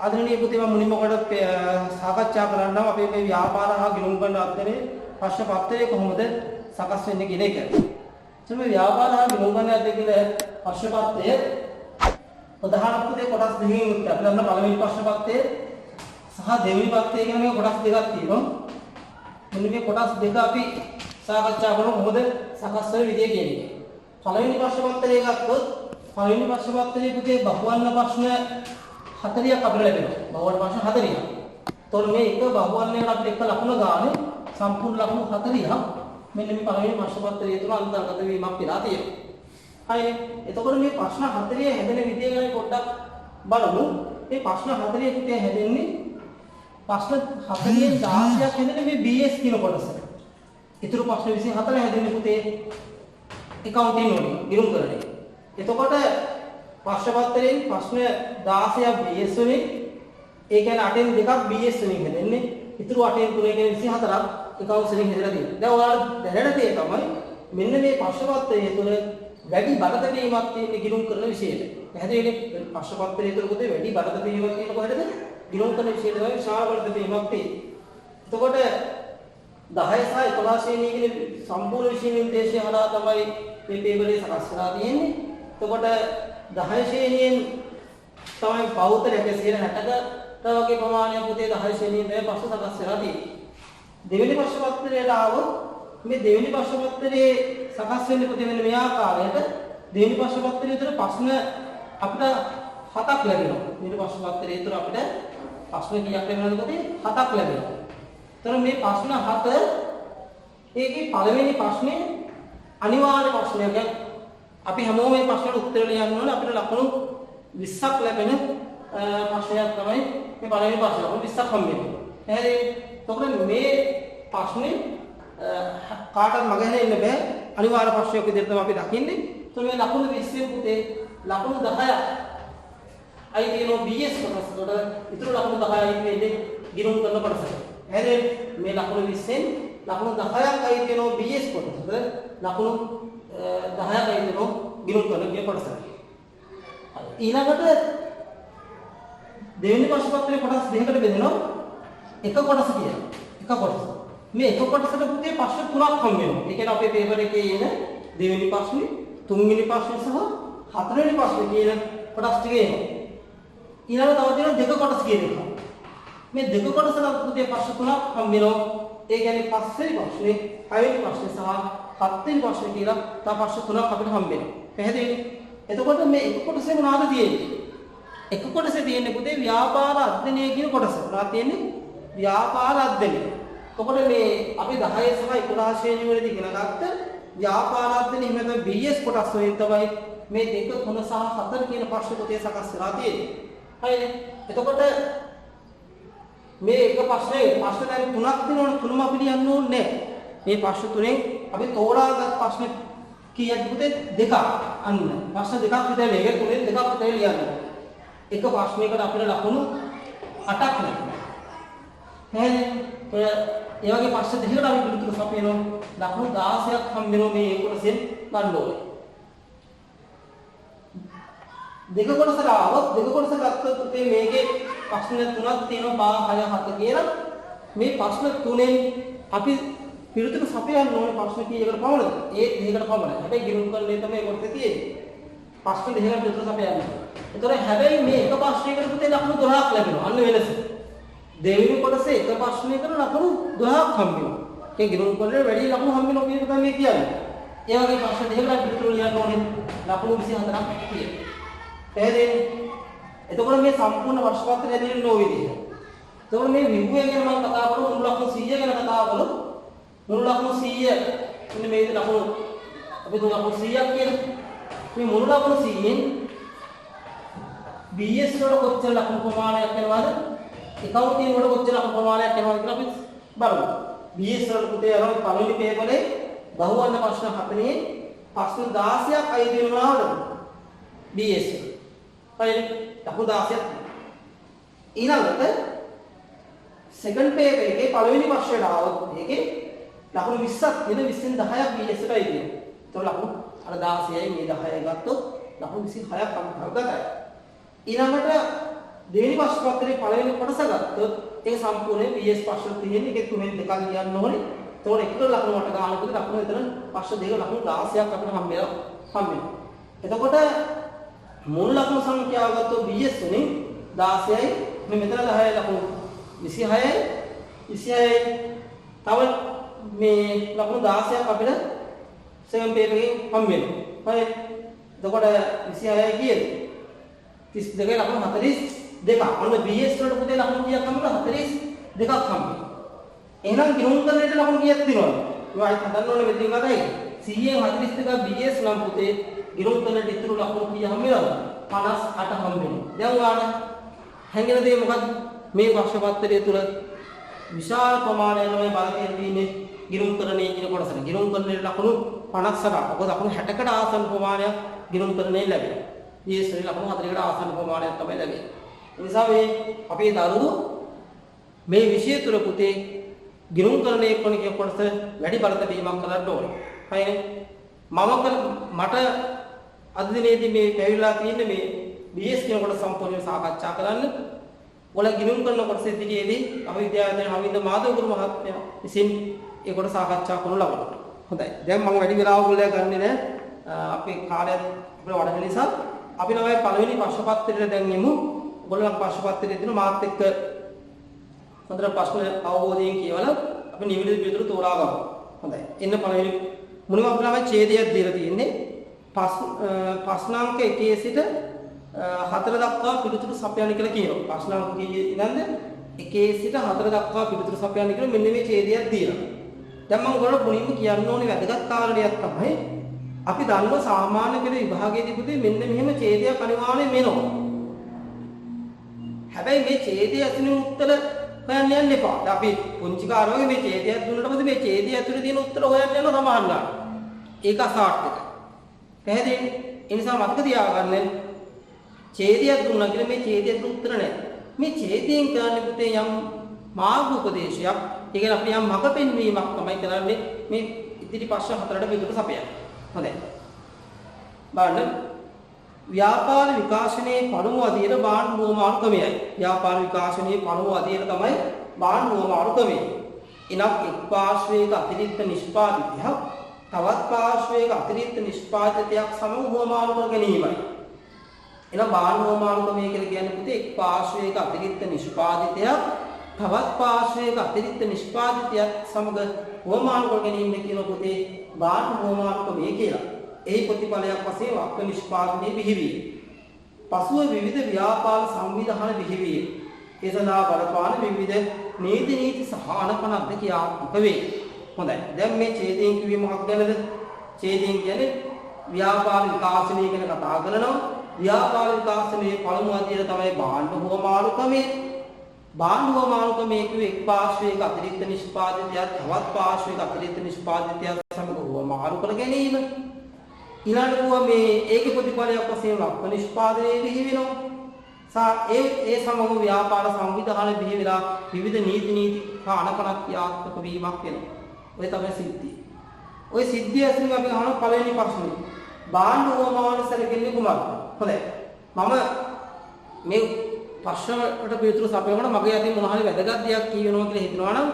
ආදරණීය පුතේ මම මුලින්ම ඔයාලට සාකච්ඡා කරන්නම් අපේ මේ ව්‍යාපාර හා ගිණුම් කරන අතරේ ප්‍රශ්න පත්‍රය කොහොමද සකස් වෙන්නේ කියන එක. එතන මේ ව්‍යාපාර හා ගිණුම් කරන අතරේ කියන ප්‍රශ්න පත්‍රය ප්‍රධාන පුතේ කොටස් දෙකකින් යුක්තයි. අපි ගන්න පළවෙනි ප්‍රශ්න පත්‍රය සහ දෙවෙනි පත්‍රය කියන මේ කොටස් දෙකක් තියෙනවා. මෙන්න මේ කොටස් දෙක අපි සාකච්ඡා කරමු කොහොමද සකස් වෙන විදිය කියන එක. පළවෙනි ප්‍රශ්න පත්‍රය ගත්තොත් පළවෙනි ප්‍රශ්න පත්‍රයේ පුතේ බහුවර්ණ ප්‍රශ්න 40ක් අපිට ලැබෙනවා. බහුවර්ණ ප්‍රශ්න 40ක්. එතකොට මේ එක බහුවර්ණයකට අපිට එක ලකුණ ගානේ සම්පූර්ණ ලකුණු 40ක් මෙන්න මේ පළවෙනි ප්‍රශ්න පත්‍රයේ තුන අන්තර්ගත වීමක් වෙලා තියෙනවා. හරි. එතකොට මේ ප්‍රශ්න 40 හැදෙන විදිය ගැන පොඩ්ඩක් බලමු. මේ ප්‍රශ්න 40 පුතේ හැදෙන්නේ ප්‍රශ්න 40න් 16ක් හැදෙන්නේ මේ BS කියන කොටස. ඊටු ප්‍රශ්න 24 හැදෙන්නේ පුතේ accounting වලින් ගිණුම් කරන්නේ. එතකොට ප්‍රශ්න පත්‍රයෙන් ප්‍රශ්න 16ක් BS වලින් ඒ කියන්නේ 8න් දෙකක් BS වලින් හැදෙන්නේ. ඊටු 8න් 3 කියන්නේ 24ක් accounts වලින් හැදලා තියෙනවා. දැන් ඔයාලා දැනට තේ තමයි මෙන්න මේ ප්‍රශ්න පත්‍රයේ තුල වැඩි බරතැබීමක් තියෙන ගිණුම් කරන විෂයයට. පැහැදිලිනේ? ප්‍රශ්න පත්‍රයේ තුල පුතේ වැඩි බරතැබීමක් තියෙන කොහෙද? ගිණුම් කරන විෂයට තමයි විශාල බරතැබීමක් තියෙන්නේ. එතකොට 10 සහ 11 ශ්‍රේණිය කියන සම්පූර්ණ විෂය නිර්දේශය හරහා තමයි මේ පේපරේ සකස් කරලා තියෙන්නේ. එතකොට 10 ශ්‍රේණියෙන් තමයි බෞද්ධ 160කට වගේ ප්‍රමාණයක් පුතේ 10 ශ්‍රේණියෙන් තමයි ප්‍රශ්න සකස් කරලා තියෙන්නේ. දෙවෙනි ප්‍රශ්න පත්‍රයට ආවොත් මේ දෙවෙනි ප්‍රශ්න පත්‍රයේ සකස් වෙන්නේ පුතේ මෙන්න මේ ආකාරයට. දෙවෙනි ප්‍රශ්න පත්‍රයේ විතර ප්‍රශ්න අපිට 7ක් ලැබෙනවා. මේ ප්‍රශ්න පත්‍රයේ විතර අපිට ප්‍රශ්න කීයක් ලැබෙනවද පුතේ? 7ක් ලැබෙනවා. එතන මේ ප්‍රශ්න 7 ඒකේ පළවෙනි ප්‍රශ්නේ අනිවාර්ය ප්‍රශ්නයක්. අපි හැමෝම මේ ප්‍රශ්නට උත්තර ලියන්න ඕනේ. අපිට ලකුණු 20ක් ලැබෙන ප්‍රශ්නයක් තමයි මේ පළවෙනි ප්‍රශ්නේ. ලකුණු 20ක් හම්බෙන්නේ. එහෙනම් එතකොට මේ ප්‍රශ්නේ කාටවත් මගහැරෙන්න බෑ. අනිවාර්ය ප්‍රශ්නයක් විදිහට තමයි අපි දකින්නේ. එතකොට මේ ලකුණු 20 පුතේ ලකුණු 10ක් අයි තියෙනවා BS කොටස. එතකොට ඊටු ලකුණු 10යි ඉන්නේ ගිණුම් කරන කොටසට. එහෙනම් මේ ලකුණු 20න් ලකුණු 10ක් අයි තියෙනවා BS කොටසට. ලකුණු 10ක් අයි තියෙනවා ගිණුම් කරන කියන කොටසට. ඊළඟට දෙවෙනි ප්‍රශ්න පත්‍රයේ කොටස් දෙකකට බෙදෙනවා. එක කොටස කියලා. එක කොටස. මේ එක කොටසට පුතේ ප්‍රශ්න තුනක් හම් වෙනවා. ඒ කියන්නේ අපේ පේපර් එකේ එන දෙවෙනි ප්‍රශ්නේ, තුන්වෙනි ප්‍රශ්නේ සහ හතරවෙනි ප්‍රශ්නේ කියන කොටස් ටික එනවා. ඊළඟ තව තියෙනවා දෙක කොටස් කියන එක. මේ දෙක කොටසට පුතේ ප්‍රශ්න තුනක් හම් වෙනවා. ඒ කියන්නේ පස්වෙනි ප්‍රශ්නේ, හයවෙනි ප්‍රශ්නේ සහ හත්වෙනි ප්‍රශ්නේ කියලා තව ප්‍රශ්න තුනක් අපිට හම් වෙනවා. පැහැදිලිද? එතකොට මේ එක කොටසේ මොනවද තියෙන්නේ? එක කොටසේ තියෙන්නේ පුතේ ව්‍යාපාර අධ්‍යයනය කියන කොටස. මොනවද තියෙන්නේ? ව්‍යාපාර අධ්‍යයනය. එතකොට මේ අපි 10 සහ 11 ශ්‍රේණිය වලදී ඉගෙන ගත්ත ව්‍යාපාර අධ්‍යයනය එහෙම නැත්නම් BS කොටස් වලින් තමයි මේ 2 3 සහ 4 කියන ප්‍රශ්න පොතේ සකස් වෙලා තියෙන්නේ. හරිනේ? එතකොට මේ එක ප්‍රශ්නේ ප්‍රශ්න දැන් 3ක් තියෙනවනේ. තුනම අපි ලියන්න ඕනේ නැහැ. මේ ප්‍රශ්න තුනෙන් අපි තෝරාගත් ප්‍රශ්න කීයද පුතේ? දෙකක්. අන්න. ප්‍රශ්න දෙකක් විතර මේක තුනෙන් දෙකක් විතර ලියන්න. එක ප්‍රශ්නයකට අපිට ලකුණු 8ක් ලැබෙනවා. එහෙනම් ඒ වගේ ප්‍රශ්න දෙකකට අපි පිළිතුරු සපයනවා. ලකුණු 16ක් හම් වෙනවා මේ කොටසෙන් ගන්න ඕනේ. දෙක කොටසට ආවොත් දෙක කොටස ගත්තොත් පුතේ මේකේ ප්‍රශ්න තුනක් තියෙනවා 5 6 7 කියලා. මේ ප්‍රශ්න තුනෙන් අපි පිළිතුරු සපයන්න ඕනේ ප්‍රශ්න කීයකට පමණද? ඒ දෙකකට පමණයි. හැබැයි ගිණුම් කරන්නේ තමයි කොටසේ තියෙන්නේ. ප්‍රශ්න දෙකකට පිළිතුරු සපයන්න. ඒතකොට හැබැයි මේ එක ප්‍රශ්නයකට පුතේ ලකුණු 12ක් ලැබෙනවා. අන්න වෙනස. දෙවෙනි කොටසේ එක ප්‍රශ්නයකට ලකුණු 12ක් හම්බ වෙනවා. ඒ ගිණුම් කරන්නේ වැඩි ලකුණු හම්බ වෙනවා කියන එක තමයි කියන්නේ. ඒ වගේ ප්‍රශ්න දෙකකට පිළිතුරු ලියන්න ඕනේ. ලකුණු 24ක් තියෙනවා. එහෙනම් එතකොට මේ සම්පූර්ණ වර්ෂ පත්‍රය දෙන්නේ නෝ විදිහට. එතකොට මේ විභවය ගැන මම කතා කරමු. මුළු ලකුණු 100 ගැන කතා කරමු. මුළු ලකුණු 100 මෙන්න මේ ලකුණු අපි දුන්න ලකුණු 100ක් කියන මේ මුළු ලකුණු 100න් BS වල කොච්චර ලකුණු ප්‍රමාණයක් වෙනවද? accounting වල කොච්චර ලකුණු ප්‍රමාණයක් වෙනවද කියලා අපි බලමු. BS වල පුතේ අර පළවෙනි පේපරේ බහුවර්ණ ප්‍රශ්න 4 ප්‍රශ්න 16ක් අයිති වෙනවද? BS හරිද? ලකුණු 16ක්. ඊළඟට සෙකන්ඩ් පේපර් එකේ පළවෙනි ප්‍රශ්නයට ආවොත් මේකේ ලකුණු 20ක් වෙන 20න් 10ක් BS එකට අයිති වෙනවා. ඒතකොට ලකුණු අර 16යි මේ 10යි ගත්තොත් ලකුණු 26ක් අපිට ගතයි. ඊළඟට දෙවෙනි ප්‍රශ්න පත්‍රයේ පළවෙනි කොටස ගත්තොත් ඒක සම්පූර්ණයෙන් BS ප්‍රශ්න තියෙන්නේ. ඒකේ තුනෙන් දෙකක් ලියන්න ඕනේ. ඒතකොට එකට ලකුණු වට ගන්නකොට ලකුණු එතන ප්‍රශ්න දෙක ලකුණු 16ක් අපිට හම්බෙනවා. එතකොට මුල් ලකුණු සංඛ්‍යාව ගත්තොත් BS වලින් 16යි මේ මෙතන 10 ලකුණු 26යි 26යි තව මේ ලකුණු 16ක් අපිට සෙකන්ඩ් පේපර් එකෙන් හම්බෙනවා. හරි. එතකොට 26යි කියන්නේ 32 ලකුණු 42ක්. ඔන්න BS වලට පුතේ ලකුණු කීයක් හම්බුණා? 42ක් හම්බුණා. එහෙනම් ගිණුම් කරන්නට ලකුණු කීයක් තියෙනවද? මේවා අයිත් හදන්න ඕනේ මෙතනින් අතයි. 100න් 42ක් BS නම් පුතේ ගිණුම් කරන්නට ඉතුරු ලකුණු කීය හම්බෙනවද? 58 හම්බෙනවා. දැන් ඔයාලට හැංගෙන දේ මොකද්ද? මේ ප්‍රශ්න පත්‍රය තුල විශාල ප්‍රමාණයක් මේ බලයෙන් තියෙන්නේ ගිණුම් කරන්නේ කියන කොටසට. ගිණුම් කරන්නේ ලකුණු 58ක්. ඔක ලකුණු 60කට ආසන්න ප්‍රමාණයක් ගිණුම් කරන්නේ ලැබෙනවා. BS වල ලකුණු 4කට ආසන්න ප්‍රමාණයක් තමයි ලැබෙන්නේ. ඒ නිසා මේ අපේ දරුවෝ මේ විෂය තුල පුතේ ගිණුම් කරන්නේ කොනික කොටස වැඩි බලතැබීමක් කරන්න ඕනේ. හරිනේ. මට අද දිනේදී මේ පැවිලා තියෙන්නේ මේ BS කියන කොට සම්පූර්ණයෙන් සාකච්ඡා කරන්න. ඔයාලා ගිණුම් කරන කොටසෙදිදී අපි විද්‍යාලයේ හවින්ද මාධවගුරු මහත්මයා විසින් ඒ කොට සාකච්ඡා කරනු ලබනවා. හොඳයි. දැන් මම වැඩි වෙලාවක් ගන්නේ නැහැ. අපේ කාර්යය අපිට වඩන නිසා අපි ළමයි පළවෙනි ප්‍රශ්න පත්‍රයට දැන් යමු. ඔයගොල්ලෝ ප්‍රශ්න පත්‍රයේ දෙන මාත් එක්ක හොඳට ප්‍රශ්න අවබෝධයෙන් කියවලා අපි නිවැරදි පිළිතුරු තෝරා ගමු. හොඳයි. එන්න පළවෙනි මුලින්ම අපි ළමයි ඡේදයක් දීලා තියෙන්නේ. ප්‍රශ්නාංක 1 සිට 4 දක්වා පිළිතුරු සපයන්න කියලා කියනවා. ප්‍රශ්නාංක කීයේ ඉඳන්ද 1 සිට 4 දක්වා පිළිතුරු සපයන්න කියලා මෙන්න මේ ඡේදයක් දීලා. දැන් මම ඔයගොල්ලෝ මුලින්ම කියන්න ඕනේ වැදගත් කාරණයක් තමයි අපි දන්නවා සාමාන්‍ය පෙළ විභාගයේදී පුතේ මෙන්න මෙහෙම ඡේදයක් අනිවාර්යයෙන් මෙනවා. හැබැයි මේ ඡේදය ඇතුළේ උත්තර හොයන්න යන්න එපා. දැන් අපි පුංචි කාර්යයේ මේ ඡේදයක් දුන්නට පස්සේ මේ ඡේදය ඇතුළේ තියෙන උත්තර හොයන්න යනවා සමහරවල්. ඒක අසාර්ථකයි. පැහැදිලිද? ඒ නිසා මතක තියාගන්න ඡේදයක් දුන්නා කියලා මේ ඡේදයට උත්තර නැහැ. මේ ඡේදයෙන් කරන්නේ පුතේ යම් මාර්ග උපදේශයක්. ඒ කියන්නේ අපි යම් මඟ පෙන්වීමක් තමයි කරන්නේ මේ ඉදිරි ප්‍රශ්න හතරට පිටුට සපයන්න. හොඳයි. බලන්න ව්‍යාපාර විකාශනයේ පළමු අදියර බාණ්ඩ හුවමාරු ක්‍රමයයි. ව්‍යාපාර විකාශනයේ පළමු අදියර තමයි බාණ්ඩ හුවමාරු ක්‍රමය. එනම් එක් පාර්ශ්වයක අතිරික්ත නිෂ්පාදිතයක් තවත් පාර්ශ්වයක අතිරික්ත නිෂ්පාදිතයක් සමග හුවමාරු කර ගැනීමයි. එනම් බාණ්ඩ හුවමාරු ක්‍රමය කියලා කියන්නේ පුතේ එක් පාර්ශ්වයක අතිරික්ත නිෂ්පාදිතයක් තවත් පාර්ශ්වයක අතිරික්ත නිෂ්පාදිතයක් සමග හුවමාරු කර ගැනීම කියන පුතේ බාණ්ඩ හුවමාරු ක්‍රමය කියලා. එහි ප්‍රතිඵලයක් වශයෙන් වක්ක නිෂ්පාදනයේ බිහිවීම. පසුව විවිධ ව්‍යාපාර සංවිධාන බිහිවීම. ඒ සඳහා බලපාන විවිධ නීති සහ අනපනක්ද ක්‍රියාත්මක වේ. හොඳයි. දැන් මේ ඡේදයෙන් කිව්වේ මොකක් ගැනද? ඡේදයෙන් කියන්නේ ව්‍යාපාර විකාශනය ගැන කතා කරනවා. ව්‍යාපාර විකාශනයේ පළමු අදියර තමයි බාණ්ඩ හුවමාරු ක්‍රමය. බාණ්ඩ හුවමාරු ක්‍රමයේ කිව්වේ එක් පාර්ශ්වයක අතිරික්ත නිෂ්පාදිතයක් තවත් පාර්ශ්වයක අතිරික්ත නිෂ්පාදිතයක් සමග හුවමාරු කර ගැනීම. ඊළඟට මේ ඒකේ ප්‍රතිඵලයක් වශයෙන් වක්ක නිෂ්පාදනයේ බිහි වෙනවා. ඒ සමග ව්‍යාපාර සංවිධාන බිහි වෙලා විවිධ නීති අනපනක් ක්‍රියාත්මක වීමක් වෙනවා. ඔය තමයි සිද්ධිය. ඔය සිද්ධිය ඇතුළේ අපි අහන පළවෙනි ප්‍රශ්නේ. බාණ්ඩ හුවමාරු සැලකෙන්නේ කුමක්ද? හොඳයි. මම මේ ප්‍රශ්න වලට පිළිතුරු සපයනකොට මගේ අතින් මොන හරි වැදගත් දෙයක් කියවෙනවා කියලා හිතනවා නම්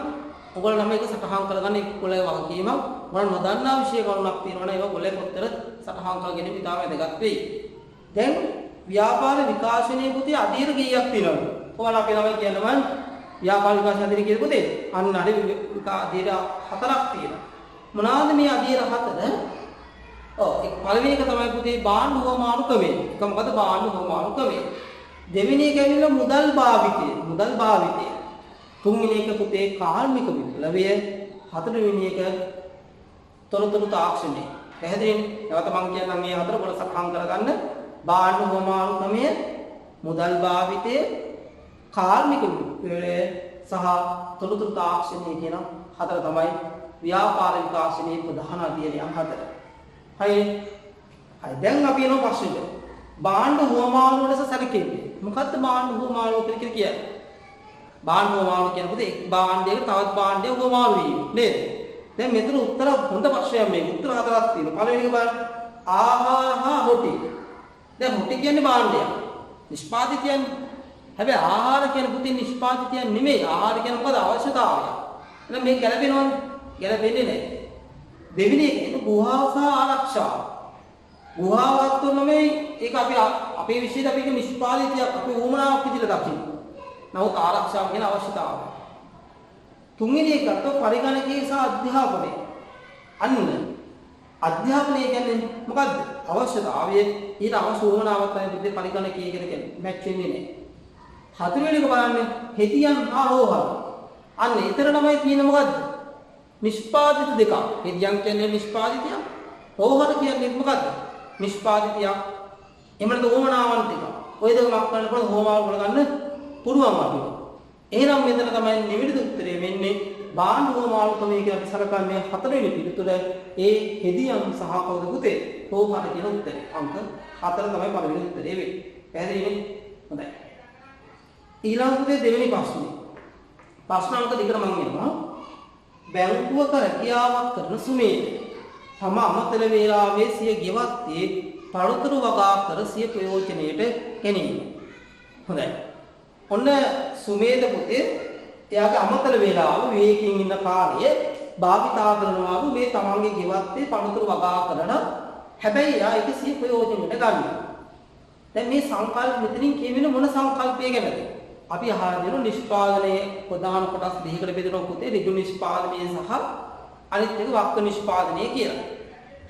ඔයගොල්ලෝ නම් ඒක සටහන් කරගන්න එක්කොලේ වගකීමක්. ඔයාලා නොදන්නා විෂය කරුණක් තියෙනවා නම් ඒක ඔයගොල්ලෝ පොතේ සටහන් කරගෙන ඉතාම වැදගත් වෙයි. දැන් ව්‍යාපාර විකාශනයේ පුතේ අධීර කීයක් තියෙනවද? ඔයාලා අපේ ළමයි කියනවා ව්‍යාපාර විකාශන අධීර කීයද පුතේ? අන්න හරි අධීර 4ක් තියෙනවා. මොනවාද මේ අධීර 4? පළවෙනි එක තමයි පුතේ බාණ්ඩ හුවමාරු ක්‍රමය. ඒක මොකද බාණ්ඩ හුවමාරු ක්‍රමය? දෙවෙනි එක ඇවිල්ලා මුදල් භාවිතය. තුන්වෙනි එක පුතේ කාර්මික විප්ලවය. හතරවෙනි එක තොරතුරු තාක්ෂණය. පැහැදිලිනේ? නැවත මම කියන්නම් මේ හතර පොළ සටහන් කරගන්න. බාණ්ඩ හුවමාරු ක්‍රමය, මුදල් භාවිතය, කාර්මික විප්ලවය සහ තොරතුරු තාක්ෂණය කියන හතර තමයි ව්‍යාපාර විකාශනයේ ප්‍රධාන අධ්‍යයනයන් හතර. හරි. දැන් අපි යන ප්‍රශ්නෙට. බාණ්ඩ හුවමාරු ලෙස සැලකෙන්නේ. මොකද්ද බාණ්ඩ හුවමාරු කියලා කියන්නේ? බාණ්ඩ හුවමාරු කියනකොට එක් භාණ්ඩයක තවත් භාණ්ඩයක හුවමාරු වීම නේද? දැන් මෙතන උත්තර හොඳ ප්‍රශ්නයක් මේක. උත්තර හතරක් තියෙනවා. පළවෙනි එක බලන්න. ආහා හොටි. දැන් හොටි කියන්නේ භාණ්ඩයක්. නිෂ්පාදිතයන්නේ. හැබැයි ආහාර කියන පුතේ නිෂ්පාදිතය නෙමෙයි. ආහාර කියන මොකද අවශ්‍යතාවය. එහෙනම් මේ ගැලපෙනවනේ. ගැලපෙන්නේ නැහැ. දෙවෙනි එක ගුහාව සහ ආරක්ෂාව. ගුහාවක් තුනමයි ඒක අපේ විශ්වයේ අපි නිෂ්පාදිතයක් අපේ උවමනාවක් විදිහට දකින්න. නමුත් ආරක්ෂාව කියන අවශ්‍යතාවය. තුන්වෙනි එක ගත්තොත් පරිගණකයේ සහ අධ්‍යාපනය. අන්න අධ්‍යාපනය කියන්නේ මොකද්ද? අවශ්‍යතාවය ඊට අවශ්‍ය උවමනාවක් තමයි බුද්ධ පරිගණකයේ කියන්නේ. මැච් වෙන්නේ නැහැ. හතරවෙනි එක බලන්න හෙදියන් හා රෝහල්. අන්න ඊතර තමයි තියෙන්නේ මොකද්ද? නිෂ්පාදිත දෙක. හෙදියන් කියන්නේ නිෂ්පාදිතයක්. රෝහල් කියන්නේ මොකද්ද? නිෂ්පාදිතයක්. එමණද උවමනාවන් දෙක. ඔය දෙක මක් කරනකොට හෝමාව කරගන්න පුළුවන් අපිට. එහෙනම් මෙතන තමයි නිවිඩ උත්තරේ වෙන්නේ බාණ්ඩ හෝමාව තමයි කියලා අපි සලකන්නේ හතරවෙනි පිළිතුර ඒ හෙදියන් සහ කවුද පුතේ? රෝහල් කියන උත්තරේ. අංක 4 තමයි පළවෙනි උත්තරේ වෙන්නේ. පැහැදිලිනේ? හොඳයි. ඊළඟට දෙවෙනි ප්‍රශ්නේ. ප්‍රශ්න අංක 2කට මම කියනවා. බැංකුවක රැකියාවක් කරන සුමේද තම අමතර වේලාවේ සිය ගෙවත්තේ පළතුරු වගා කර සිය ප්‍රයෝජනයට ගැනීම. හොඳයි. ඔන්න සුමේද පුතේ එයාගේ අමතර වේලාව වේගකින් ඉන්න කාලය භාවිතා කරනවාලු මේ තමන්ගේ ගෙවත්තේ පළතුරු වගා කරන හැබැයි එයා ඒක සිය ප්‍රයෝජනයට ගන්නවා. දැන් මේ සංකල්ප මෙතනින් කියවෙන මොන සංකල්පය ගැනද? අපි අහලා දෙන නිෂ්පාදනයේ ප්‍රධාන කොටස් දෙකකට බෙදෙනවා පුතේ ඍජු නිෂ්පාදනය සහ අනිත් එක වක්ක නිෂ්පාදනය කියලා.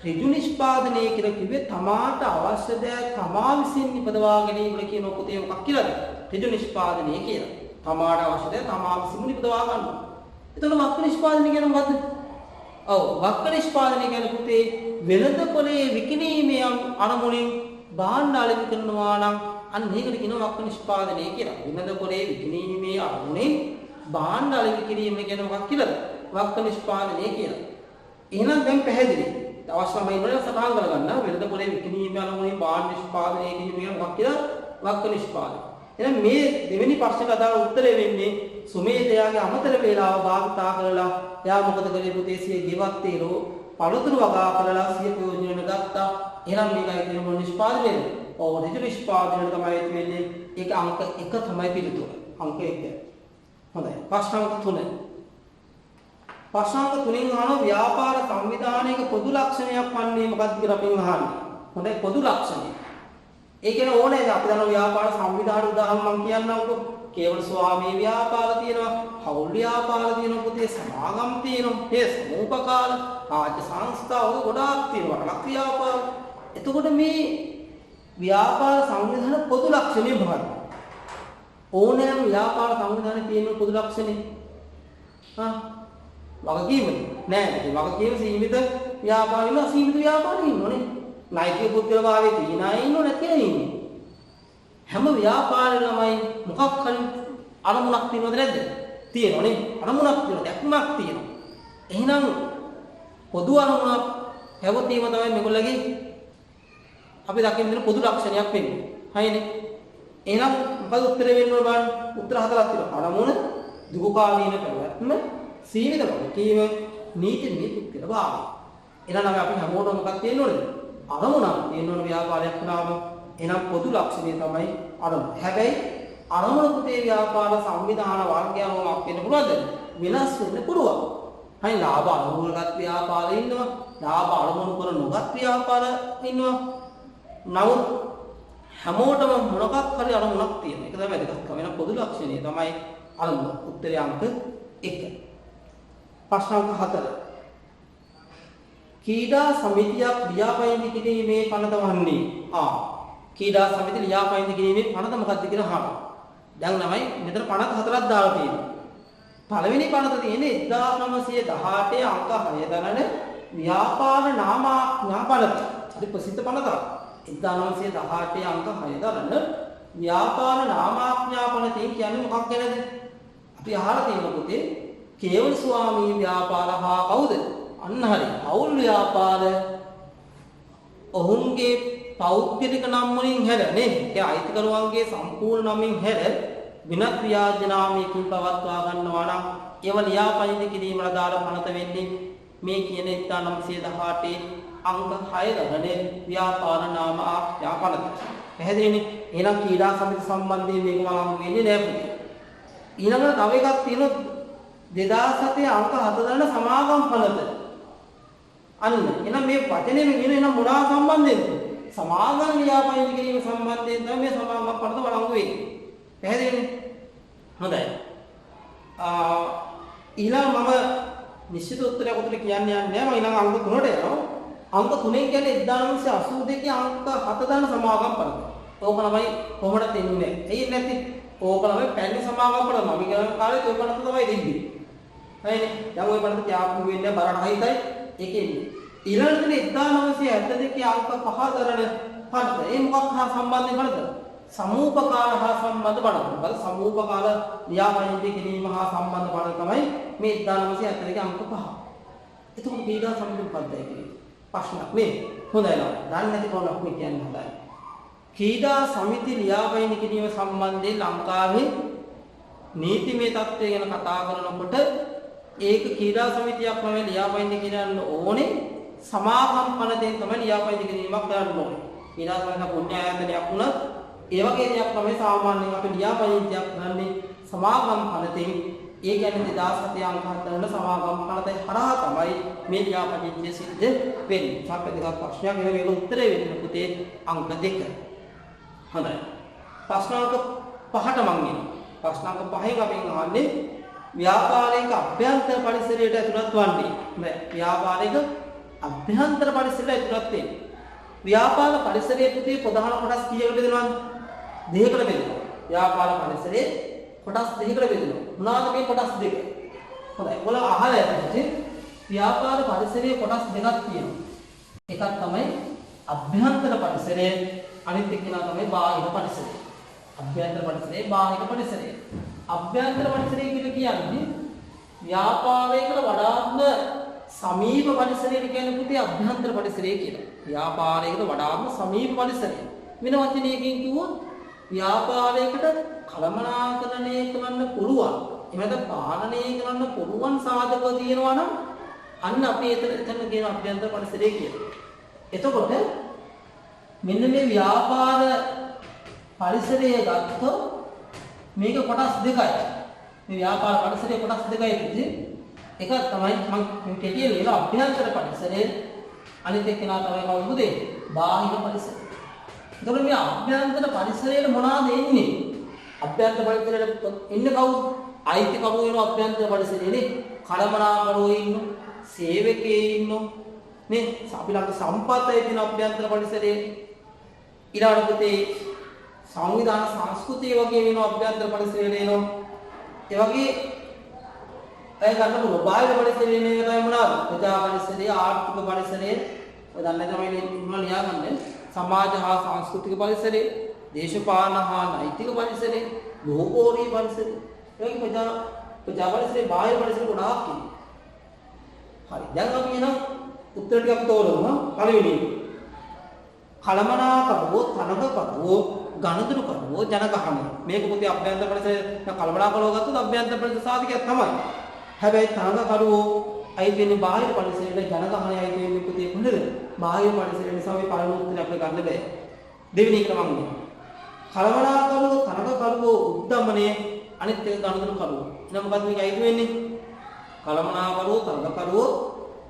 ඍජු නිෂ්පාදනය කියලා කිව්වේ තමාට අවශ්‍ය දේ තමා විසින් නිපදවා ගැනීමට කියන පුතේ මොකක් කියලාද? ඍජු නිෂ්පාදනය කියලා. තමාට අවශ්‍ය දේ තමා විසින් නිපදවා ගන්නවා. එතකොට වක්ක නිෂ්පාදනය කියන්නේ මොකද්ද? ඔව් වක්ක නිෂ්පාදනය කියන්නේ පුතේ වෙළඳ පොලේ විකිණීමේ අරමුණින් භාණ්ඩ අලෙවි කරනවා නම් අන්න ඒකට කියනවා වක්ක නිෂ්පාදනය කියලා. වෙළඳ පොලේ විකිණීමේ අරමුණින් භාණ්ඩ අලෙවි කිරීම කියන මොකක් කියලාද? වක්ක නිෂ්පාදනය කියලා. එහෙනම් දැන් පැහැදිලි. අවශ්‍යම ඉන්නවනේ සටහන් කරගන්න. වෙළඳ පොලේ විකිණීමේ අරමුණින් භාණ්ඩ නිෂ්පාදනය කියන මොකක් කියලා? වක්ක නිෂ්පාදනය. එහෙනම් මේ දෙවෙනි ප්‍රශ්නට අදාළ උත්තරය වෙන්නේ සුමේධයාගේ අමතර වේලාව භාවිතා කරලා එයා මොකද කළේ පුතේ සිය ගෙවත්තේ පළතුරු වගා කරලා සිය ප්‍රයෝජනයට ගත්තා. එහෙනම් මේකයි කියන මොන නිෂ්පාදනයද? ඔව් ඍජු නිෂ්පාදනය තමයි වෙන්නේ. ඒක අංක 1 තමයි පිළිතුර. අංක 1. හොඳයි. ප්‍රශ්න අංක 3. ප්‍රශ්න අංක 3න් අහන ව්‍යාපාර සංවිධානයක පොදු ලක්ෂණයක් වන්නේ මොකක්ද කියලා අපි අහන්නේ. හොඳයි පොදු ලක්ෂණය. ඒ කියන්නේ ඕනේ අපි දන්න ව්‍යාපාර සංවිධාන උදාහරණ මම කියන්නම්කෝ. කේවල ස්වාමී ව්‍යාපාර තියෙනවා, හවුල් ව්‍යාපාර තියෙනවා, පුතේ සමාගම් තියෙනවා, මේ සමූපකාල, රාජ්‍ය සංස්ථා වගේ ගොඩාක් තියෙනවා. ලක් ව්‍යාපාර. එතකොට මේ ව්‍යාපාර සංවිධාන පොදු ලක්ෂණය මොකක්ද? ඕනෑම ව්‍යාපාර සංවිධානයේ තියෙන පොදු ලක්ෂණය. වගකීමද? නෑ. ඒ වගකීම සීමිත ව්‍යාපාරින අසීමිත ව්‍යාපාරින ඉන්නෝනේ. නෛතික පුද්ගලභාවයේ තියෙන අය ඉන්නෝ නැති අය ඉන්නේ. හැම ව්‍යාපාරයකමයි මොකක් හරි අරමුණක් තියෙනවද නැද්ද? තියෙනවනේ. අරමුණක් තියෙනවා, දැක්මක් තියෙනවා. එහෙනම් පොදු අරමුණක් පැවතීම තමයි මේගොල්ලගේ අපි දකින්න දෙන පොදු ලක්ෂණයක් වෙන්නේ. හරිනේ. එහෙනම් මොකද උත්තරේ වෙන්න ඕන බලන්න. උත්තර හතරක් තියෙනවා. අරමුණ, දුකකාලීන පැවැත්ම, සීමිත වගකීම, නීතිමය පුද්ගලභාවය. එහෙනම් අපි හැමෝටම මොකක්ද තියෙන්න ඕනද? අරමුණක් තියෙන්න ඕන ව්‍යාපාරයක් වුණාම එහෙනම් පොදු ලක්ෂණය තමයි අරමුණ. හැබැයි අරමුණ පුතේ ව්‍යාපාර සංවිධාන වර්ගයන්වමක් වෙන්න පුළුවන්ද? වෙනස් වෙන්න පුළුවන්. හරි ලාභ අරමුණකට ව්‍යාපාර ඉන්නවා. ලාභ අරමුණු කර නොගත් ව්‍යාපාර ඉන්නවා. නමුත් හැමෝටම මොනකක් හරි අරමුණක් තියෙනවා. ඒක තමයි වැදගත්කම. වෙන පොදු ලක්ෂණය තමයි අරමුණ. උත්තරය අංක 1. ප්‍රශ්න අංක 4. ක්‍රීඩා සමිතියක් ලියාපදිංචි කිරීමේ පනත වන්නේ ක්‍රීඩා සමිතිය ලියාපදිංචි කිරීමේ පනත මොකක්ද කියලා අහනවා. දැන් තමයි මෙතන පනත 4ක් දාලා තියෙනවා. පළවෙනි පනත තියෙන්නේ 1918 අංක 6 දනන ව්‍යාපාර නාමාඥා පනත. හරි ප්‍රසිද්ධ පනතක්. 1918 අංක 6 දනන ව්‍යාපාර නාමාඥා පනතේ කියන්නේ මොකක් ගැනද? අපි අහලා තියෙන පුතේ කේවල ස්වාමී ව්‍යාපාර හා කවුද? අන්න හරි. හවුල් ව්‍යාපාර ඔවුන්ගේ පෞද්ගලික නම් වලින් හැර නේ. ඒ අයිතිකරුවන්ගේ සම්පූර්ණ නමින් හැර විනත් ව්‍යාජ නාමයකින් පවත්වා ගන්නවා නම් ඒව ලියාපදිංචි කිරීමට අදාළ පනත වෙන්නේ මේ කියන 1918 අංක 6 දරනේ ව්‍යාපාර නාම ආඥා පනත. පැහැදිලිනේ. එහෙනම් ක්‍රීඩා සමිති සම්බන්ධයෙන් මේක මම අහු වෙන්නේ නෑ පුතේ. ඊළඟට තව එකක් තියෙනවා 2007 අංක 7 දරන සමාගම් පනත. අන්න එහෙනම් මේ වචනේ කියන එහෙනම් මොනවා සම්බන්ධයෙන්ද? සමාගම් ලියාපදිංචි කිරීම සම්බන්ධයෙන් තමයි මේ සමාගම් පනත වළංගු වෙන්නේ. පැහැදිලිනේ? හොඳයි. ඊළඟ මම නිශ්චිත උත්තරයක් උතර කියන්න යන්නේ නැහැ. මම ඊළඟ අංක 3ට යනවා. අංක 3ෙන් කියන්නේ 1982 අංක 7 දරන සමාගම් පනත. ඕක තමයි කොහොමද දෙන්නේ? එයි නැති ඕක තමයි පැන්නේ සමාගම් පනත. මම කියන කාලේ ඔය පනත තමයි දෙන්නේ. හරිනේ. දැන් ওই පනත තියාපු වෙන්නේ බරණ හිතයි. ඒකේ ඊළඟට 1972 අංක 5 දරන පනත. ඒ මොකක් හා සම්බන්ධ පනත? සමූපකාල හා සම්බන්ධ පනත. මොකද සමූපකාල ලියාපදිංචි කිරීම හා සම්බන්ධ පනත තමයි මේ 1972 අංක 5. එතකොට ක්‍රීඩා සමිති පද්ධතිය කියන්නේ ප්‍රශ්නක් නේ. හොඳයි නේද? දන්නේ නැති කවුරුත් මේ කියන්නේ හොඳයි. ක්‍රීඩා සමිති ලියාපදිංචි කිරීම සම්බන්ධයෙන් ලංකාවේ නීතිමය තත්ත්වය ගැන කතා කරනකොට ඒක ක්‍රීඩා සමිතියක් තමයි ලියාපදිංචි කරන්න ඕනේ. සමාගම් පනතෙන් තමයි ලියාපදිංචි කිරීමක් කරන්න ඕනේ. ක්‍රීඩා සමිතිය පුණ්‍ය ආයතනයක් වුණත් ඒ වගේ දෙයක් තමයි සාමාන්‍යයෙන් අපි ලියාපදිංචියක් කරන්නේ සමාගම් පනතෙන්. ඒ කියන්නේ 2007 අංක 7 වල සමාගම් පනතේ හරහා තමයි මේ ලියාපදිංචිය සිද්ධ වෙන්නේ. සාපේක්ෂ ප්‍රශ්නයක් මේක උත්තරේ වෙන්නේ පුතේ අංක 2. හොඳයි. ප්‍රශ්න අංක 5ට මම එනවා. ප්‍රශ්න අංක 5න් අපි අහන්නේ ව්‍යාපාරික අභ්‍යන්තර පරිසරයට ඇතුළත් වන්නේ. නෑ ව්‍යාපාරික අභ්‍යන්තර පරිසරයට ඇතුළත් වෙන්නේ. ව්‍යාපාර පරිසරයේ පුතේ ප්‍රධාන කොටස් කීයකට බෙදනවද? දෙකකට බෙදෙනවා. ව්‍යාපාර පරිසරයේ කොටස් දෙකකට බෙදෙනවා. මොනවාද මේ කොටස් දෙක? හොඳයි. ඔයාලා අහලා ඇති ව්‍යාපාර පරිසරයේ කොටස් දෙකක් තියෙනවා. එකක් තමයි අභ්‍යන්තර පරිසරය, අනිත් එක තමයි බාහිර පරිසරය. අභ්‍යන්තර පරිසරය, බාහිර පරිසරය. අභ්‍යන්තර පරිසරය කියන්නේ ව්‍යාපාරයකට වඩාත්ම සමීප පරිසරය කියන්නේ පුතේ අභ්‍යන්තර පරිසරය කියලා. ව්‍යාපාරයකට වඩාත්ම සමීප පරිසරය. වෙන වචනයකින් කිව්වොත් ව්‍යාපාරයකට කළමනාකරණය කරන්න පුළුවන්. එහෙම පාලනය කරන්න පුළුවන් සාධක තියෙනවා නම් අන්න අපි එතන කියන අභ්‍යන්තර පරිසරය කියලා. එතකොට මෙන්න මේ ව්‍යාපාර පරිසරය ගත්තොත් මේක කොටස් දෙකයි. මේ ව්‍යාපාර පරිසරයේ කොටස් දෙකයි පුතේ. එකක් තමයි මම කෙටියෙන් කියන අභ්‍යන්තර පරිසරය, අනිත් එක තමයි කවුද? බාහිර පරිසරය. එතකොට මේ අභ්‍යන්තර පරිසරයේ මොනවාද එන්නේ? අභ්‍යන්තර පරිසරයට ඉන්නේ කවුද? අයිතිකරුවෝ වෙන අභ්‍යන්තර පරිසරයේනේ. කළමනාකරුවෝ ඉන්නෝ, සේවකයෝ ඉන්නෝ නේ. අපි ළඟ සම්පතයි තියෙන අභ්‍යන්තර පරිසරයේ. ඊළඟට පුතේ සංවිධාන සංස්කෘතිය වගේ වෙන අභ්‍යන්තර පරිසරයට එනවා. ඒ වගේ අය ගන්න පුළුවන් බාහිර පරිසරයේ මේ තමයි මොනවාද? ප්‍රජා පරිසරය, ආර්ථික පරිසරය, ඔය දන්නේ තමයි ඉන්නවා ලියාගන්න. සමාජ හා සංස්කෘතික පරිසරය, දේශපාලන හා නෛතික පරිසරය, භූගෝලීය පරිසරය. ඒ වගේ ප්‍රජා පරිසරයේ බාහිර පරිසර ගොඩාක් ඉන්නවා. හරි. දැන් අපි එන උත්තර ටික අපි තෝරමු. පළවෙනි එක. කළමනාකරුවෝ, තනකකරුවෝ, ගණදුරුකරුවෝ, ජනගහනය. මේක පුතේ අභ්‍යන්තර පරිසරය කළමනාකරුවෝ ගත්තොත් අභ්‍යන්තර පරිසර සාධකයක් තමයි. හැබැයි තනකකරුවෝ අයිති වෙන්නේ බාහිර පරිසරයට, ජනගහනය අයිති වෙන්නේ පුතේ කොහෙද? බාහිර පරිසරය නිසා මේ පළවෙනි උත්තරේ අපිට ගන්න බෑ. දෙවෙනි එක මම කළමනාකරුවෝ, තනකකරුවෝ, උද්දමනය, අනිත් එක ගණදුරුකරුවෝ. එහෙනම් මොකද්ද මේක අයිති වෙන්නේ? කළමනාකරුවෝ, තනකකරුවෝ,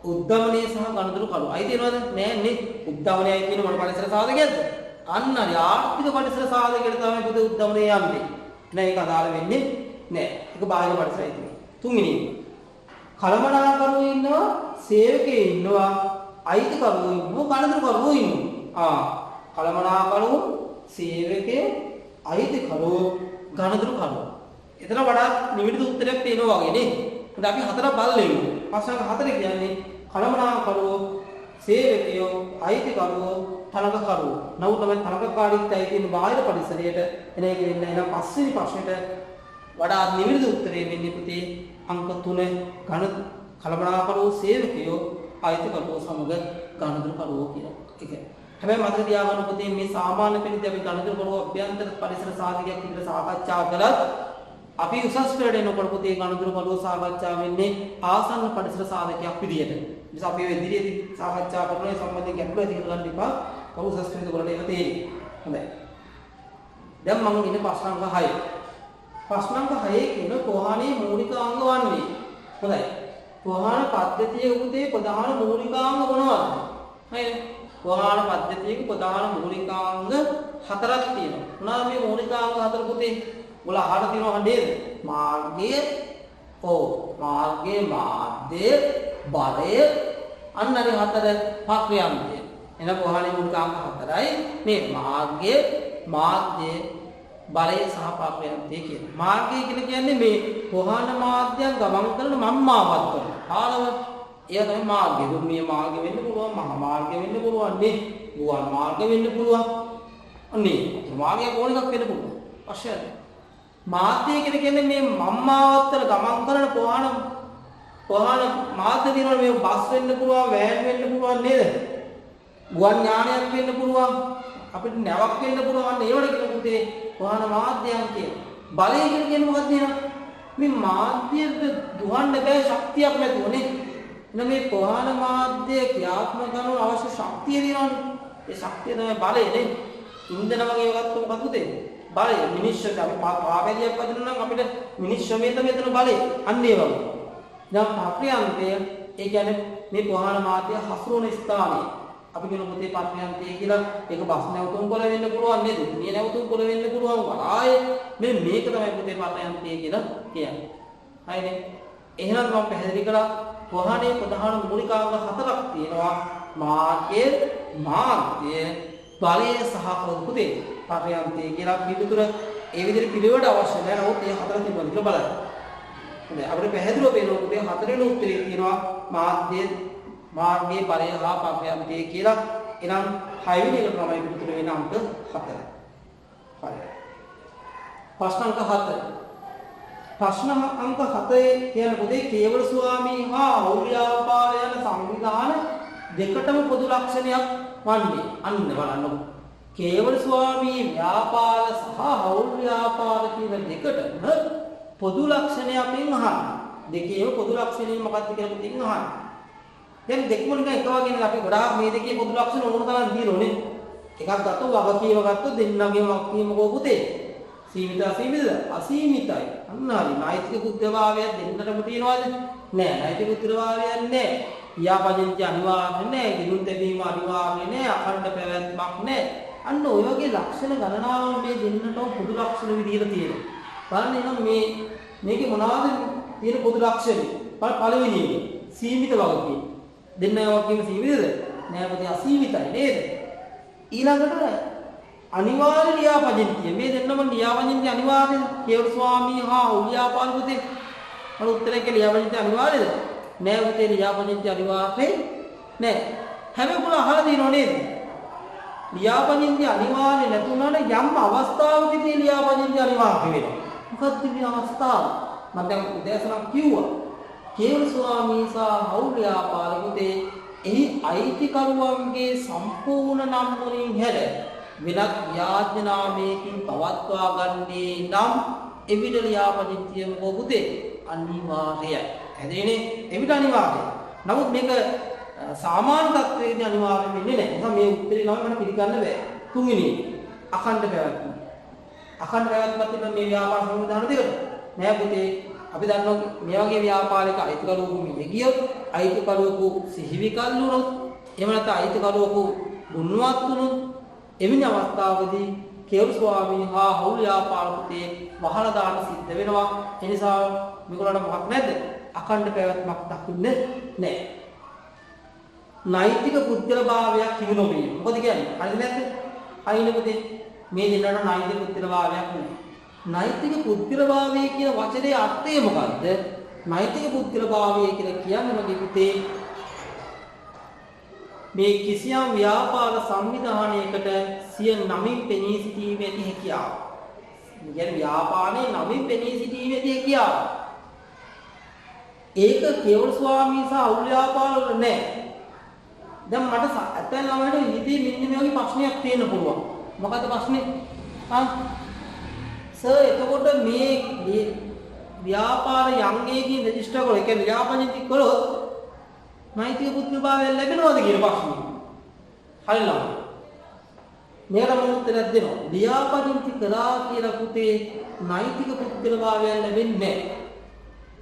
උද්දමනය සහ ගණදුරුකරුවෝ. අයිති වෙනවද? නෑ නේ. උද්දමනය අයිති වෙන මොන පරිසර සාධකයක්ද? අන්න හරි ආර්ථික පරිසර සාධකයකට තමයි පුතේ උද්දමනය යන්නේ. නෑ ඒක අදාළ වෙන්නේ නෑ. ඒක බාහිර පරිසරයයි තියෙන්නේ. තුන්වෙනි කළමනාකරුවෝ ඉන්නවා, සේවකයෝ ඉන්නවා, අයිතිකරුවෝ ඉන්නවා, ගණදුරුකරුවෝ ඉන්නවා. කළමනාකරුවෝ, සේවකයෝ, අයිතිකරුවෝ, ගණදුරුකරුවෝ. එතන වඩා නිවිඩ උත්තරයක් තියෙනවා වගේ නේ. හොඳ අපි හතරක් බලමු. ප්‍රශ්න හතරේ කියන්නේ කළමනාකරුවෝ, සේවකයෝ, අයිතිකරුවෝ, තනකකරුවෝ. නව තමයි තනකකාරීත්වය තියෙන බාහිර පරිසරයට එන එක වෙන්නේ. එහෙනම් පස්වෙනි ප්‍රශ්නෙට වඩා නිවිඩ උත්තරේ වෙන්නේ පුතේ අංක 3 කළමනාකරුවෝ, සේවකයෝ, අයිතිකරුවෝ සමග ගණදුරුකරුවෝ කියලා. ඒක. හැබැයි මතක තියාගන්න පුතේ මේ සාමාන්‍ය පෙළදී අපි ගණදුරුකරුවෝ අභ්‍යන්තර පරිසර සාධකයක් විදිහට සාකච්ඡා කළත් අපි උසස් පෙළට එනකොට පුතේ ගණදුරුකරුවෝ සාකච්ඡා වෙන්නේ ආසන්න පරිසර සාධකයක් විදිහට. නිසා අපි ඉදිරියේදී සාකච්ඡා කරන සම්බන්ධයෙන් ගැටලු ඇති කරගන්න එපා. කවුරු උසස් පෙළට කරලා ඒක තේරෙයි. හොඳයි. දැන් මම ඉන්නේ ප්‍රශ්න අංක 6. ප්‍රශ්න අංක 6 කියන ප්‍රවාහනයේ මූලික අංග වන්නේ. හොඳයි. ප්‍රවාහන පද්ධතියේ උදේ ප්‍රධාන මූලිකාංග මොනවද? හරිද? ප්‍රවාහන පද්ධතියේ ප්‍රධාන මූලිකාංග 4ක් තියෙනවා. මොනවාද මේ මූලිකාංග 4 පුතේ? ඔයාලා අහලා තියෙනව නේද? මාර්ගය, මාර්ගය, මාධ්‍ය, බලය, අන්න හරි 4 ප්‍රක්‍රියාන්තය. එන ප්‍රවාහනයේ මූලිකාංග 4යි මේ මාර්ගය, මාධ්‍ය, බලය සහ ප්‍රක්‍රියාන්තය කියන්නේ. මාර්ගය කියන්නේ මේ ප්‍රවාහන මාධ්‍යයන් ගමන් කරන මම්මාවත් කරන. ආලව එය තමයි මාර්ගය. දුම්නිය මාර්ගය වෙන්න පුළුවන්, මහා මාර්ගය වෙන්න පුළුවන් නේ. ගුවන් මාර්ගය වෙන්න පුළුවන්. අනේ මාර්ගය කොන එකක් වෙන්න පුළුවන්. අවශ්‍යයි. මාධ්‍ය කියන්නේ මේ මම්මාවත්තර ගමන් කරන ප්‍රවාහන මාධ්‍ය දිනවල මේ බස් වෙන්න පුළුවන්, වෑන් වෙන්න පුළුවන් නේද? ගුවන් යානයක් වෙන්න පුළුවන්. අපිට නැවක් වෙන්න පුළුවන්. ඒවට කියන පුතේ ප්‍රවාහන මාධ්‍යයන් කියන. බලය කියන්නේ මොකක්ද නේද? මේ මාධ්‍යයට දුවන්න බෑ ශක්තියක් නැතුවනේ. එන මේ ප්‍රවාහන මාධ්‍ය ක්‍රියාත්මක කරන අවශ්‍ය ශක්තිය දිනවනේ. ඒ ශක්තිය තමයි බලය නේ. ඉන්ධන වගේ ගත්තොත් මොකක්ද පුතේ? බලය. මිනිස්සුන්ට අපි පාවැලියක් වදිනවා නම් අපිට මිනිස්සුමේ තමයි එතන බලය. අන්න ඒ වගේ. දැන් ප්‍රක්‍රියාන්තය ඒ කියන්නේ මේ ප්‍රවාහන මාධ්‍ය හසුරුවන ස්ථානය. අපි කියන පුතේ ප්‍රක්‍රියාන්තය කියලා ඒක බස් නැවතුම් කොළ වෙන්න පුළුවන් නේද? මේ නැවතුම් කොළ වෙන්න පුළුවන් වලාය. මේක තමයි පුතේ ප්‍රක්‍රියාන්තය කියලා කියන්නේ. හරිනේ. එහෙනම් මම පැහැදිලි කළා ප්‍රවාහනයේ ප්‍රධාන මූලිකාංග 4ක් තියෙනවා. මාර්ගය, මාධ්‍ය, බලය සහ පුතේ ප්‍රක්‍රියාන්තය කියලා පිළිතුර ඒ විදිහට පිළිවෙලට අවශ්‍ය නැහැ. නමුත් මේ 4 තිබුණා කියලා බලන්න. හොඳයි. අපිට පැහැදිලිව පේනවා පුතේ 4 වෙනි උත්තරේ තියෙනවා මාධ්‍ය, මාර්ගයේ බලය හා ප්‍රක්‍රියාන්තය කියලා. එනම් 6 වෙනි එක තමයි පිළිතුර වෙන අංක 4. හරි. ප්‍රශ්න අංක 7. ප්‍රශ්න අංක 7 කියන පොතේ කේවල ස්වාමී හා අවුල්‍යාපාර යන සංවිධාන දෙකටම පොදු ලක්ෂණයක් වන්නේ. අන්න බලන්න. කේවල ස්වාමී ව්‍යාපාර සහ අවුල්‍යාපාර කියන දෙකටම පොදු ලක්ෂණයකින් අහන්න. දෙකේම පොදු ලක්ෂණය මොකක්ද කියලා පුතින් අහන්න. දැන් දෙකම නිකන් එක වගේ නේ අපි ගොඩාක් මේ දෙකේ පොදු ලක්ෂණ ඕන තරම් දිනෝනේ. එකක් ගත්තොත් වගකීම ගත්තොත් දෙන්නගේ වගකීම කෝපුතේ. සීමිත අසීමිතද? අසීමිතයි. අන්න හරි. නෛතික බුද්ධභාවයක් දෙන්නටම තියනවාද? නෑ. නෛතික බුද්ධභාවයක් නෑ. ව්‍යාපජන්ති අනිවාර්ය නෑ. ගිනුම් තැබීම අනිවාර්ය නෑ. අඛණ්ඩ පැවැත්මක් නෑ. අන්න ඔය වගේ ලක්ෂණ ගණනාව මේ දෙන්නටම පොදු ලක්ෂණ විදියට තියෙනවා. බලන්න එහෙනම් මේකේ මොනවද තියෙන පොදු ලක්ෂණ? පළවෙනි එක සීමිත වගකීම. දෙන්නගේ වගකීම සීමිතද? නෑ පුතේ අසීමිතයි නේද? ඊළඟට අනිවාර්ය ලියාපදින්තිය. මේ දෙන්නම ලියාපදින්තිය අනිවාර්යද? කේවල ස්වාමී හා උලියාපාල පුතේ. මම උත්තරේ කියලා ලියාපදින්තිය අනිවාර්යද? නෑ පුතේ ලියාපදින්තිය අනිවාර්යයි නෑ. හැබැයි උගල අහලා දිනව නේද? ලියාපදින්තිය අනිවාර්ය නැතුණාට යම් අවස්ථාවකදී ලියාපදින්තිය අනිවාර්ය වෙනවා. මොකක්ද මේ අවස්ථාව? මම දැන් උදේසනක් කිව්වා. කේවල ස්වාමී සහ උලියාපාල පුතේ එහි අයිතිකරුවන්ගේ සම්පූර්ණ නම් වලින් හැර වෙනත් ව්‍යාජ නාමයකින් පවත්වා ගන්නේ නම් එවිට ලියාපදින්තිය මොකද අනිවාර්යයි. හැදෙන්නේ එවිට අනිවාර්යයි. නමුත් මේක සාමාන්‍ය තත්ත්වයේදී අනිවාර්ය වෙන්නේ නැහැ. නිසා මේ උත්තරේ නම් මම පිළිගන්න බෑ. තුන්වෙනි අඛණ්ඩ පැවැත්ම. අඛණ්ඩ පැවැත්මත් තිබෙන මේ ව්‍යාපාර සංවිධාන දෙකට නෑ පුතේ. අපි දන්නවා මේ වගේ ව්‍යාපාරික අයිතිකරුවෙකු මිය ගියොත්, අයිතිකරුවෙකු සිහිවිකල් වුණොත්, එහෙම නැත්නම් අයිතිකරුවෙකු ගුණවත් වුණොත් එවැනි අවස්ථාවකදී කේවල ස්වාමී හා හවුල්‍යාපාල පුතේ වහලා දාන්න සිද්ධ වෙනවා. ඒ නිසා මේගොල්ලන්ට මොකක් නැද්ද? අඛණ්ඩ පැවැත්මක් දක්වන්නේ නැහැ. නෛතික පුද්ගලභාවයක් හිමි නොවේ. මොකද කියන්නේ? හරිද නැද්ද? අයිනේ පුතේ මේ දෙන්නට නෛතික පුද්ගලභාවයක් නැහැ. නෛතික පුද්ගලභාවය කියන වචනේ අර්ථය මොකද්ද? නෛතික පුද්ගලභාවය කියලා කියන්නේ මොකද පුතේ? මේ කිසියම් ව්‍යාපාර සංවිධානයකට සිය නමින් පෙනී සිටීමේ ඇති හැකියාව. කියන්නේ ව්‍යාපාරයේ නමින් පෙනී සිටීමේ ඇති හැකියාව. ඒක කේවල ස්වාමී සහ අවුල්‍යාපාල වල නැහැ. දැන් මට ඇත්තෙන් ළමයට හිතේ මෙන්න මේ වගේ ප්‍රශ්නයක් තියෙන්න පුළුවන්. මොකද්ද ප්‍රශ්නේ? සර් එතකොට මේ ව්‍යාපාර යංගයකින් රෙජිස්ටර් කරලා ඒ කියන්නේ ව්‍යාපනයේ කළොත් නෛතික පුද්ගලභාවය ලැබෙනවද කියන ප්‍රශ්නේ. හරියලා. මේකට මම උත්තරයක් දෙනවා. ලියාපදිංචි කළා කියලා පුතේ නෛතික පුද්ගලභාවයක් ලැබෙන්නේ නැහැ.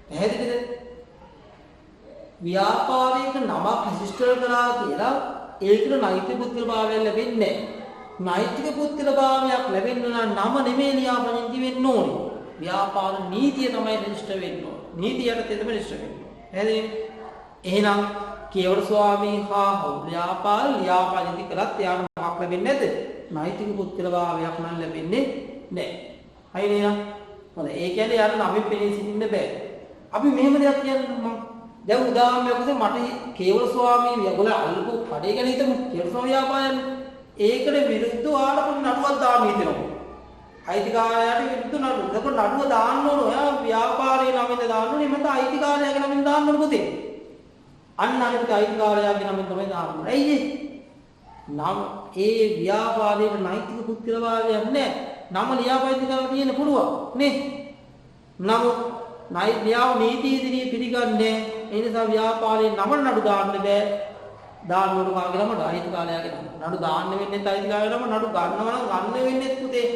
පැහැදිලිද? ව්‍යාපාරික නමක් රෙජිස්ටර් කරලා කියලා ඒකට නෛතික පුද්ගලභාවයක් ලැබෙන්නේ නැහැ. නෛතික පුද්ගලභාවයක් ලැබෙන්න නම් නම නෙමෙයි ලියාපදිංචි වෙන්න ඕනේ. ව්‍යාපාර නීතිය තමයි රෙජිස්ටර් වෙන්න ඕනේ. නීතියට තමයි රෙජිස්ටර් වෙන්න ඕනේ. පැහැදිලිද? එහෙනම් කේවල ස්වාමී හා ව්‍යාපාර ලියාපදිංචි කළත් යාට මොකක් ලැබෙන්නේ නැද්ද? නෛතික පුද්ගලභාවයක් නම් ලැබෙන්නේ නැහැ. හරි නේද? හොඳයි. ඒ කියන්නේ යාට නමින් පෙනී සිටින්න බෑ. අපි මෙහෙම දෙයක් කියන්න මම දැන් උදාහරණයක් වශයෙන් මට කේවල ස්වාමී ඔයගොල්ලෝ අල්ලපු කඩේ ගැන හිතමු. කේවල ස්වාමී ව්‍යාපාරයනේ. ඒකට විරුද්ධව ආඩපු නඩුවක් දාන්න හිතෙනවා. අයිතිකාරයාට විරුද්ධ නඩුව. ඒක නඩුව දාන්න ඕන. ඔයා ව්‍යාපාරේ නමින් දාන්න ඕනේ. මට අයිතිකාරයාගේ නමින් දාන්න ඕන පුතේ. අන්න අනිත් අයිතිකාරයාගේ නමින් තමයි දාන්න ඕනේ. ඇයි නම් ඒ ව්‍යාපාරයේ නෛතික පුද්ගලභාවයක් නැහැ. නම ලියාපදිංචි කරලා තියෙන්න පුළුවන් නේ. නමුත් න්‍යාය නීති ඉදිරියේ පිළිගන්නේ ඒ නිසා ව්‍යාපාරයේ නම නඩු දාන්න බෑ. දාන්න ඕන කාගේ නම අයිතිකාරයාගේ නම. නඩු දාන්න වෙන්නේ අයිතිකාරයාගේ නම. නඩු ගන්නවා නම් ගන්න වෙන්නේ පුතේ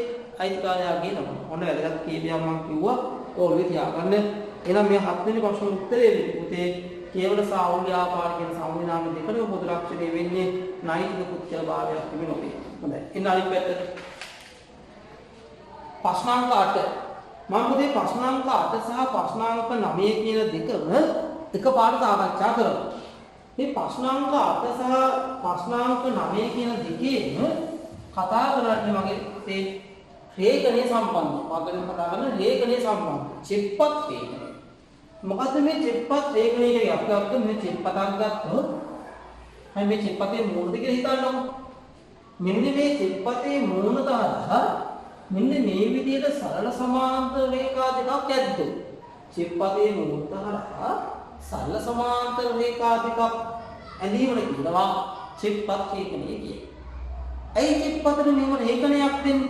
අයිතිකාරයාගේ නම. ඔන්න වැදගත් කීපයක් මම කිව්වා. ඕල්වේ තියාගන්න. එහෙනම් මේ 7 වෙනි ප්‍රශ්න උත්තරේ වෙන්නේ පුතේ කේවල සාහු ව්‍යාපාර කියන සංවිධාන දෙකේ පොදු ලක්ෂණය වෙන්නේ නෛතික පුද්ගලභාවයක් තිබෙනවා. හොඳයි. එන්න අනිත් පැත්තට. ප්‍රශ්නාංක 8 මම පුතේ ප්‍රශ්නාංක 8 සහ ප්‍රශ්නාංක 9 කියන දෙකම එකපාරට සාකච්ඡා කරමු. මේ ප්‍රශ්නාංක 8 සහ ප්‍රශ්නාංක 9 කියන දෙකේම කතා කරන්නේ මගේ තේ රේඛනයේ සම්බන්ධය. මම කතා කරන රේඛනයේ සම්බන්ධය. චෙප්පත් රේඛනය. මොකද මේ චෙප්පත් රේඛනය කියන්නේ අපි අක්ක මේ චෙප්පතක් ගත්තොත් හරි මේ චෙප්පතේ මූලද කියලා හිතන්නකො. මෙන්න මේ චෙප්පතේ මූල දාලා මෙන්න මේ විදිහට සරල සමාන්තර රේඛා දෙකක් ඇද්දෝ. චෙප්පතේ මූල දාලා සරල සමාන්තර රේඛා දෙකක් ඇඳීමට කියනවා චෙප්පත් රේඛනය කියන්නේ. ඇයි චෙප්පතට මෙහෙම රේඛනයක් දෙන්නේ?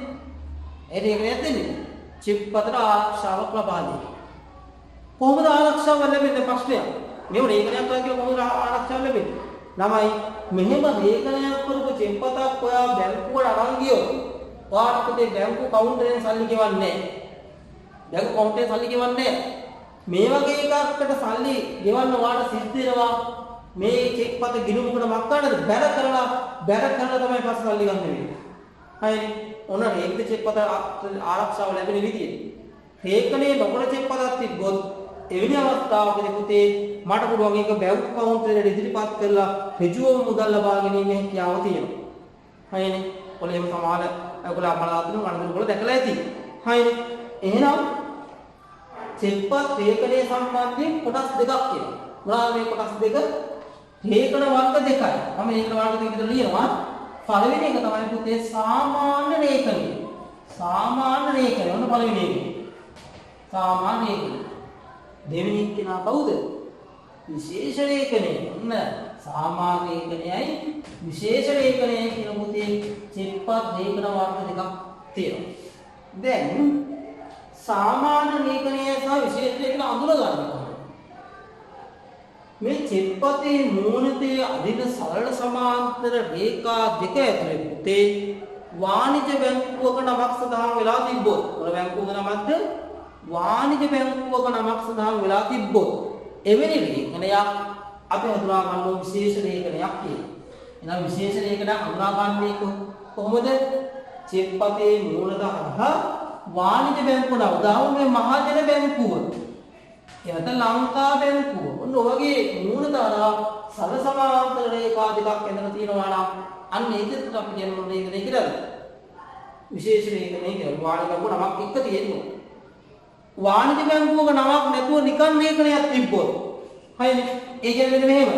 ඒ රේඛනයක් දෙන්නේ චෙප්පතට ආරක්ෂාවක් ලබා දෙන්න. කොහොමද ආරක්ෂාව ලැබෙන්නේ ප්‍රශ්නයක්. මේ රේඛනයක් කරලා කියලා කොහොමද ආරක්ෂාව ලැබෙන්නේ? ළමයි මෙහෙම රේඛනයක් කරපු චෙප්පතක් ඔයා බැංකුවට අරන් ගියොත් ඔයාට පුතේ බැංකු කවුන්ටරෙන් සල්ලි ගෙවන්නේ නැහැ. බැංකු කවුන්ටරේ සල්ලි ගෙවන්නේ නැහැ. මේ වගේ එකකට සල්ලි ගෙවන්න ඔයාට සිද්ධ වෙනවා මේ චෙක්පත ගිණුමකට මක් ගන්නද බැර කරලා තමයි පස්සේ සල්ලි ගන්න වෙන්නේ. හරිනේ. ඔන්න රේඛිත චෙක්පත ආරක්ෂාව ලැබෙන විදිය. රේඛනයේ නොකර චෙක්පතක් තිබ්බොත් එවැනි අවස්ථාවකදී පුතේ මට පුළුවන් ඒක බැංකු කවුන්ටරයට ඉදිරිපත් කරලා ඍජුවම මුදල් ලබා ගැනීමේ හැකියාව තියෙනවා. හරිනේ. ඔලේ එහෙම සමාන ඔයගොල්ලෝ අපලාතුන වන්දනවල දැකලා ඇති. හරිනේ. එහෙනම් චෙක්පත් රේඛනයේ සම්බන්ධයෙන් කොටස් දෙකක් තියෙනවා. මොනවාද මේ කොටස් දෙක? රේඛන වර්ග දෙකයි. මම රේඛන වර්ග දෙක විතර ලියනවා. පළවෙනි එක තමයි පුතේ සාමාන්‍ය රේඛනය. සාමාන්‍ය රේඛනය. ඔන්න පළවෙනි එක. සාමාන්‍ය රේඛනය. දෙවෙනි කෙනා කවුද? විශේෂ රේඛනය. ඔන්න සාමාන්‍ය රේඛනයයි විශේෂ රේඛනයයි කියන පුතේ චෙක්පත් රේඛන වර්ග දෙකක් තියෙනවා. දැන් සාමාන්‍ය රේඛනය සහ විශේෂ රේඛන අඳුර ගන්න. මේ චෙක්පතේ මූලිතයේ අදින සරල සමාන්තර රේඛා දෙක ඇතුලේ පුතේ වාණිජ බැංකුවක නමක් සඳහන් වෙලා තිබ්බොත් මොන බැංකුවක නමක්ද? වාණිජ බැංකුවක නමක් සඳහන් වෙලා තිබ්බොත් එවැනි රේඛනයක් අපි හඳුනා ගන්නවා විශේෂ රේඛනයක් කියලා. එහෙනම් විශේෂ රේඛනයක් හඳුනා ගන්නේ කොහොමද? චෙක්පතේ මූලධර්ම වාණිජ බැංකුව නම උදාහරණ මේ මහජන බැංකුව එතන ලංකා බැංකුව ඔන්න ඔයගේ මූලධාරා සරල සමාන්තර රේඛා දෙකක් ඇඳලා තියෙනවා නම් අන්න ඒකත් අපි කියන මොන රේඛනය කියලාද? විශේෂ රේඛනය කියලා. වාණිජ බැංකුව නමක් එක්ක තියෙනවා. වාණිජ බැංකුවක නමක් නැතුව නිකන් රේඛනයක් තිබ්බොත් හරිනේ. ඒ කියන්නේ මෙහෙම.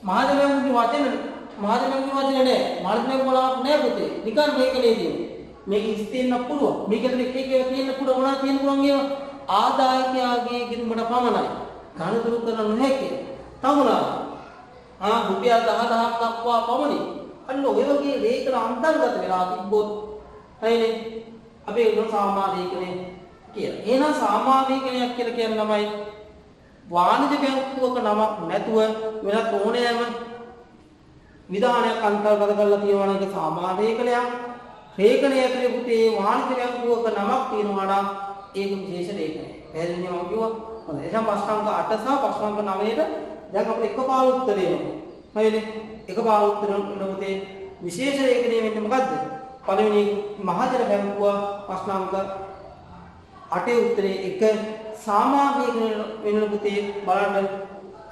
මහජන බැංකුවේ වචන නෑ. මහජන බැංකුව නමක් නෑ පුතේ. නිකන් රේඛනයේ තියෙනවා. මේක ඉස්තෙන්න පුළුවන්. මේකට එක එක තියෙන්න පුළුවන් මොනවද තියෙන්න පුළුවන් ඒවා? ආදායකයාගේ ගිණුමට පමණයි. ගණතුරු කරන්න නොහැකි. තමුණා. රුපියල් 10000ක් දක්වා පමණි. අන්න ඔය වගේ රේඛන අන්තර්ගත වෙලා තිබ්බොත් හරිනේ. අපි ඒක සාමාන්‍ය රේඛනය කියලා. එහෙනම් සාමාන්‍ය රේඛනයක් කියලා කියන්නේ ළමයි වාණිජ බැංකුවක නමක් නැතුව වෙනත් ඕනෑම විධානයක් අන්තර්ගත කරලා තියෙනවා නම් ඒක සාමාන්‍ය රේඛනයක්. රේඛනය ඇතුලේ පුතේ වාණිජ බැංකුවක නමක් තියෙනවා නම් ඒක විශේෂ රේඛනය. පැහැදිලිද මම කිව්වා? හොඳයි. එහෙනම් ප්‍රශ්නාංක 8 සහ ප්‍රශ්නාංක 9ට දැන් අපිට එකපාර උත්තරේ එනවා. හරිනේ? එකපාර උත්තර දෙන්න පුතේ විශේෂ රේඛනය වෙන්නේ මොකද්ද? පළවෙනි මහජන බැංකුව ප්‍රශ්නාංක 8 උත්තරේ 1 සාමාන්‍ය වෙන පුතේ බලන්න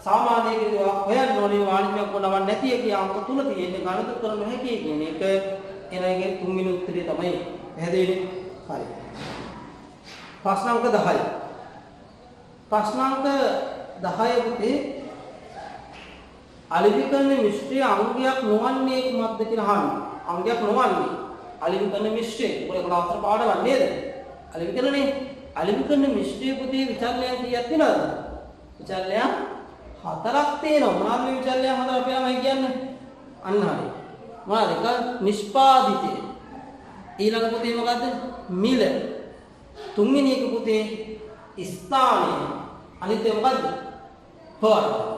සාමාන්‍ය කියලා හොයන්න ඕනේ වාණිජ බැංකුව නම නැති එක අංක 3 තියෙන්නේ ගණිත කරන්න හැකියි කියන එක එනගේ තුන්වෙනි උත්තරේ තමයි. පැහැදිලිද? හරි. ප්‍රශ්නාංක 10. ප්‍රශ්නාංක 10 පුතේ අලිවිකරණ මිශ්‍රයේ අංගයක් නොවන්නේ කුමක්ද කියලා අහනවා. අංගයක් නොවන්නේ අලිවිකරණ මිශ්‍රය. ඔය කොටස් පාඩම නේද? අලිවිකරණනේ. අලිවිකරණ මිශ්‍රයේ පුතේ විචල්‍යයන් කීයක් තියෙනවද? විචල්‍යයන් 4ක් තියෙනවා. මොනවාද මේ විචල්‍යයන් 4 අපි ළමයි කියන්නේ? අන්න හරි. මොනවාද? එක නිෂ්පාදිතය. ඊළඟ පුතේ මොකද්ද? මිල. තුන්වෙනි එක පුතේ ස්ථානය. අනිත් එක මොකද්ද? පවර්ධන.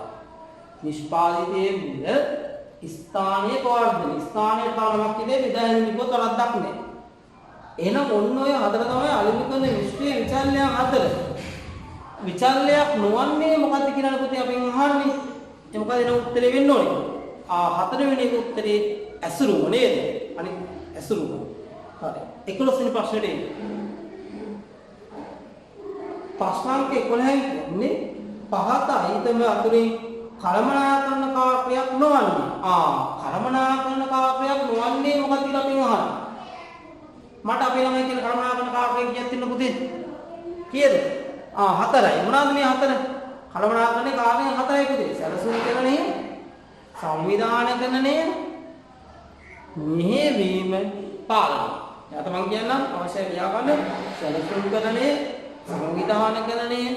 නිෂ්පාදිතයේ මිල ස්ථානයේ පවර්ධන. ස්ථානයේ තරමක් ඉන්නේ විදායනික තරද්දක් නෑ. එහෙනම් ඔන්න ඔය හතර තමයි අලිවිකරණ මිශ්‍රයේ විචල්‍යයන් 4. විචල්‍යයක් නොවන්නේ මොකද්ද කියලා පුතේ අපෙන් අහන්නේ. ඒ මොකද එන උත්තරේ වෙන්න ඕනේ. හතරවෙනි උත්තරේ ඇසුරුම නේද? අනිත් ඇසුරුම. හරි. 11 වෙනි ප්‍රශ්නෙට එන්න. ප්‍රශ්නාංක 11 කියන්නේ පහත අයිතම අතුරින් කළමනාකරණ කාර්යයක් නොවන්නේ. කළමනාකරණ කාර්යයක් නොවන්නේ මොකක්ද කියලා අපි අහනවා. මට අපේ ළමයි කියන කළමනාකරණ කාර්යයක් කියන්න තියෙන පුතේ. කීයද? 4යි. මොනවාද මේ 4? කළමනාකරණේ කාර්යයන් 4යි පුතේ. සැලසුම් කරන්නේ සංවිධානය කරන්නේ මෙහෙවීම පාලනය. එයාට මම කියන්නම් අවශ්‍ය ව්‍යාකරණ සැලසුම් කරන්නේ සංවිධානය කරන්නේ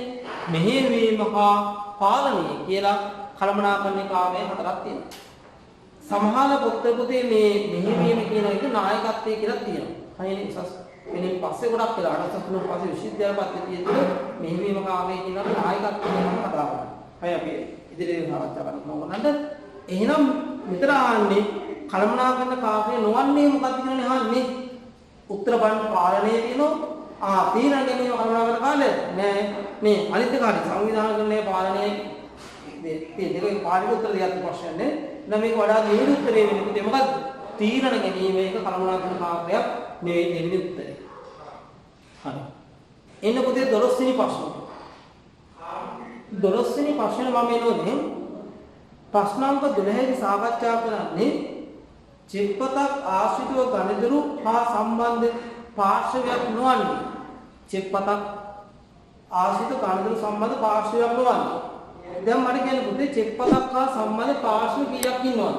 මෙහෙවීම හා පාලනය කියලා කළමනාකරණේ කාර්ය 4ක් තියෙනවා. සමහර පොතේ මේ මෙහෙවීම කියන එක නායකත්වයේ කියලා තියෙනවා. හරිනේ උසස් වෙනින් පස්සේ ගොඩක් වෙලා අරසතුන පස්සේ විශ්වවිද්‍යාල පද්ධතියේදී මෙහෙවීම කාර්යය කියන නායකත්වය ගැන කතා කරනවා. හරි අපි ඉදිරියට සාකච්ඡා කරනවා. එහෙනම් මෙතන ආන්නේ කළමනාකරන කාර්යය නොවන්නේ මොකක්ද කියලා අහන්නේ. උත්තර බලන්න පාලනයේ තියෙනවා. තීරණ ගැනීම කළමනාකරන කාර්යය නෑ. මේ අනිත් එක හරි සංවිධානකරණයේ පාලනයේ දෙකේ පාලික උත්තර දෙයක් ප්‍රශ්නනේ. නම් මේක වඩා නිවැරදි උත්තරේ වෙන්නේ මොකද්ද? තීරණ ගැනීම එක කළමනාකරන කාර්යයක් නෙවෙයි දෙවෙනි උත්තරේ. හරි. එන්න පුතේ 12 වෙනි ප්‍රශ්නේ. 12 වෙනි ප්‍රශ්නේ මම එනෝනේ ප්‍රශ්නාංක 12 සාකච්ඡා කරන්නේ චෙක්පතක් ආශ්‍රිතව ගණිතරු හා සම්බන්ධ පාර්ශවයක් නොවන්නේ. චෙක්පතක් ආශ්‍රිත ගණිතරු සම්බන්ධ පාර්ශවයක් නොවන්නේ. දැන් මට කියන්න පුතේ චෙක්පතක් හා සම්බන්ධ පාර්ශව කීයක් ඉන්නවද?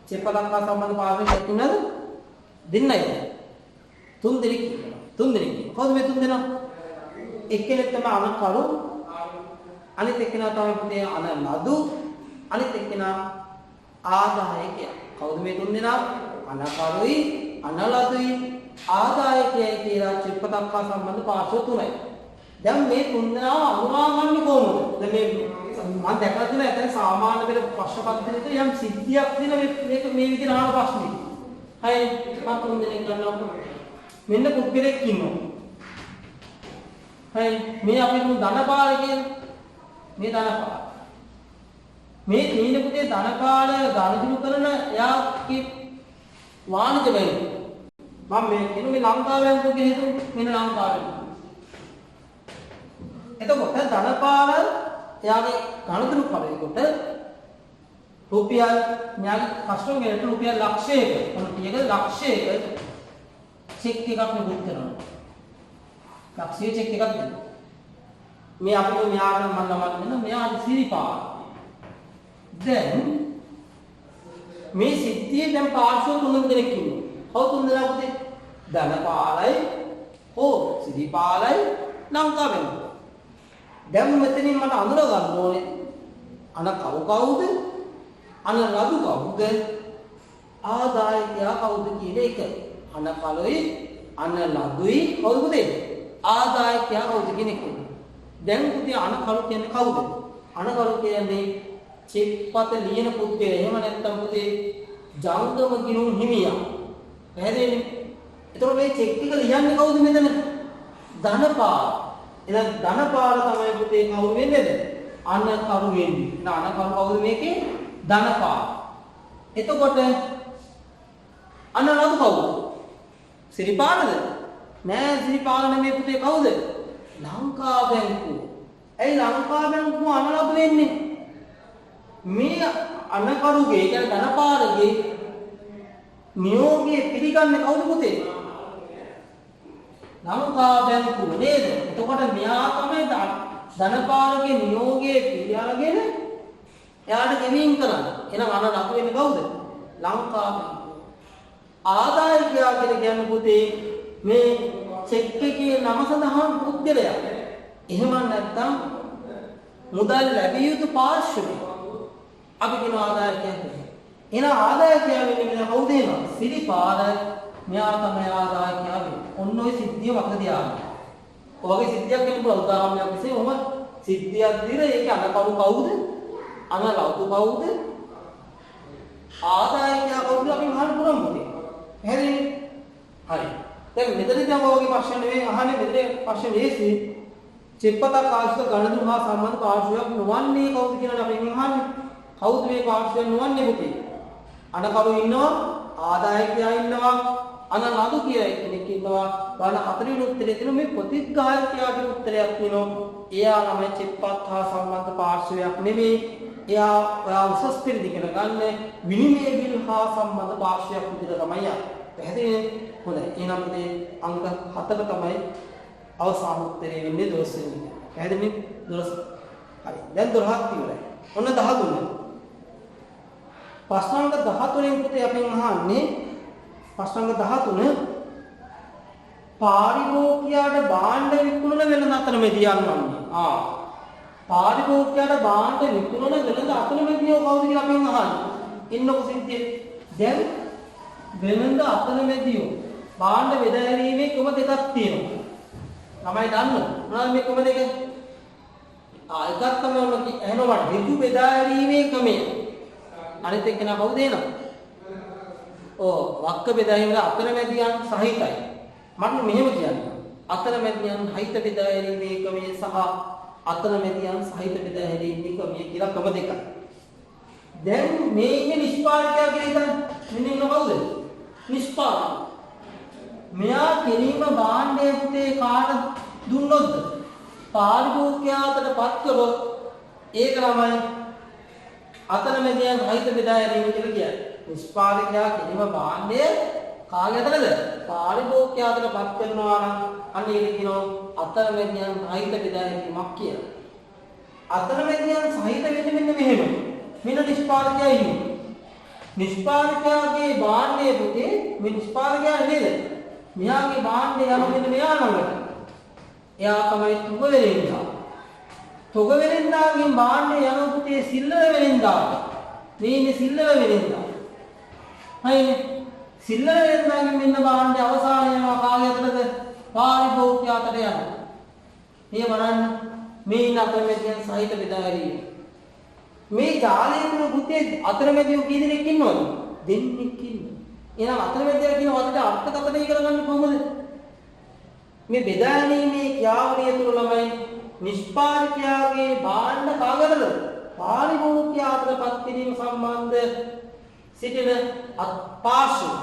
චෙක්පතක් හා සම්බන්ධ පාර්ශව කීයක් ඉන්නවද? දෙන්නයි. 3 දෙනෙක් ඉන්නවා. 3 දෙනෙක්. කවුද මේ 3 දෙනා? එක්කෙනෙක් තමයි අනකරු. අනිත් එක්කෙනා තමයි පුතේ අනලදු. අනිත් එක්කෙනා ආදායකයා. කවුද මේ 3 දෙනා? අනකරුයි, අනලදුයි, ආදායකයයි කියලා චෙක්පතක් හා සම්බන්ධ පාර්ශව 3යි. දැන් මේ 3 දෙනා අනුමානන්නේ කොහොමද? දැන් මේ මම දැකලා තියෙනවා එතන සාමාන්‍ය පෙළ ප්‍රශ්න පත්‍රයේ යම් සිද්ධියක් තියෙන මේක මේ විදිහට අහන ප්‍රශ්නේ. හයි මම 3 දෙනෙක් ගන්නවා. මෙන්න පුද්ගලෙක් ඉන්නවා. හයි මේ අපි ධනපාල කියන මේ ධනපාල. මේ තීන පුතේ ධනපාල ගණිතු කරන එයාගේ වාණිජ බැංකුව. මම මේ කියන මේ ලංකාවෙන් පුතේ හේතු මෙන්න ලංකාවෙන්. එතකොට ධනපාල එයාගේ ගණිතු කරේකොට රුපියල් ඥාන කස්ටමර්ට රුපියල් ලක්ෂයක මොන කීයක ලක්ෂයක චෙක් එකක් නිකුත් කරනවා. ලක්ෂයේ චෙක් එකක් දෙනවා. මේ අපේ මෙයාට මම නමන්න මෙයා සිරිපා. දැන් මේ සිද්ධියේ දැන් පාර්ශ්ව 3 දෙනෙක් ඉන්නවා. කවුද 3 දෙනා පුතේ? ධනපාලයි, සිරිපාලයි, ලංකාවෙන්. දැන් මෙතනින් මට අඳුර ගන්න ඕනේ අන කවුද? අන රදු කවුද? ආදායකයා කවුද කියන එක. අන කලොයි, අන ලදුයි කවුද පුතේ? ආදායකයා කවුද කියන එක. දැන් පුතේ අන කලු කියන්නේ කවුද? අන කලු කියන්නේ චෙක්පත ලියන පුද්ගලයා. එහෙම නැත්නම් පුතේ ජංගම ගිණුම් හිමියා. පැහැදිලිනේ? එතකොට මේ චෙක් එක ලියන්නේ කවුද මෙතන? ධනපාල. එහෙනම් ධනපාල තමයි පුතේ කවුරු වෙන්නේද? අනකරු වෙන්නේ. අනකරු කවුද මේකේ? ධනපාල. එතකොට අනලතු කවුද? සිරිපාලද? නෑ සිරිපාල නෙමෙයි පුතේ කවුද? ලංකා බැංකුව. ඇයි ලංකා බැංකුව අනලතු වෙන්නේ? මේ අනකරුගේ කියන්නේ ධනපාලගේ නියෝගයේ පිළිගන්නේ කවුද පුතේ? ලංකා බැංකුව නේද? එතකොට මෙයා තමයි ධනපාලගේ නියෝගයේ පිළිඅරගෙන එයාට ගෙවීම් කරන්නේ. එහෙනම් අනලතු වෙන්නේ කවුද? ලංකා බැංකුව. ආදායකයා කියලා කියන්නේ පුතේ මේ චෙක් එකේ නම සඳහන් පුද්ගලයා. එහෙම නැත්නම් මුදල් ලැබිය යුතු පාර්ශ්වය. අපි කියන ආදායකයා කියලා. එහෙනම් ආදායකයා වෙන්නේ මෙන්න කවුද එනවා? සිරිපාල. මෙයා තමයි ආදායකයා වෙන්නේ. ඔන්න ඔය සිද්ධිය වගේ තියාගන්න. ඔයගේ සිද්ධියක් වෙන්න පුළුවන්. උදාහරණයක් විදිහට ඔහම සිද්ධියක් දින ඒකේ අනකරු කවුද? අනලතු කවුද? ආදායකයා කවුද අපි අහන්න පුළුවන් මොකද? පැහැදිලිද? හරි. දැන් මෙතනදී නම් ඔයගේ ප්‍රශ්න නෙවෙයි අහන්නේ මෙතන ප්‍රශ්න ලේසි. චෙක්පතක් ආශ්‍රිත ගණතුන් හා සම්බන්ධ පාර්ශ්වයක් නොවන්නේ කවුද කියලා අපි අහන්නේ. කවුද මේ පාර්ශ්වය නොවන්නේ පුතේ? අනකරු ඉන්නවා, ආදායකයා ඉන්නවා, අනලතු කියලා කෙනෙක් ඉන්නවා. බලන්න හතරවෙනි උත්තරේ තියෙන මේ ප්‍රතිග්‍රාහකයාගේ උත්තරයක් තියෙනවා. එයා ළමයි චෙක්පත් හා සම්බන්ධ පාර්ශ්වයක් නෙමෙයි. එයා උසස් පෙළ දිගට ගන්න විනිමය බිල් හා සම්බන්ධ පාර්ශ්වයක් විදිහට තමයි යන්නේ. පැහැදිලිද? හොඳයි. එහෙනම් මේ අංක 7ක තමයි අවසාන උත්තරේ වෙන්නේ 12 වෙනි එක. පැහැදිලිද? 12. හරි. දැන් 12ක් ඉවරයි. ඔන්න 13. ප්‍රශ්නාංක 13 පුතේ අපෙන් අහන්නේ ප්‍රශ්නාංක 13 පාරිභෝගිකයාට භාණ්ඩ විකුණන වෙළඳ අතරමැදියන් වන්නේ. පාරිභෝගිකයාට භාණ්ඩ විකුණන වෙළඳ අතරමැදියෝ කවුද කියලා අපෙන් අහන්නේ. ඉන්නකො සිද්ධියේ. දැන් වෙළඳ අතරමැදියෝ භාණ්ඩ බෙදා ගැනීමේ ක්‍රම දෙකක් තියෙනවා. ළමයි දන්නවද? මොනවද මේ ක්‍රම දෙක? එකක් තමයි ඔන්න එහෙනවා ඍතු බෙදා ගැනීමේ ක්‍රමය. අනිත් එක නා කවුද එනවා? වක්ක බෙදා ගැනීම අතරමැදියන් සහිතයි. මම මෙහෙම කියන්නේ. අතරමැදියන් සහිත බෙදා ගැනීමේ ක්‍රමය සහ අතරමැදියන් සහිත බෙදා ගැනීමේ ක්‍රමය කියලා ක්‍රම දෙකක්. දැන් මේ ඉන්නේ නිෂ්පාදකයා කියලා හිතන්න. මෙන්න ඉන්න කවුද? නිෂ්පාදක. මෙයා කෙලින්ම භාණ්ඩයේ පුතේ කාට දුන්නොත් පාරිභෝගිකයාටපත් කළොත් ඒක ළමයි අතරමැදියන් සහිත බෙදා ගැනීම කියලා කියන්නේ. නිෂ්පාදකයා කෙලින්ම භාණ්ඩයේ කාගේටද? පාරිභෝගිකයාටපත් කරනවා නම් අන්න ඒක කියනවා අතරමැදියන් සහිත බෙදා ගැනීමක් කියලා. අතරමැදියන් සහිත වෙන්නේ මෙන්න මෙහෙම. මෙන්න නිෂ්පාදකයා ඉන්නේ. නිෂ්පාදකයාගේ භාණ්ඩයේ පුතේ මේ නිෂ්පාදකයා නේද? මෙයාගේ භාණ්ඩය යන මෙන්න මෙයා ළඟට. එයා තමයි තුග වෙලෙන්දා. තුග වෙලෙන්දාගෙන් භාණ්ඩය යන පුතේ සිල්ලර වෙලෙන්දාට. මේ ඉන්නේ සිල්ලර වෙලෙන්දා. හයිනේ. සිල්ලර වෙලෙන්දාගෙන් මෙන්න භාණ්ඩය අවසානය යනවා කාගේ අතටද? පාරිභෝගිකයාට යනවා. මේ බලන්න මේ ඉන්න අතරමැදියන් සහිත බෙදා හැරීම. මේ ජාලයේ තුන පුතේ අතරමැදියෝ කී දෙනෙක් ඉන්නවද? දෙන්නෙක් ඉන්නවා. එහෙනම් අතරමැදියා කියන වචනට අර්ථකථනය කරගන්න කොහොමද? මේ බෙදා ගැනීමේ ක්‍රියාවලිය තුළ ළමයි නිෂ්පාදකයාගේ භාණ්ඩ කාගේද? පාරිභෝගිකයාටපත් කිරීම සම්බන්ධ සිටින පාර්ශ්ව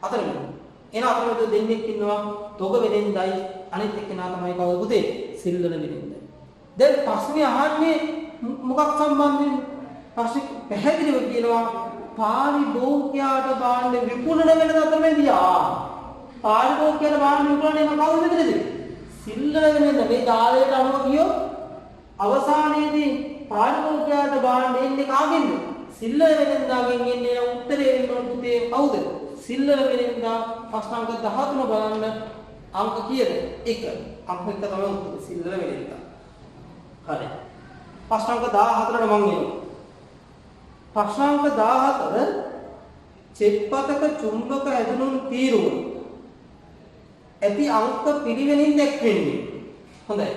අතරමැද. එහෙනම් අතරමැද දෙන්නෙක් ඉන්නවා. තොග වෙලෙන්දයි අනිත් එක්කෙනා තමයි කවුද පුතේ? සිල්ලර වෙලෙන්දයි. දැන් ප්‍රශ්නේ අහන්නේ මොකක් සම්බන්ධයෙන්? ප්‍රශ්නේ පැහැදිලිව කියනවා පාරිභෝගිකයාට භාණ්ඩ විකුණන වෙලඳ අතරමැදියා. පාරිභෝගිකයාට භාණ්ඩ විකුණන්නේ කවුද මෙතනද? සිල්ලර වෙලෙන්ද. මේ ජාලයට අනුව කියෝ අවසානයේදී පාරිභෝගිකයාට භාණ්ඩ එන්නේ කාගෙන්ද? සිල්ලර වෙලෙන්දාගෙන් එන්නේ. උත්තරේ එන්න පුතේ කවුද? සිල්ලර වෙලෙන්දා. ප්‍රශ්නාංක 13 බලන්න අංක කීයද? 1. අංක 1 තමයි උත්තරේ සිල්ලර වෙලෙන්දා. හරි. ප්‍රශ්නාංක 14ට මම එනවා. ප්‍රශ්නාංක 14 චෙක්පතක චුම්බක ඇදුණුන් තීරුව ඇති අංක පිළිවෙලින් දැක්වෙන්නේ. හොඳයි.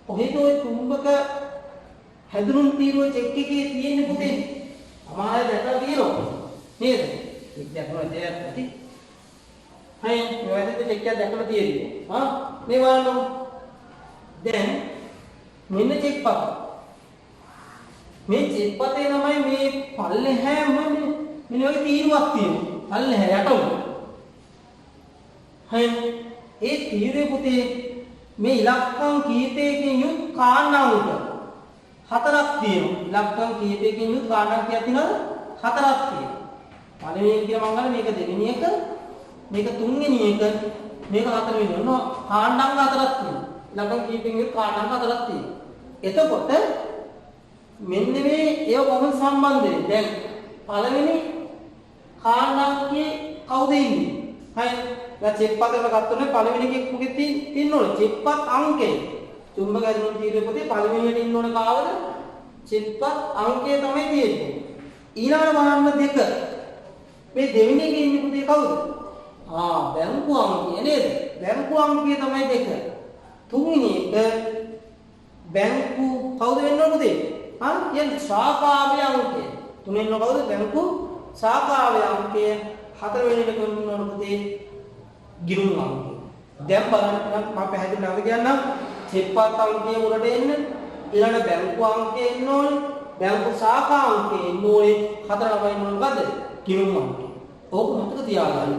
කොහෙද ওই චුම්බක හැදුණුන් තීරුව චෙක් එකේ තියෙන්නේ පුතේ? අමාරු දැකලා තියෙනවා. නේද? ඒක දැක්වලා දෙයක් නැති. හරි මේ වගේ චෙක් එකක් දැකලා තියෙන්නේ. මේ බලන්න. දැන් මෙන්න චෙක් පත. මේ චෙක් පතේ තමයි මේ පල්ලෙහාම මෙන්න ඔය තීරුවක් තියෙනවා. පල්ලෙහා යට උඩ. හරි ඒ තීරුවේ පුතේ මේ ඉලක්කම් කීපයකින් යුත් කාණ්ඩාංක හතරක් තියෙනවා. ඉලක්කම් කීපයකින් යුත් කාණ්ඩාංක කීයක් තියෙනවද? හතරක් තියෙනවා. පළවෙනි එක කියලා මම ගන්න මේක දෙවෙනි එක, මේක තුන්වෙනි එක, මේක හතරවෙනි එක. ඔන්න කාණ්ඩාංක හතරක් තියෙනවා. ඉලක්කම් කීපයකින් යුත් කාණ්ඩාංක හතරක් තියෙනවා. එතකොට මෙන්න මේ ඒව කොහොමද සම්බන්ධ වෙන්නේ? දැන් පළවෙනි කාණ්ඩාංකයේ කවුද ඉන්නේ? හරි. දැන් චෙක්පත් එක ගත්තොත් පළවෙනි එකේ මොකෙද තියෙන්නේ? චෙක්පත් අංකය. චුම්බක ඇතුළේ තීරුවේ පොතේ පළවෙනියට ඉන්න ඕන කාවද? චෙක්පත් අංකය තමයි තියෙන්නේ. ඊළඟට බලන්න දෙක. මේ දෙවෙනි එකේ ඉන්නේ පුතේ කවුද? බැංකු අංකය නේද? බැංකු අංකය තමයි දෙක. තුන්වෙනි එක බැංකු කවුද වෙන්න ඕන පුතේ? කියන්නේ ශාඛාවේ අංකය. තුනෙන් කවුද? බැංකු ශාඛාවේ අංකය. හතරවෙනි එක වෙන්න ඕන පුතේ ගිණුම් අංකය. දැන් බලන්න මම පැහැදිලි කරලා කියන්නම්. චෙක්පත් අංකය උඩට එන්න ඊළඟ බැංකු අංකය එන්න ඕනේ. බැංකු ශාඛා අංකය එන්න ඕනේ. හතර ළමයි ඉන්න ඕනේ මොකද්ද? ගිණුම් අංකය. ඕක මතක තියාගන්න.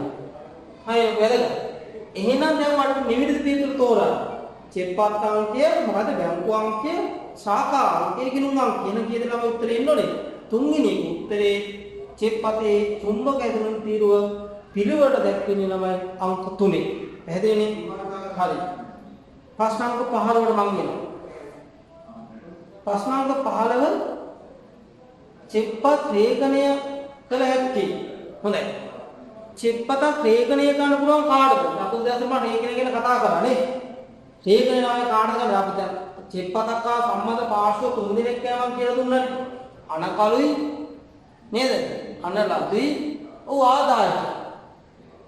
හරි වැදගත්. එහෙනම් දැන් වලට නිවිද තීරු තෝරන්න. චෙක්පත් අංකය මොකද? බැංකු අංකය, ශාඛා අංකය, ගිණුම් අංකය. එන කීයද ළමයි උත්තරේ එන්න ඕනේ? තුන්වෙනි උත්තරේ චෙක්පතේ චුම්බක ඇතුළේ තීරුව පිළිවෙලට දැක්වෙන්නේ තමයි අංක 3. පැහැදිලිනේ? හරි. ප්‍රශ්නාංක 15ට මම එනවා. ප්‍රශ්නාංක 15 චෙක්පත් රේඛනය කළ හැක්කේ. හොඳයි. චෙක්පත රේඛනය කරන්න පුළුවන් කාටද? අකුරු දැසම රේඛනය ගැන කතා කරා නේ. රේඛනය නාමය කාටද කියලා අපි දැන් චෙක්පතක් හා සම්බන්ධ පාර්ශ්ව 3 දෙනෙක් යනවා කියලා දුන්නානේ. අනකලුයි නේද? අනලතුයි ආදායක.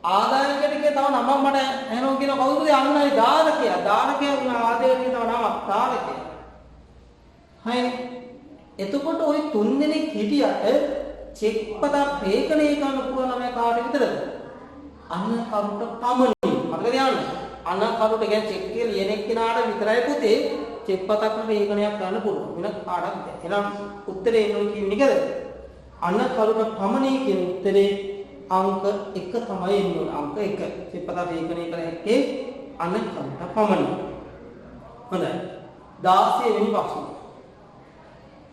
ආදායකයට කිය තව නමක් මට ඇහෙනවා කියන කවුරුද? අන්නයි දායකයා. දායකයා කියන ආදායකයට තව නමක් දායකයා. හරි. එතකොට ওই තුන් දෙනෙක් හිටියට චෙක්පත රේඛනය කරන්න පුළුවන් ළමයා කාට විතරද? අනකරුට පමණයි. මතක තියාගන්න. අනකරුට කියන්නේ චෙක් එක ලියන එක්කෙනාට විතරයි පුතේ චෙක්පතක් රේඛනයක් කරන්න පුළුවන්. වෙන කාටවත් බැහැ. එහෙනම් උත්තරේ එන්නේ කියන්නේ නේද? අනකරුට පමණයි කියන උත්තරේ අංක 1 තමයි එන්නේ. අංක 1. චෙක්පත රේඛනය කළ හැක්කේ අනකරුට පමණයි. හොඳයි. 16 වෙනි ප්‍රශ්නේ.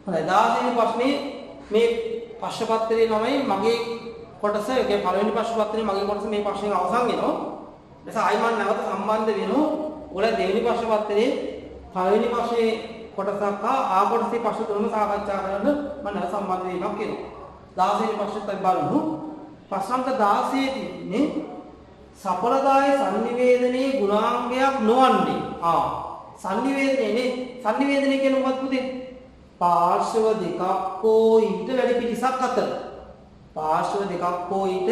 හොඳයි 16 වෙනි ප්‍රශ්නේ මේ ප්‍රශ්න පත්‍රයේ තමයි මගේ කොටස. ඒ පළවෙනි ප්‍රශ්න පත්‍රයේ මගේ කොටස මේ ප්‍රශ්නෙන් අවසන් වෙනවා. ඊට ආයි මම නැවත සම්බන්ධ වෙනවා. ඔයාලා දෙවෙනි ප්‍රශ්න පත්‍රයේ පළවෙනි ප්‍රශ්නේ කොටසක් ආ කොටසේ ප්‍රශ්න තුනම සාකච්ඡා කරන්න මම නැවත සම්බන්ධ වීමක් වෙනවා. 16 වෙනි ප්‍රශ්නත් අපි බලමු. ප්‍රශ්නාංක 16 තියෙන්නේ සඵලදායි sannivedanaye ගුණාංගයක් නොවන්නේ. sannivedanaye නේ. sannivedanaye කියන්නේ මොකක්ද පුතේ? පාර්ශ්ව දෙකක් හෝ ඊට වැඩි පිරිසක් අතර. පාර්ශ්ව දෙකක් හෝ ඊට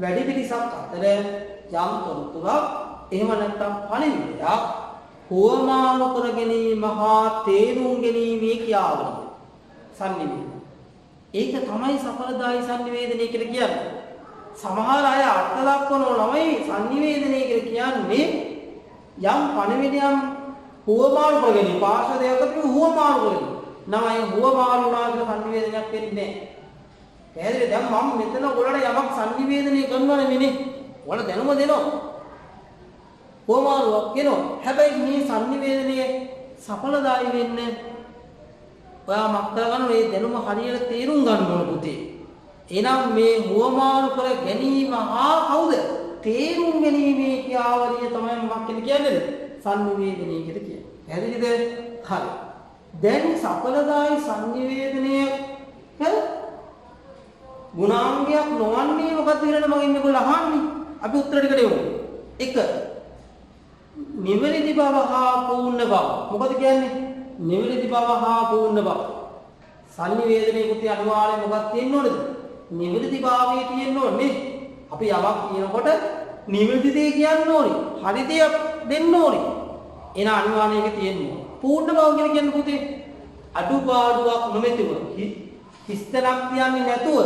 වැඩි පිරිසක් අතර යම් තොරතුරක් එහෙම නැත්නම් පණිවිඩයක් හුවමාරු කර ගැනීම හා තේරුම් ගැනීමේ ක්‍රියාවලිය. sannivedanaye. ඒක තමයි සඵලදායි sannivedanaye කියලා කියන්නේ. සමහර අය අර්ථ දක්වනෝ ළමයි sannivedanaye කියලා කියන්නේ යම් පණිවිඩයක් හුවමාරු කර ගැනීම. පාර්ශ්ව දෙකකට හුවමාරු කර ගැනීම. නමයි හුවමාරු වුණා කියලා sannivedanayak වෙන්නේ නැහැ. පැහැදිලිද? දැන් මම මෙතන ඔයාලට යමක් sannivedanaye කරනවා නෙමෙයි. ඔයාලා දැනුම දෙනවා. හුවමාරුවක් කියනවා. හැබැයි මේ sannivedanaye සඵලදායි වෙන්නේ ඔයා මක්තර ගන්න මේ දැනුම හරියට තේරුම් ගන්න ඕන පුතේ. එහෙනම් මේ හුවමාරු කර ගැනීම හා කවුද? තේරුම් ගැනීමේ ක්‍රියාවලිය තමයි මොකක් කියන්නේ? sannivedanaye කියලා කියන්නේ. පැහැදිලිද? හරි. දැන් සඵලදායි sannivedanaye ගුණාංගයක් නොවන්නේ මොකක්ද කියලා මම මේගොල්ලෝ අහන්නේ. අපි උත්තර ටිකට යමු. 1. නිවැරදි බව හා පූර්ණ බව. මොකද කියන්නේ? නිවැරදි බව හා පූර්ණ බව. sannivedanaye පුතේ අනිවාර්යයෙන් මොකක්ද තියෙන්න ඕනද? නිවැරදි භාවය තියෙන්න ඕනේ. අපි යමක් කියනකොට නිවැරදි දේ කියන්න ඕනේ. හරි දේ දෙන්න ඕනේ. එන අනිවාර්යයෙන් ඒක තියෙන්න ඕනේ. පූර්ණ බව කියන්නේ පුතේ අඩුපාඩුවක් නොමැතිව හිස්තනක් කියන්නේ නැතුව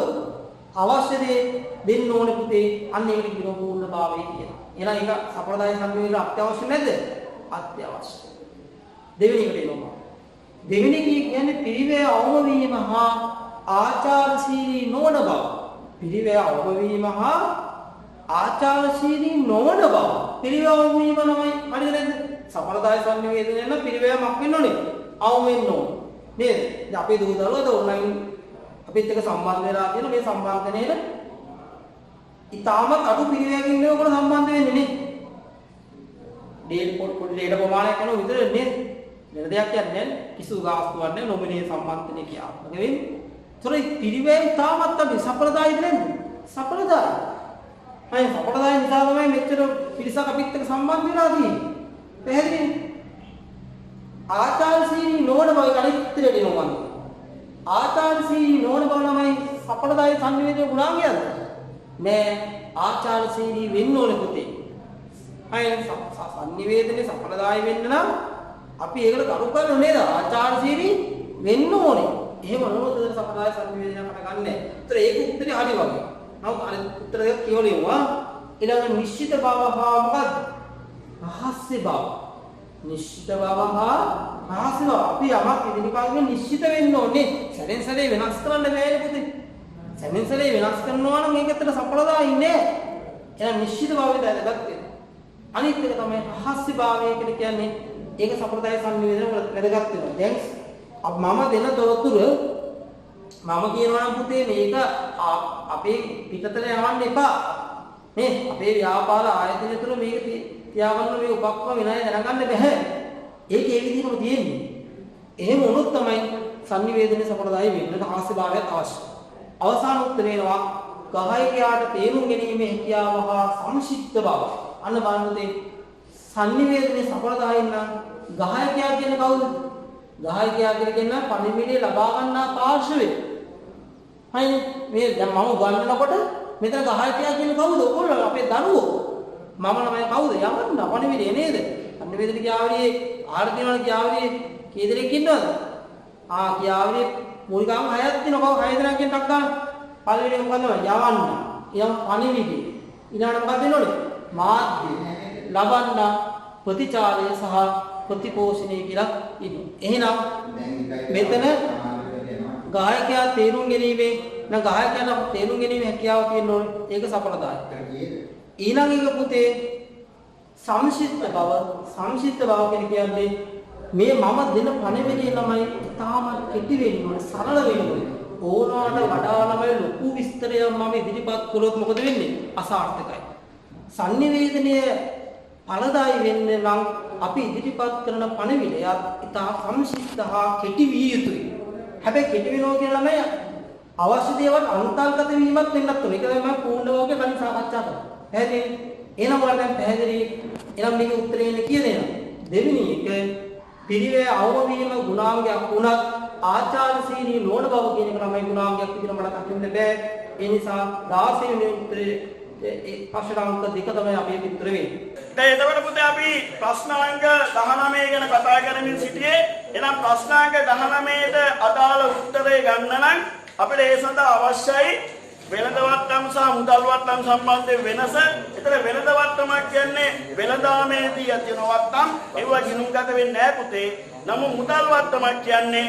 අවශ්‍ය දේ දෙන්න ඕනේ පුතේ. අන්න ඒකට කියන පූර්ණභාවය කියනවා. එහෙනම් ඒක සම්ප්‍රදාය සංවේදනය අත්‍යවශ්‍ය නැද්ද? අත්‍යවශ්‍යයි. දෙවෙනි එකට එනවා. දෙවෙනි කියන්නේ පිරිවැය අවම වීම හා ආචාරශීලී නොවන බව. පිරිවැය අවම වීම හා ආචාරශීලී නොවන බව. පිරිවැය අවම වීම තමයි හරිද නැද්ද? සම්ප්‍රදාය සංවේදනය නම් පිරිවැයමක් වෙන්න ඕනේ. අවම වෙන්න ඕනේ. නේද? දැන් අපේ දූ දරුවෝ ඔන්ලයින් අපිත් එක්ක සම්බන්ධ වෙලා තියෙන මේ සම්බන්ධනයේ ඉතාමත් අඩු පිරිවැයකින් ඉන්නේ ඔකට සම්බන්ධ වෙන්නේ නේ. ඩේට් පොඩි ප්‍රමාණයක් යනවා විතර නේද? වෙන දෙයක් කියන්නේ කිසි ගාස්තුවක් නැහැ නොමිනේ සම්බන්ධනේ කියාවක් නෙවෙයි. ඒතොර පිරිවැය ඉතාමත් අඩු සම්ප්‍රදායද නේද? සම්ප්‍රදාය. අය සම්ප්‍රදාය නිසා තමයි මෙච්චර පිරිසක් අපිත් එක්ක සම්බන්ධ වෙලා තියෙන්නේ. පැහැදිලිද? ආචාරශීලී නොවන බව අනිත්‍යයට එනවා. ආචාරශීලී නොවන බව තමයි සම්ප්‍රදාය සංවේදනයේ ගුණාංගයද? නෑ ආචාරශීලී වෙන්න ඕනේ පුතේ. අය සංනිවේදනයේ සම්ප්‍රදාය වෙන්න නම් අපි ඒකට කරු කරන්නේ නේද? ආචාරශීලී වෙන්න ඕනේ. එහෙම නොවුනොත් සම්ප්‍රදාය සංනිවේදනයකට ගන්නෑ. ඒතර ඒක උත්තරේ හරි වගේ. නමුත් අනිත් උත්තර දෙක කියවලුවා. ඊළඟ නිශ්චිත බව හා මොකද්ද? රහස්‍ය බව. නිශ්චිත බව හා රහස්‍ය බව. අපි යමක් ඉදිරිපත්ගෙන නිශ්චිත වෙන්න ඕනේ. සැරෙන් සැරේ වෙනස් කරන්න බෑනේ පුතේ. සැරෙන් සැරේ වෙනස් කරනවා නම් ඒකට සම්ප්‍රදාය ඉන්නේ. එහෙනම් නිශ්චිත භාවයට වැදගත් වෙනවා. අනිත් එක තමයි රහස්‍ය භාවය කියන්නේ. ඒක සම්ප්‍රදාය සංවේදනය වල වැදගත් වෙනවා. දැන් මම දෙන තොරතුරු මම කියනවා නම් පුතේ මේක අපේ පිටතට යවන්න එපා. නේ අපේ ව්‍යාපාර ආයතනය තුළ මේක තියාගන්න මේ උපක්‍රම විනය දැනගන්න බෑ. ඒක ඒ විදිහටම තියෙන්නේ. එහෙම වුණොත් තමයි සංනිවේදනයේ සම්ප්‍රදාය වෙන්න රහස්‍ය භාවයක් අවශ්‍යයි. අවසාන උත්තරේ වෙනවා ගායකයාට තේරුම් ගැනීමේ හැකියාව හා සංක්ෂිප්ත බව. අන්න බලන්න සංනිවේදනයේ සම්ප්‍රදායෙන් නම් ගායකයා කියන්නේ කවුද? ගායකයා කියන්නේ පරිමිතිය ලබා ගන්නා පාර්ශවය. හරි මේ දැන් මම උගන්වනකොට මෙතන ගායකයා කියන්නේ කවුද? ඔයගොල්ලෝ අපේ දරුවෝ. මම ළමයි කවුද? යවන්න පරිමිතිය නේද? සංනිවේදන කියාවලියේ ආර්ථිකවල කියාවලියේ කී දෙනෙක් ඉන්නවද? කියාවලියේ මූලිකාංග 6ක් තියෙනවා. කව 6 දෙනෙක් ටක් ගන්න. පළවෙනි එක මොකද්ද? යවන්න. ඊළඟ පණිවිඩය. ඊළඟට මොකක්ද වෙනවද? මාධ්‍ය. ලබන්න ප්‍රතිචාරය සහ ප්‍රතිපෝෂණය කියලා ඉන්නේ. එහෙනම් මෙතන ගායකයා තේරුම් ගැනීමේ නම් ගායකයන් තේරුම් ගැනීමේ හැකියාව තියෙන්න ඕනේ. ඒක සම්ප්‍රදාය. ඊළඟ එක පුතේ සංක්ෂිප්ත බව. සංක්ෂිප්ත බව කියන්නේ මේ මම දෙන පණිවිඩය ළමයි තාමත් කෙටි වෙන්න ඕනේ, සරල වෙන්න ඕනේ. ඕනවාට වඩා ළමයි ලොකු විස්තරයක් මම ඉදිරිපත් කළොත් මොකද වෙන්නේ? අසාර්ථකයි. සංනිවේදනයේ ඵලදායි වෙන්න නම් අපි ඉදිරිපත් කරන පණිවිඩයත් ඉතා සංක්ෂිප්ත හා කෙටි විය යුතුයි. හැබැයි කෙටි වෙනවා කියන ළමයි අවශ්‍ය දේවල් අන්තර්ගත වීමක් වෙන්නත් ඕනේ. ඒක තමයි මම පූර්ණ වගේ කලින් සාකච්ඡා කරා. පැහැදිලි? එහෙනම් ඔයාලට දැන් පැහැදිලි. එහෙනම් මේක උත්තරේ එන්නේ කියලා. දෙවෙනි එක පිරිවැය අවම වීම ගුණාංගයක් වුණත් ආචාරශීලී නොවන බව කියන එක තමයි ගුණාංගයක් විදිහට මට දකින්න බෑ. ඒ නිසා 16 වෙනි උත්තරේ ඒ අංක දෙක තමයි අපේ උත්තර වෙන්නේ. දැන් එතකොට පුතේ අපි ප්‍රශ්නාංක 19 ගැන කතා කරමින් සිටියේ. එහෙනම් ප්‍රශ්නාංක 19ට අදාළ උත්තරය ගන්න නම් අපිට ඒ සඳහා අවශ්‍යයි වෙළඳ වට්ටම් සහ මුදල් වට්ටම් සම්බන්ධයෙන් වෙනස. ඒතර වෙළඳ වට්ටමක් කියන්නේ වෙළඳාමේදී ඇති වෙන වට්ටම්. ඒවා ගිණුම්ගත වෙන්නේ නැහැ පුතේ. නමුත් මුදල් වට්ටමක් කියන්නේ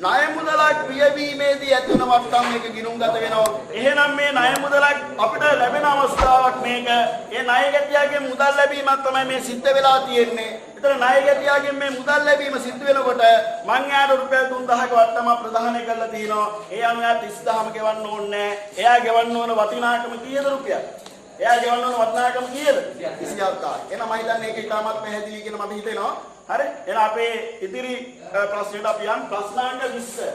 ණය මුදලක් පියවීමේදී ඇති වෙන වට්ටම් එක ගිණුම්ගත වෙනවා. එහෙනම් මේ ණය මුදලක් අපිට ලැබෙන අවස්ථාවක් මේක. ඒ ණය ගැතියාගෙන් මුදල් ලැබීමක් තමයි මේ සිද්ධ වෙලා තියෙන්නේ. ඒතර ණය ගැතියාගෙන් මේ මුදල් ලැබීම සිද්ධ වෙනකොට මං යාට රුපියල් 3000ක වට්ටම ප්‍රදානය කරලා තිනවා. ඒ අනුව 30000ම ගෙවන්න ඕනේ නැහැ. එයා ගෙවන්න ඕන වටිනාකම කීයද රුපියල්? එයා ගෙවන්න ඕන වටිනාකම කීයද? 27000. එහෙනම් මම හිතන්නේ ඒක ඉතාමත් පැහැදිලි කියලා මට හිතෙනවා. හරි එහෙනම් අපේ ඉදිරි ප්‍රශ්නෙට අපි යන් ප්‍රශ්නාංක 20.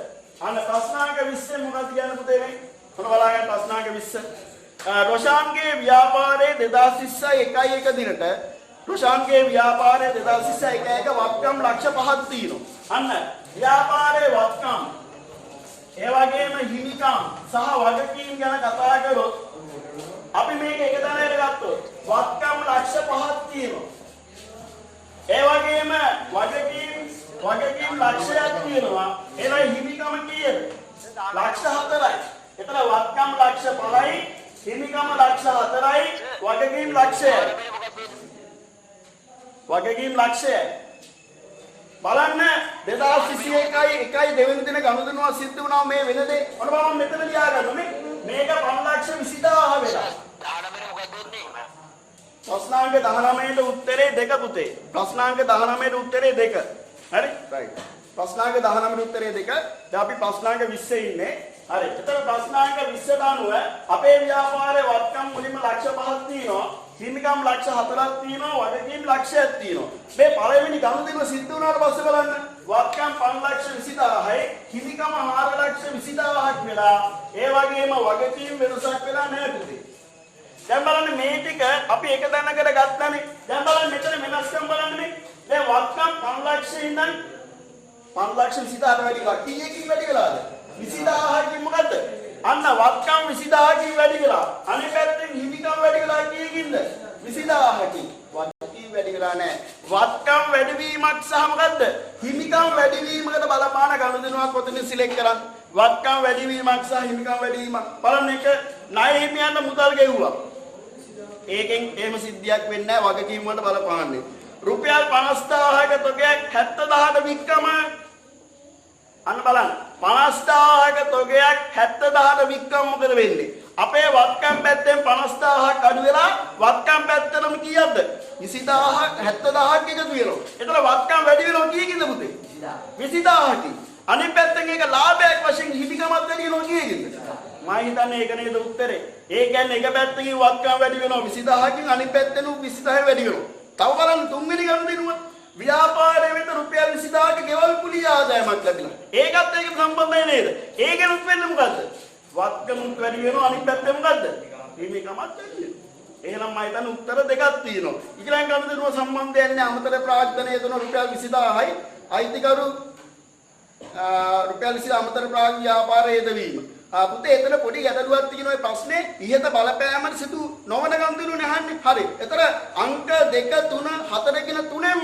අන්න ප්‍රශ්නාංක 20 මොකක්ද කියන්නේ පුතේ මේ? මොන බලන්න ප්‍රශ්නාංක 20. රොෂාන්ගේ ව්‍යාපාරයේ 2020 1 දිනට රොෂාන්ගේ ව්‍යාපාරයේ 2020 1 වත්කම් ලක්ෂ 5ක් තියෙනවා. අන්න ව්‍යාපාරයේ වත්කම් ඒ වගේම හිමිකම් සහ වගකීම් ගැන කතා කරොත් අපි මේක එක තැනකට ගත්තොත් වත්කම් ලක්ෂ 5ක් තියෙනවා. ඒ වගේම වගකීම් ලක්ෂයක් තියෙනවා. එහෙනම් හිමිකම කීයද? ලක්ෂ 4යි. එතන වත්කම් ලක්ෂ 5යි, හිමිකම ලක්ෂ 4යි, වගකීම් ලක්ෂයයි. වගකීම් ලක්ෂයයි. බලන්න 2021යි 1යි දෙවෙනි දින ගනුදෙනුව සිද්ධ වුණා මේ වෙනදේ. ඔන්න බලන්න මෙතන ලියාගන්න මේ. මේක 520000 වෙලා. ප්‍රශ්නාංක 19ට උත්තරේ 2 පුතේ. ප්‍රශ්නාංක 19ට උත්තරේ 2. හරි? රයිට්. ප්‍රශ්නාංක 19ට උත්තරේ 2. දැන් අපි ප්‍රශ්නාංක 20 ඉන්නේ. හරි. එතන ප්‍රශ්නාංක 20ට අනුව අපේ ව්‍යාපාරයේ වත්කම් මුලින්ම ලක්ෂ 5ක් තියෙනවා. හිමිකම් ලක්ෂ 4ක් තියෙනවා. වගකීම් ලක්ෂයක් තියෙනවා. මේ පළවෙනි ගනුදෙනුව සිද්ධ වුණාට පස්සේ බලන්න. වත්කම් 520000යි, හිමිකම 420000ක් වෙලා, ඒ වගේම වගකීම් වෙනසක් වෙලා නැහැ පුතේ. දැන් බලන්න මේ ටික අපි එක දැනකට ගත්තානේ. දැන් බලන්න මෙතන වෙනස්කම් බලන්න මේ. දැන් වත්කම් 5,00,000 ඉඳන් 5,20,000 වැඩි කරා. කීයකින් වැඩි කළාද? 20000කින් මොකද්ද? අන්න වත්කම් 20000කින් වැඩි කළා. අනිත් පැත්තෙන් හිමිකම් වැඩි කළා කීයකින්ද? 20000කින්. වත්කම් වැඩි කළා නෑ. වත්කම් වැඩිවීමක් සහ මොකද්ද? හිමිකම් වැඩිවීමකට බලපාන ගනුදෙනුවක් ඔතන සිලෙක්ට් කරන්න. වත්කම් වැඩිවීමක් සහ හිමිකම් වැඩිවීමක්. බලන්න එක ණය හිමියන්ට මුදල් ගෙවුවා. ඒකෙන් එහෙම සිද්ධියක් වෙන්නේ නැහැ වගකීම් වලට බලපාන්නේ. රුපියල් 50000ක තොගයක් 70000ට වික්කම අන්න බලන්න 50000ක තොගයක් 70000ට වික්කම මොකද වෙන්නේ? අපේ වත්කම් පැත්තෙන් 50000ක් අඩු වෙලා වත්කම් පැත්තටම කීයක්ද? 20000ක් 70000ක් එකතු වෙනවා. එතන වත්කම් වැඩි වෙනවා කීයකින්ද පුතේ? 20000කින්. අනිත් පැත්තෙන් ඒක ලාභයක් වශයෙන් හිමිකමක් වැඩි වෙනවා කීයකින්ද? මම හිතන්නේ ඒක නේද උත්තරේ. ඒ කියන්නේ එක පැත්තකින් වත්කම් වැඩි වෙනවා 20000කින්, අනිත් පැත්තෙන් 20000 වැඩි වෙනවා. තව බලන්න තුන්වෙනි ගනුදෙනුව ව්‍යාපාරයේ වෙත රුපියල් 20000ක ගෙවල් කුලිය ආදායමක් ලැබිලා. ඒකත් ඒක සම්බන්ධයි නේද? ඒකෙනුත් වෙන්නේ මොකද්ද? වත්කමුත් වැඩි වෙනවා, අනිත් පැත්තේ මොකද්ද? හිමිකමත් වැඩි වෙනවා. එහෙනම් මම හිතන්නේ උත්තර දෙකක් තියෙනවා. ඊළඟ ගනුදෙනුව සම්බන්ධයෙන් අමතර ප්‍රාග්ධනය දෙන රුපියල් 20000යි අයිතිකරු රුපියල් 20 අමතර ප්‍රාග් ව්‍යාපාරයේ යෙදවීම. පුතේ එතන පොඩි ගැටලුවක් තියෙනවා මේ ප්‍රශ්නේ. ඉහත බලපෑමට සිදු නොවන ගනුදෙනුවනේ අහන්නේ. හරි. එතන අංක 2 3 4 කියන තුනෙන්ම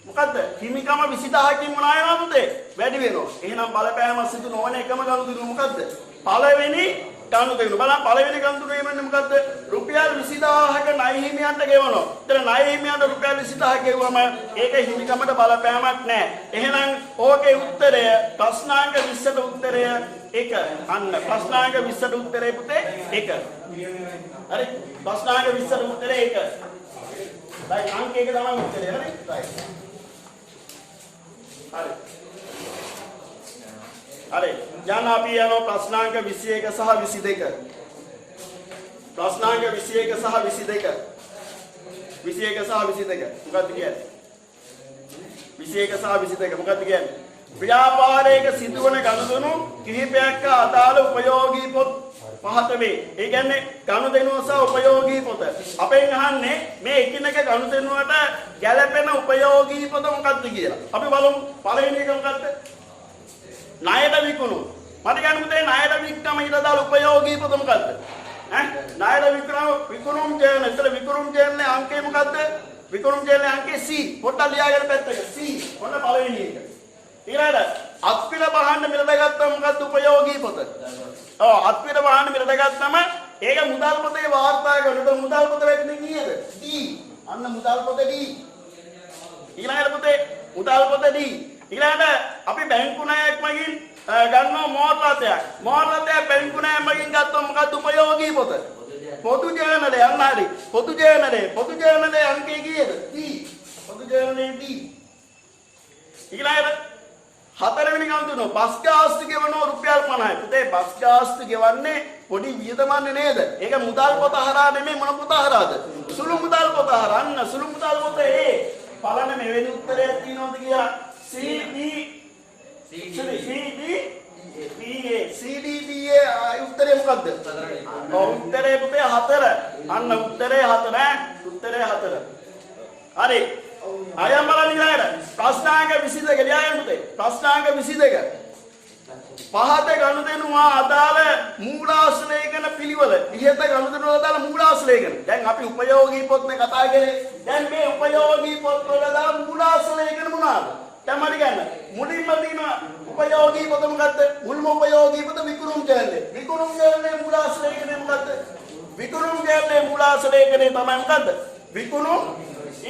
මොකද්ද? හිමිකම 20000කින් මොනවා වෙනවද පුතේ? වැඩි වෙනවා. එහෙනම් බලපෑමට සිදු නොවන එකම ගනුදෙනුව මොකද්ද? පළවෙනි ගනුදෙනුව. බලන්න පළවෙනි ගනුදෙනුව එන්නේ මොකද්ද? රුපියල් 20000ක ණය හිමියන්ට ගෙවනවා. එතන ණය හිමියන්ට රුපියල් 20000 ගෙවුවම ඒක හිමිකමට බලපෑමක් නැහැ. එහෙනම් ඕකේ උත්තරය ප්‍රශ්නාංක 20ට උත්තරය 1. අන්න ප්‍රශ්නාංක 20ට උත්තරේ පුතේ 1. හරි? ප්‍රශ්නාංක 20ට උත්තරේ 1. right අංක 1 තමයි උත්තරේ. හරි? right. හරි. හරි. යන අපි යනවා ප්‍රශ්නාංක 21 සහ 22. ප්‍රශ්නාංක 21 සහ 22. 21 සහ 22. මොකක්ද කියන්නේ? 21 සහ 22 මොකක්ද කියන්නේ? ව්‍යාපාරයක සිදුවන ගනුදෙනු කිහිපයක අදාළ උපයෝගී පොත් පහත වේ. ඒ කියන්නේ ගනුදෙනුව සහ උපයෝගී පොත. අපෙන් අහන්නේ මේ එකිනෙක ගනුදෙනුවට ගැළපෙන උපයෝගී පොත මොකක්ද කියලා. අපි බලමු. පළවෙනි එක මොකක්ද? ණයට විකුණු. මට ගන්න පුතේ ණයට වික්කම ඊට අදාළ උපයෝගී පොත මොකක්ද? ණයට විකුණුම් කියන එතන විකුණුම් කියන්නේ අංකය මොකක්ද? විකුණුම් කියන්නේ අංකය C. පොඩ්ඩක් ලියාගෙන පැත්තක C. ඔන්න පළවෙනි එක. ඊළඟට අත්පිට බහන්න මිලට ගත්තම මොකක්ද උපයෝගී පොත? ඔව් අත්පිට බහන්න මිලට ගත්තම ඒක මුදල් පොතේ වාර්තා කරනකොට මුදල් පොත වෙන්නේ කීයද? D. අන්න මුදල් පොත D. ඊළඟට පුතේ මුදල් පොත D. ඊළඟට අපි බැංකු ණයක් මගින් ගන්නවා මෝටර රථයක්. මෝටර රථයක් බැංකු ණයක් මගින් ගත්තොත් මොකක්ද උපයෝගී පොත? පොදු ජීවනයේ අන්න හරි. පොදු ජීවනයේ අංකය කීයද? D. පොදු ජීවනයේ D. ඊළඟට හතරවෙනි ගනුදෙනුව බස් ගාස්තු ගෙවනවා රුපියල් 50යි. පුතේ බස් ගාස්තු ගෙවන්නේ පොඩි වියදමන්නේ නේද? ඒක මුදල් පොත හරහා නෙමෙයි මොන පොත හරහාද? සුළු මුදල් පොත හරහා. අන්න සුළු මුදල් පොත ඒ. බලන්න මෙවැනි උත්තරයක් තියෙනවද කියලා. CDDA උත්තරේ මොකද්ද? ඔව් උත්තරේ පුතේ 4. අන්න උත්තරේ 4 උත්තරේ 4. හරි. අයම් බලන්න ඊළඟට ප්‍රශ්නාංක 22 ලියාගන්න පුතේ. ප්‍රශ්නාංක 22. පහත ගනුදෙනුව අදාළ මූලාශ්‍රලේඛන පිළිවෙල. ඉහත ගනුදෙනුව අදාළ මූලාශ්‍රලේඛන. දැන් අපි උපයෝගී පොත් නේ කතා කරේ. දැන් මේ උපයෝගී පොත් වල අදාළ මූලාශ්‍රලේඛන මොනවාද? දැන් මට කියන්න. මුලින්ම තියෙනවා උපයෝගී පද මොකද්ද? මුල්ම උපයෝගී පද විකුණුම් කියන්නේ. විකුණුම් කියන්නේ මූලාශ්‍රයකනේ මොකද්ද? විකුණුම් කියන්නේ මූලාශ්‍රයකනේ තමයි මොකද්ද? විකුණුම්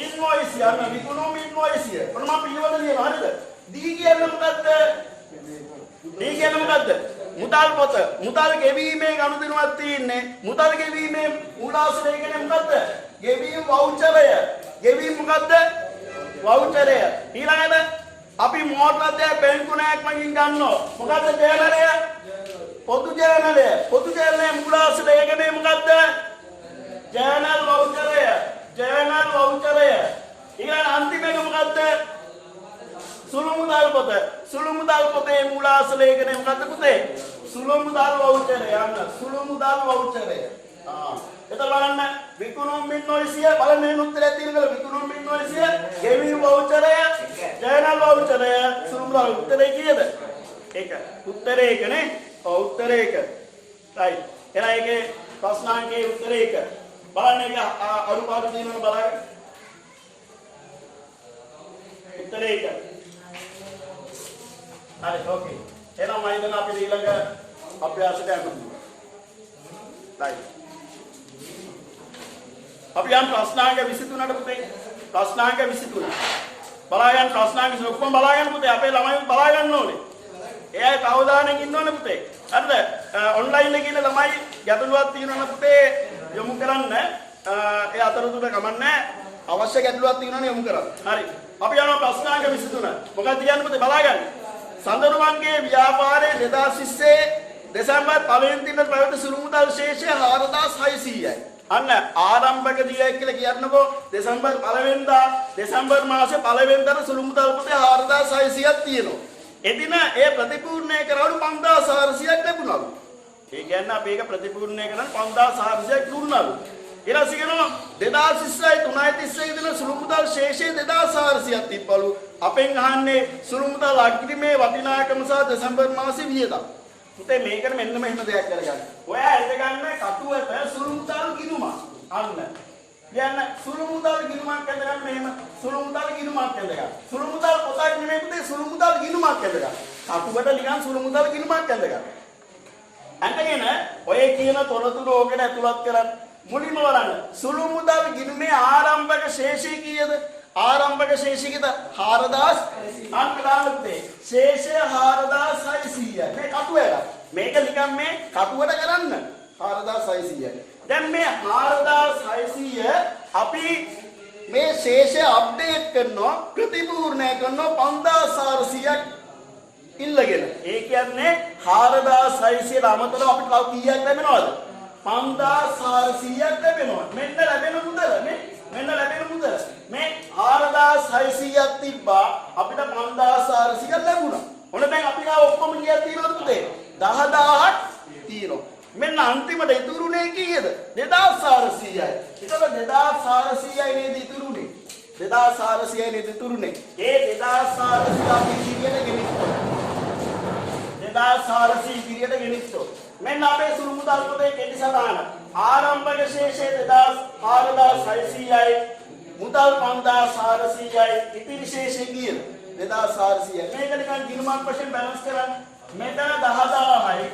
ඉන්වොයිස් යන විකුණුම් ඉන්වොයිස්. මොන මම පිළිවෙල ලියනවා හරිද? දී කියන්නේ මොකද්ද? දී කියන්නේ මොකද්ද? මුදල් පොත. මුදල් ගෙවීමේ ගනුදෙනුවක් තියෙන්නේ. මුදල් ගෙවීමේ මූලාශ්‍රයකනේ මොකද්ද? ගෙවීම වවුචරය. ගෙවීම මොකද්ද? වවුචරය. ඊළඟට අපි මෝටර් දෙයක් බැංකු ණයක් මගින් ගන්නවා. මොකද්ද ජර්නලය? පොදු ජර්නලය. පොදු ජර්නලයේ මූලාශ්‍රයකනේ මොකද්ද? ජර්නල් වවුචරය. ජර්නල් වවුචරය. ඊළඟ අන්තිම එක මොකද්ද? සුළු මුදල් පොත. සුළු මුදල් පොතේ මූලාශ්‍රයකනේ මොකද්ද පුතේ? සුළු මුදල් වවුචරය. යන්න සුළු මුදල් වවුචරය. එතකොට බලන්න විකුණුම් ඉන්වොයිසිය බලන්න උත්තරයක් තියෙනවා. විකුණුම් ඉන්වොයිසිය ගෙවීම් වවුචරය ජර්නල් වවුචරය සුළු මුදල් උත්තරේ කීයද? ඒක උත්තරේ එකනේ. ඔව් උත්තරේ එක. රයිට්. එහෙනම් ඒකේ ප්‍රශ්නාංකයේ උත්තරේ එක. බලන්න ඒක අනුපාත තියෙනවද බලන්න. උත්තරේ එක. හරි ඕකේ. එහෙනම් මම හිතනවා අපි ඊළඟ අභ්‍යාසයට යමු. රයිට්. අපි යම් ප්‍රශ්නාංක 23ට පුතේ. ප්‍රශ්නාංක 23. බලාගන්න ප්‍රශ්නාංක 23 ඔක්කොම බලාගන්න පුතේ. අපේ ළමයි බලා ගන්න ඕනේ. එයා කවදානෙන් ඉන්න ඕනේ පුතේ. හරිද? ඔන්ලයින් එකේ ඉන්න ළමයි ගැටලුවක් තියෙනවා පුතේ යොමු කරන්න. ඒ අතරතුර කමන්නේ අවශ්‍ය ගැටලුවක් තියෙනවා යොමු කරන්න. හරි. අපි යනවා ප්‍රශ්නාංක 23. මොකක්ද කියන්නේ පුතේ බලාගන්න. සඳරුවන්ගේ ව්‍යාපාරයේ 2020 දෙසැම්බර් 1 වෙනිදා පැවති සුළු මුදල් ශේෂය 4600යි. අන්න ආරම්භක දියයි කියලා කියන්නකෝ දෙසැම්බර් 1 වෙනිදා දෙසැම්බර් මාසේ 1 වෙනිදාට සුළු මුදල් පොතේ 4600ක් තියෙනවා. එදින ඒ ප්‍රතිපූර්ණය කරවලු 5400ක් ලැබුණලු. ඒ කියන්නේ අපි ඒක ප්‍රතිපූර්ණය කරන 5400ක් දුන්නලු. ඊළඟට කියනවා 2020 3 දින සුළු මුදල් ශේෂය 2400ක් තිබ්බලු. අපෙන් අහන්නේ සුළු මුදල් අග්‍රිමේ වටිනාකම සහ දෙසැම්බර් මාසේ වියදම්. පුතේ මේකට මෙන්න මෙහෙම දෙයක් කරගන්න. ඔයා හිතගන්න කටුවට සුළු මුදල් ගිණුමක්. අන්න. කියන්නේ සුළු මුදල් ගිණුමක් ඇඳගන්න මෙහෙම සුළු මුදල් ගිණුමක් ඇඳගන්න. සුළු මුදල් පොතක් නෙමෙයි පුතේ සුළු මුදල් ගිණුමක් ඇඳගන්න. කටුවට නිකන් සුළු මුදල් ගිණුමක් ඇඳගන්න. අන්නගෙන ඔය කියන තොරතුරු ඕකට ඇතුළත් කරන්න. මුලින්ම බලන්න. සුළු මුදල් ගිණුමේ ආරම්භක ශේෂය කීයද? ආරම්භක ශේෂය කීයද? 4000 අන්න දාන්න පුතේ. ශේෂය 4600යි. මේ කටුවේලා. මේක නිකන් මේ කටුවට කරන්න. 4600යි. දැන් මේ 4600 අපි මේ ශේෂය අප්ඩේට් කරනවා ප්‍රතිපූර්ණය කරනවා 5400ක් ඉල්ලගෙන. ඒ කියන්නේ 4600ට අමතරව අපිට තව කීයක් ලැබෙනවද? 5400ක් ලැබෙනවා. මෙන්න ලැබෙන මුදල නේ. මෙන්න ලැබෙන මුදල. මේ 4600ක් තිබ්බා අපිට 5400ක් ලැබුණා. ඔන්න දැන් අපි ගාව ඔක්කොම කීයක් තියෙනවද පුතේ? 10000ක් තියෙනවා. මෙන්න අන්තිමට ඉතුරුනේ කීයද? 2400යි. ඒතකොට 2400යි නේද ඉතුරුනේ? 2400යි නේද ඉතුරුනේ? ඒ 2400 අපි ඉදිරියට ගෙනිච්චොත් 2400 ඉදිරියට ගෙනිච්චොත් මෙන්න අපේ සුළු මුදල් පොතේ කෙටි සටහන. ආරම්භක ශේෂය 4600යි. මුදල් 5400යි. ඉතිරි ශේෂය කීයද? 2400යි. මේක නිකන් ගිණුමක් වශයෙන් බැලන්ස් කරන්න. මෙතන 10000යි.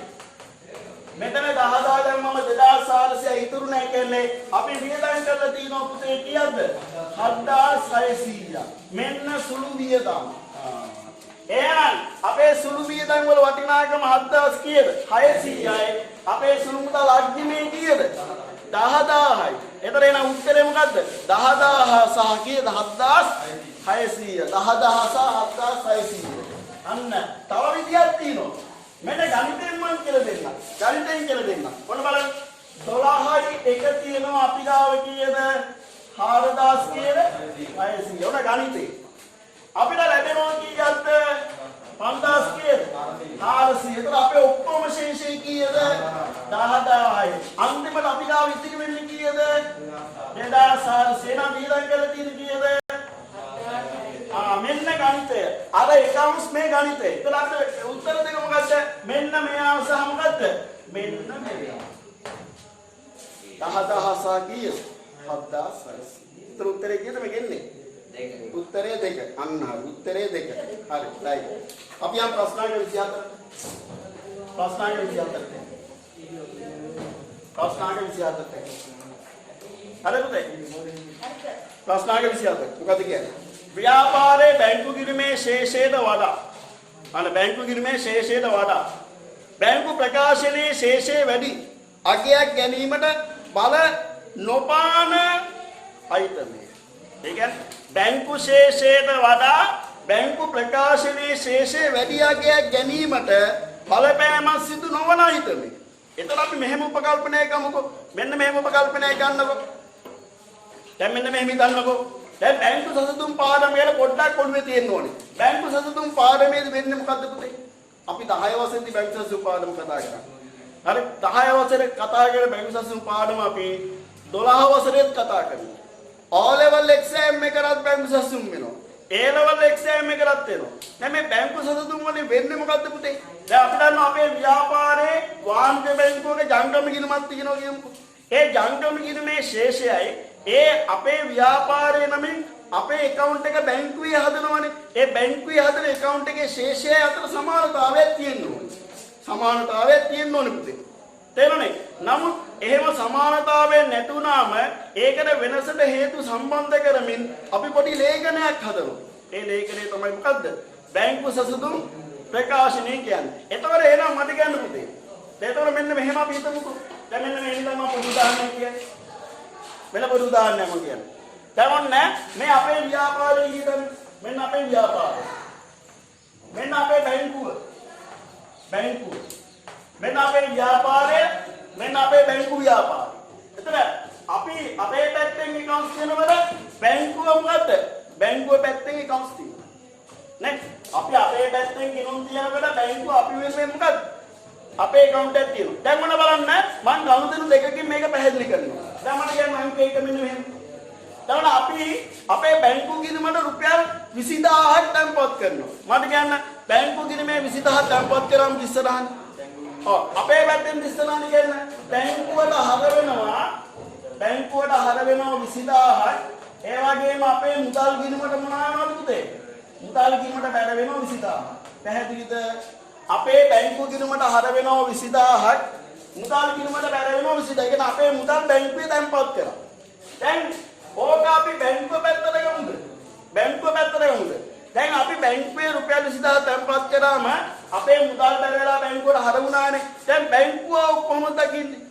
මෙතන 10000 දැන් මම 2400 ඉතුරු නැහැ කියන්නේ අපි වියදම් කරලා තියෙනවා පුතේ කීයද? 7600. මෙන්න සුළු වියදම්. එහෙනම් අපේ සුළු වියදම් වල වටිනාකම 7000 කීයද? 600යි. අපේ සුළු මුදල් අග්‍රිමේ කීයද? 10000යි. එතන එන උත්තරේ මොකද්ද? 10000 සහ කීයද? 7600. 10000 සහ 7600. අන්න තව විදියක් තියෙනවා. මෙන්න ගණිතෙන් මම කියලා දෙන්න. ගණිතෙන් කියලා දෙන්න. ඔන්න බලන්න. 12යි එක තියෙනවා අපි ගාව කීයද? 4000 කීයද? 600. ඔන්න ගණිතේ. අපිට ලැබෙනවා කීයක්ද? 5000 කීයද? 400. ඒතර අපේ ඔක්කොම ශේෂය කීයද? 10000යි. අන්තිමට අපි ගාව ඉතිරි වෙන්නේ කීයද? 2400. නම් වියදම් කරලා තියෙන කීයද? මෙන්න ගණිතය. අර එකවුන්ස් මේ ගණිතය. ඒතර අපිට උත්තර දෙක මොකද්ද? මෙන්න මෙයා සහ මොකද්ද? මෙන්න මෙයා. 10000 කීයද? 7600. ඒතර උත්තරේ කීයද මේ ගෙන්නේ? උත්තරේ දෙක. අන්න හරි. උත්තරේ දෙක. හරි. right. අපි යම් ප්‍රශ්නාංක 24. ප්‍රශ්නාංක 24. ප්‍රශ්නාංක 24. හරි පුතේ. ප්‍රශ්නාංක 24. මොකද කියන්නේ? ව්‍යාපාරයේ බැංකු ගිණුමේ ශේෂයට වඩා අන්න බැංකු ගිණුමේ ශේෂයට වඩා බැංකු ප්‍රකාශනයේ ශේෂය වැඩි අගයක් ගැනීමට බල නොපාන අයිතමය. ඒ කියන්නේ බැංකු ශේෂයට වඩා බැංකු ප්‍රකාශනයේ ශේෂය වැඩි අගයක් ගැනීමට බලපෑමක් සිදු නොවන අයිතමය. එතන අපි මෙහෙම උපකල්පනය කරමුකෝ. මෙන්න මෙහෙම උපකල්පනය කරන්නකෝ. දැන් මෙන්න මෙහෙම හිතන්නකෝ. දැන් බැංකු සතුටුම් පාඩමේ පොඩ්ඩක් ඔළුවේ තියෙන්න ඕනේ. බැංකු සතුටුම් පාඩමේදී වෙන්නේ මොකද්ද පුතේ? අපි 10 වසරේදී බැංකු සතුටුම් පාඩම කතා කරා. හරි 10 වසරේ කතා කරන බැංකු සතුටුම් පාඩම අපි 12 වසරේත් කතා කරනවා. O level exam එකකට බැංකු සතුටුම් වෙනවා. A level exam එකකට වෙනවා. දැන් මේ බැංකු සතුටුම් වලින් වෙන්නේ මොකද්ද පුතේ? දැන් අපි දන්නවා අපේ ව්‍යාපාරයේ වාණිජ බැංකුවක ජංගම ගිණුමක් තියෙනවා කියමුකෝ. ඒ ජංගම ගිණුමේ ශේෂයයි ඒ අපේ ව්‍යාපාරයේ නමින් අපේ account එක බැංකුවේ හදනවනේ. ඒ බැංකුවේ හදන account එකේ ශේෂය අතර සමානතාවයක් තියෙන්න ඕනේ. සමානතාවයක් තියෙන්න ඕනේ පුතේ. තේරුණේ? නමුත් එහෙම සමානතාවයක් නැතුණාම ඒකට වෙනසට හේතු සම්බන්ධ කරමින් අපි පොඩි ලේඛනයක් හදනවා. ඒ ලේඛනය තමයි මොකද්ද? බැංකු සසුතුම් ප්‍රකාශනය කියන්නේ. එතකොට එහෙනම් මට කියන්න පුතේ. එතකොට මෙන්න මෙහෙම අපි හිතමුකෝ. දැන් මෙන්න මේ ඉඳන් මම පොදු උදාහරණයක් කියන්නේ. වෙන පොදු උදාහරණයක් මම කියන්නේ. දැන් ඔන්න මේ අපේ ව්‍යාපාරයේ හිතන්න. මෙන්න අපේ ව්‍යාපාරය. මෙන්න අපේ බැංකුව. බැංකුව. මෙන්න අපේ ව්‍යාපාරය. මෙන්න අපේ බැංකු ව්‍යාපාරය. එතන අපි අපේ පැත්තෙන් accounts කියනවද? බැංකුව මොකද්ද? බැංකුව පැත්තෙන් accounts තියෙනවා. නේ? අපි අපේ පැත්තෙන් ගිණුම් තියනකොට බැංකුව අපි වෙන්නේ මොකද්ද? අපේ account එකක් තියෙනවා. දැන් මොන බලන්න මම ගනුදෙනු දෙකකින් මේක පැහැදිලි කරනවා. දැන් මට කියන්න අංක එක මෙන්න මෙහෙම. දැන් අපි අපේ බැංකු ගිණුමට රුපියල් 20000ක් තැන්පත් කරනවා. මට කියන්න බැංකු ගිණුමේ 20000ක් තැන්පත් කරාම ඉස්සරහට. ඔව් අපේ පැත්තෙන් ඉස්සරහට කියන්න බැංකුවට හර වෙනවා 20000ක්. ඒ වගේම අපේ මුදල් ගිණුමට මොනවා වෙනවද පුතේ? මුදල් ගිණුමට බැර වෙනවා 20000ක්. පැහැදිලිද? අපේ බැංකු ගිණුමට හර වෙනවා 20000ක්. මුදල් ගිණුමට බැර වෙනවා 20000ක්. ඒ කියන්නේ අපේ මුදල් බැංකුවේ තැන්පත් කරා. දැන් ඕක අපි බැංකුව පැත්තට ගමුද? බැංකුව පැත්තට ගමුද? දැන් අපි බැංකුවේ රුපියල් 20000 තැන්පත් කරාම අපේ මුදල් බැර වෙලා බැංකුවට හර වුණානේ. දැන් බැංකුව කොහොමද දකින්නේ?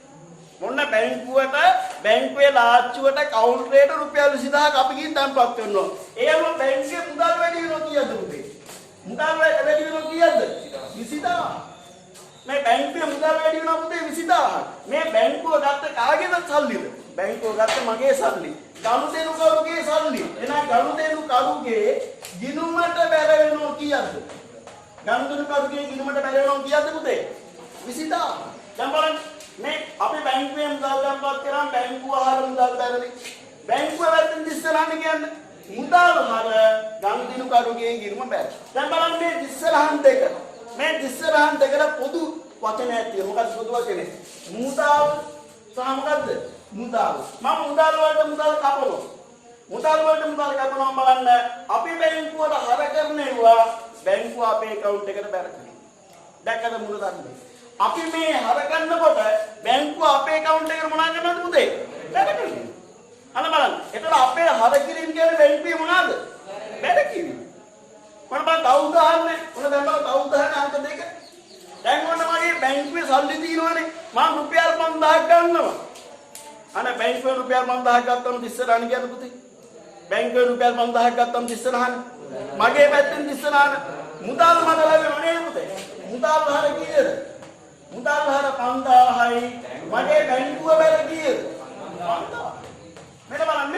මොන්න බැංකුවට බැංකුවේ ලාච්චුවට කවුන්ටරේට රුපියල් 20000ක් අපි ගිහින් තැන්පත් කරනවා. ඒම බැංකුවේ මුදල් වැඩි වෙනවා කීයද පුතේ? මුදල් වැඩි වෙනවා කීයද? 20000. මේ බැංකුවේ මුදල් වැඩි වෙනවා පුතේ 20000ක්. මේ බැංකුව ගත්ත කාගේද සල්ලිද? බැංකුව ගත්ත මගේ සල්ලි. ගනුදෙනු කරුගේ සල්ලි. එහෙනම් ගනුදෙනු කරුගේ ගිණුමට බැර වෙනවා කීයද? ගනුදෙනු කරුගේ ගිණුමට බැර වෙනවා කීයද පුතේ? 20000. දැන් බලන්න මේ අපි බැංකුවේ මුදල් තැන්පත් කරාම බැංකුව ආහාර මුදල් බැරනේ. බැංකුව වැටෙන ඉස්සරහට කියන්නේ මුදල් හර ගනුදෙනු කරුගේ ගිණුම බැර. දැන් බලන්න මේ ඉස්සරහන් දෙක. මේ ඉස්සරහන් දෙකට පොදු වචනයක් තියෙනවා. මොකක්ද පොදු වචනේ? මුදල් සහ මොකද්ද? මුදල්. මම මුදල් වලට මුදල් කපනවා. මුදල් වලට මුදල් කපනවා බලන්න අපි බැංකුවට හර කරනවා බැංකුව අපේ account එකට බැර කරනවා. දැක්කද මුල දන්නේ? අපි මේ හර කරනකොට බැංකුව අපේ account එකට මොනවා කරනවද පුතේ? බැර කරනවා. අන්න බලන්න. එතකොට අපේ හර කිරීම කියන්නේ බැංකුවේ මොනවාද? බැර කිරීම. මොන බං තව උදාහරණයක්. මොන දැන් බලන්න තව උදාහරණ අංක දෙක. දැන් ඔන්න මගේ බැංකුවේ සල්ලි තියෙනවනේ. මම රුපියල් 5000ක් ගන්නවා. අනේ බැංකුවේ රුපියල් 5000ක් ගත්තම ඉස්සරහට ගියද පුතේ? බැංකුවේ රුපියල් 5000ක් ගත්තම ඉස්සරහට. මගේ පැත්තෙන් ඉස්සරහට මුදල් මට ලැබෙන්නේ නේද පුතේ? මුදල් හර කීයද? මුදල් හර 5000යි. මගේ බැංකුව බැල කීයද? 5000. මෙන්න බලන්න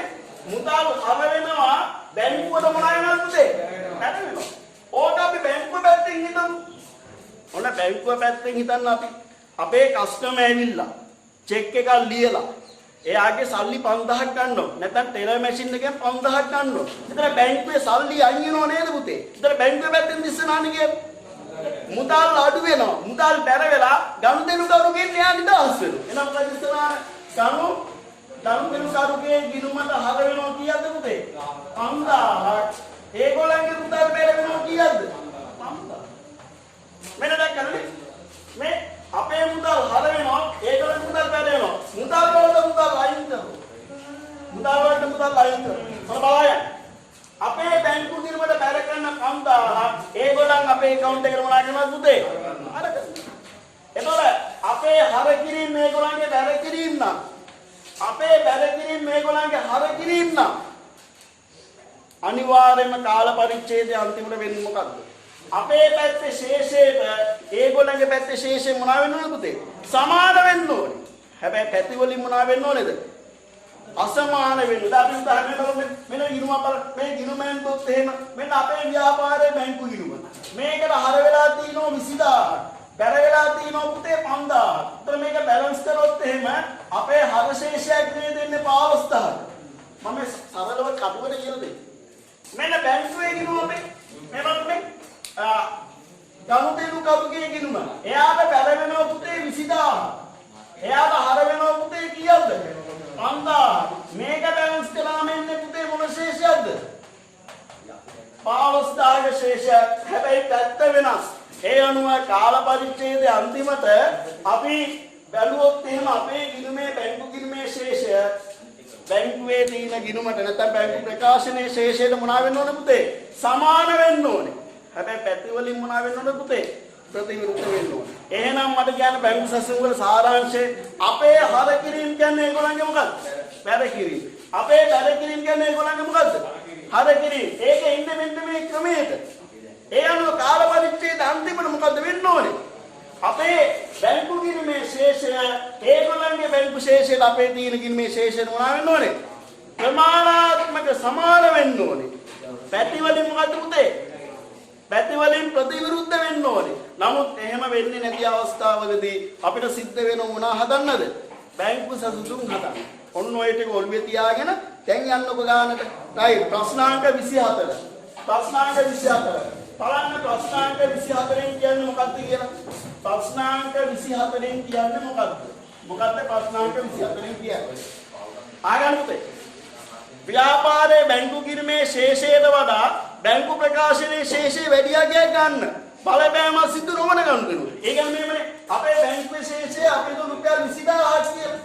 මුදල් හර වෙනවා බැංකුවට මොනවා වෙනවද පුතේ? බැල වෙනවා. ඕක අපි බැංකුව පැත්තෙන් හිතමු. ඔන්න බැංකුව පැත්තෙන් හිතන්න අපි අපේ කස්ටමර් ඇවිල්ලා චෙක් එකක් ලියලා එයාගේ සල්ලි 5000ක් ගන්නවා. නැත්නම් ටෙලර් මැෂින් එකෙන් 5000ක් ගන්නවා. එතන බැංකුවේ සල්ලි අයින්ව නේද පුතේ? එතන බැංකුවේ පැත්තෙන් ඉස්සනානේ කියන්නේ. මුදල් අඩු වෙනවා. මුදල් බැර වෙලා ගනුදෙනු කරුගෙන් එයා නිදහස් වෙනවා. එහෙනම් මොකද ඉස්සනාන? ගනුදෙනු කරුගේ ගිණුමට හර වෙනවා කීයද පුතේ? 5000ක්. ඒගොල්ලන්ගේ මුදල් බෙර වෙනවා කීයද? 5000. මෙන්න දැක්කනේ. මේ අපේ මුදල් හර වෙනවා ඒගොල්ලන්ගේ මුදල් බෙර වෙනවා. මුදල් වලට මුදල් අයින් කරනවා. මුදල් වලට මුදල් අයින් කරනවා. බලන්න. අපේ බැංකු ගිණුමට බැර කරන 5000ක් ඒගොල්ලන් අපේ account එකට මොනවා කරනවද පුතේ? හර කරනවා. එතකොට අපේ හර කිරීම මේගොල්ලන්ගේ බැර කිරීම නම් අපේ බැර කිරීම මේගොල්ලන්ගේ හර කිරීම නම් අනිවාර්යයෙන්ම කාල පරිච්ඡේදයේ අන්තිමට වෙන්නේ මොකද්ද? අපේ පැත්තේ ශේෂයට ඒගොල්ලන්ගේ පැත්තේ ශේෂය මොනවා වෙන්න ඕනද පුතේ? සමාන වෙන්න ඕනේ. හැබැයි පැති වලින් මොනවා වෙන්න ඕනේද? අසමාන වෙන්න. අපි උදාහරණයක් බලමු. මෙන්න ගිණුම අපල මේ ගිණුමෙන් දුත් එහෙම මෙන්න අපේ ව්‍යාපාරයේ බැංකු ගිණුම. මේකට හර වෙලා තියෙනවා 20000ක්. බැර වෙලා තියෙනවා පුතේ 5000ක්. ඒතර මේක බැලන්ස් කරොත් එහෙම අපේ හර ශේෂයක් දෙන්නේ 15000ක්. මම සරලව කටුවට කියලා දෙන්න. මෙන්න බැංකුවේ ගිණුම මේ බලන්න ගනුදෙනු කරුගේ ගිණුම. එයාට බැර වෙනවා පුතේ 20000ක්. එයාට හර වෙනවා පුතේ කීයද? 5000ක්. මේක බැලන්ස් කළාම එන්නේ පුතේ මොන ශේෂයක්ද? 15000ක ශේෂයක්. හැබැයි පැත්ත වෙනස්. ඒ අනුව කාල පරිච්ඡේදයේ අන්තිමට අපි බැලුවොත් එහෙම අපේ ගිණුමේ බැංකු ගිණුමේ ශේෂය බැංකුවේ තියෙන ගිණුමට නැත්නම් බැංකු ප්‍රකාශනයේ ශේෂයට මොනවා වෙන්න ඕනේ පුතේ? සමාන වෙන්න ඕනේ. හැබැයි පැති වලින් මොනවා වෙන්න ඕනේ පුතේ? ප්‍රතිවිරුද්ධ වෙන්න ඕනේ. එහෙනම් මට කියන්න බැංකු සැසුම් වල සාරාංශය අපේ හර කිරීම කියන්නේ ඒගොල්ලන්ගේ මොකක්ද? බැර කිරීම. අපේ බැර කිරීම කියන්නේ ඒගොල්ලන්ගේ මොකක්ද? හර කිරීම. ඒක ඉන්නේ මෙන්න මේ ක්‍රමයට. ඒ අනුව කාල පරිච්ඡේද අන්තිමට මොකද්ද වෙන්න ඕනේ? අපේ බැංකු ගිණුමේ ශේෂය ඒගොල්ලන්ගේ බැංකු ශේෂයට අපේ තියෙන ගිණුමේ ශේෂයට මොනවා වෙන්න ඕනේ? ප්‍රමාණාත්මක සමාන වෙන්න ඕනේ. පැති වලින් මොකද්ද පුතේ? පැති වලින් ප්‍රතිවිරුද්ධ වෙන්න ඕනේ. නමුත් එහෙම වෙන්නේ නැති අවස්ථාවකදී අපිට සිද්ධ වෙන මොනවා හදන්නද? බැංකු සතුටුම් හදන්න. ඔන්න ඔය ටික ඔළුවේ තියාගෙන දැන් යන්නකො ගානට. right ප්‍රශ්නාංක 24. ප්‍රශ්නාංක 24. බලන්න ප්‍රශ්නාංක 24න් කියන්නේ මොකක්ද කියලා. ප්‍රශ්නාංක 24න් කියන්නේ මොකක්ද? මොකක්ද ප්‍රශ්නාංක 24න් කියන්නේ? ආගන්තුතේ. ව්‍යාපාරයේ බැංකු ගිණුමේ ශේෂයට වඩා බැංකු ප්‍රකාශනයේ ශේෂය වැඩි යගයක් ගන්න. බලපෑම සිදු නොවන ගනුදෙනු. ඒ කියන්නේ මේමනේ අපේ බැංකුවේ ශේෂය අපේ රුපියල් 20000ක් කියලා.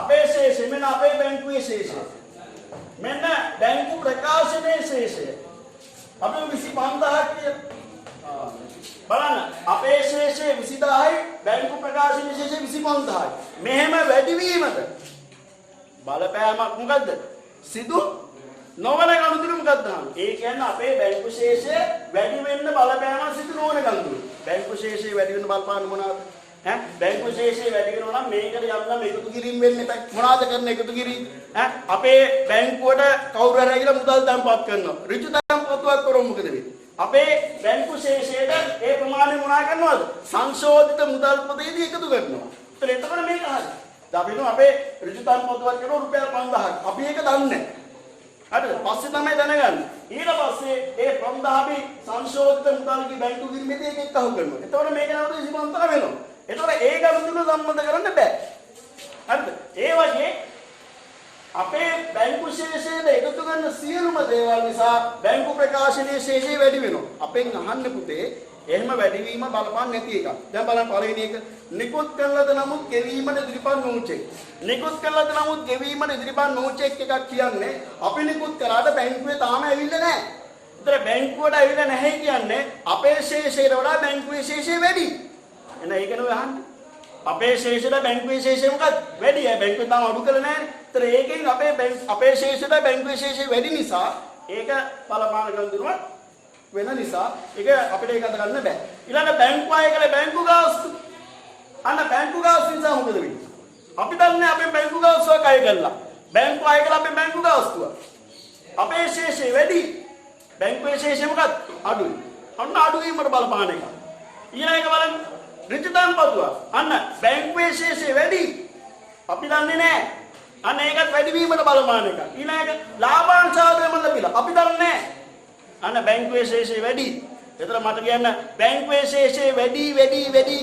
අපේ ශේෂය මෙන්න අපේ බැංකුවේ ශේෂය. මෙන්න බැංකු ප්‍රකාශනයේ ශේෂය. අපේ 25000ක් කියලා. බලන්න අපේ ශේෂය 20000යි බැංකු ප්‍රකාශනයේ ශේෂය 25000යි. මෙහෙම වැඩිවීමද බලපෑමක් මොකද්ද? සිදු නොවන ගනුදෙනු මොකක්ද? ඒ කියන්නේ අපේ බැංකු ශේෂය වැඩි වෙන්න බලපෑමක් සිදු නොවන ගනුදෙනු. බැංකු ශේෂය වැඩි වෙන්න බලපාන මොනවාද? බැංකු ශේෂය වැඩි වෙනවා නම් මේකට යම් එකතු කිරීම වෙන්න එපා. මොනවාද කරන්න එකතු කිරීම? අපේ බැංකුවට කවුරු හරි ඇවිල්ලා මුදල් තැන්පත් කරනවා. ඍජු තැන්පතුවක් කරොත් මොකද වෙන්නේ? අපේ බැංකු ශේෂයට ඒ ප්‍රමාණය මොනවා කරනවද? සංශෝධිත මුදල් පොතේදී එකතු කරනවා. එතකොට මේක හරි. අපි අපේ ඍජු තැන්පතුවක් කරනවා රුපියල් 5000ක්. අපි ඒක දන්නේ නැහැ. හරිද? පස්සේ තමයි දැනගන්නේ. ඊට පස්සේ ඒ 5000 අපි සංශෝධිත මුදල්ගේ බැංකු ගිණුමේදී එක එකතු කරනවා. එතකොට මේක නේද සිමන්තර වෙනවා. එතකොට ඒ ගනුදෙනු සම්බන්ධ කරන්න බෑ. හරිද? ඒ වගේ අපේ බැංකු ශේෂයට එකතු කරන සියලුම දේවල් නිසා බැංකු ප්‍රකාශනයේ ශේෂය වැඩි වෙනවා. අපෙන් අහන්න පුතේ එහෙම වැඩිවීම බලපන් නැති එකක්. දැන් බලන්න පළවෙනි එක නිකුත් කළාද නමුත් ගෙවීමට ඉදිරිපත් නොචෙක්. නිකුත් කළාද නමුත් ගෙවීමට ඉදිරිපත් නොචෙක් එකක් කියන්නේ අපි නිකුත් කරාට බැංකුවේ තාම ඇවිල්ලා නැහැ. ඒතර බැංකුවට ඇවිල්ලා නැහැ කියන්නේ අපේ ශේෂයට වඩා බැංකුවේ ශේෂය වැඩි. එන ඒක නෙවෙයි අහන්නේ. අපේ ශේෂයට බැංකුවේ ශේෂය මොකක්ද? වැඩි. බැංකුවේ තාම අඩු කරලා නැහැ. ඒතර ඒකෙන් අපේ ශේෂයට බැංකුවේ ශේෂය වැඩි නිසා ඒක බලපාන ගනුදෙනුවක් වෙන නිසා ඒක අපිට ඒක අද ගන්න බෑ. ඊළඟ බැංකු අය කලේ බැංකු ගාස්තු. අන්න බැංකු ගාස්තු නිසා මොකද වෙන්නේ? අපි දන්නේ අපේ බැංකු ගාස්තුවක් අය කළා. බැංකු අය කළා අපේ බැංකු ගාස්තුව. අපේ ශේෂය වැඩි. බැංකුවේ ශේෂය මොකක්ද? අඩුයි. අන්න අඩු වීමට බලපාන එක. ඊළඟ එක බලන්න ඍජු තැන්පතුව. අන්න බැංකුවේ ශේෂය වැඩි. අපි දන්නේ නැහැ. අන්න ඒකත් වැඩි වීමට බලපාන එක. ඊළඟ ලාභාංශ ආදායම ලැබිලා. අපි දන්නේ නැහැ. අන්න බැංකුවේ ශේෂය වැඩි. එතන මට කියන්න බැංකුවේ ශේෂය වැඩි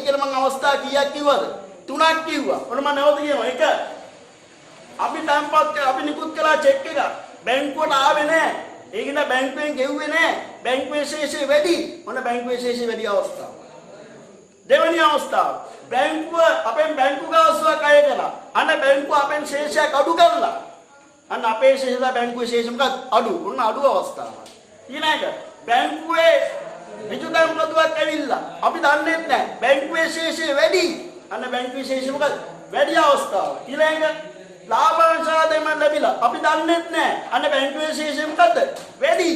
කියලා මම අවස්ථා කීයක් කිව්වද? 3ක් කිව්වා. ඔන්න මම නැවත කියනවා. 1 අපි තැන්පත් අපි නිකුත් කළා චෙක් එක. බැංකුවට ආවේ නැහැ. ඒක නේ බැංකුවෙන් ගෙව්වේ නැහැ. බැංකුවේ ශේෂය වැඩි. මොන බැංකුවේ ශේෂය වැඩි අවස්ථාව. දෙවැනි අවස්ථාව. බැංකුව අපෙන් බැංකු ගාස්තුවක් අය කළා. අන්න බැංකුව අපෙන් ශේෂයක් අඩු කරලා. අන්න අපේ ශේෂය බැංකුවේ ශේෂය මොකක්ද? අඩු. ඔන්න අඩු අවස්ථාවක්. ඊළඟ බැංකුවේ විජුදම් ප්‍රතුවක් ඇවිල්ලා. අපි දන්නේ නැහැ. බැංකුවේ ශේෂය වැඩි. අන්න බැංකුවේ ශේෂය මොකක්ද? වැඩි අවස්ථාව. ඊළඟ ලාභාංශ ආදායම ලැබිලා. අපි දන්නේ නැහැ. අන්න බැංකුවේ ශේෂය මොකද්ද? වැඩි.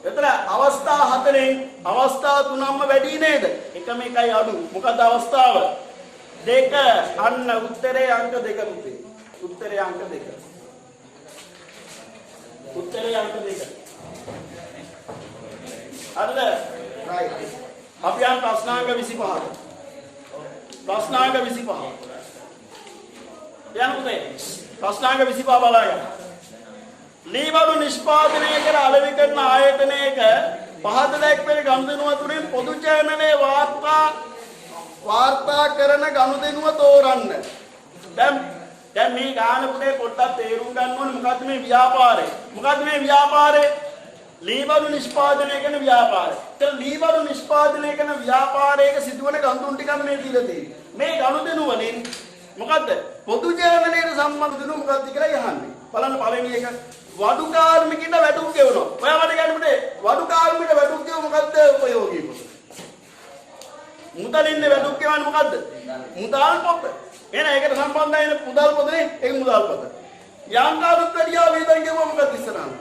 එතන අවස්ථා හතරෙන් අවස්ථා තුනක්ම වැඩි නේද? එකම එකයි අඩු. මොකද අවස්ථාව? දෙක. අන්න උත්තරේ අංක දෙක පුතේ. උත්තරේ අංක දෙක. උත්තරේ අංක දෙක. හරිද? right. අපි යන් ප්‍රශ්නාංක 25ට. ප්‍රශ්නාංක 25. යන්න පුතේ. ප්‍රශ්නාංක 25 බලන්න. ලීබඩු නිෂ්පාදනය කර අලෙවි කරන ආයතනයක පහත දැක්වෙන ගනුදෙනුව තුළින් පොදු චැනලයේ වාර්තා කරන ගනුදෙනුව තෝරන්න. දැන් මේ ගාන පුතේ පොඩ්ඩක් තේරුම් ගන්න ඕනේ මොකද්ද මේ ව්‍යාපාරය? මොකද්ද මේ ව්‍යාපාරය? ලීබඩු නිෂ්පාදනය කරන ව්‍යාපාරය. ඒත් ලීබඩු නිෂ්පාදනය කරන ව්‍යාපාරයක සිදුවන ගනුදෙනු ටිකක් මේ දීලා තියෙන්නේ. මේ ගනුදෙනු වලින් මොකද්ද? පොදු චැනලයට සම්බන්ධ දෙනු මොකද්ද කියලා යහන්නේ. බලන්න පළවෙනි එක වඩු කාර්මිකින්ට වැටුප් ගෙවනවා. ඔයාලට කියන්නේ වඩු කාර්මිකට වැටුප් ගෙව මොකද්ද උපයෝගී පොත? මුදලින්නේ වැටුප් ගෙවන්නේ මොකද්ද? මුදල් පොත. එහෙනම් ඒකට සම්බන්ධයි නේ මුදල් පොතනේ. ඒක මුදල් පොත. යන්ත්‍ර අලුත් වැඩියා වේදන් ගෙවුවා මොකද්ද ඉස්සරහම?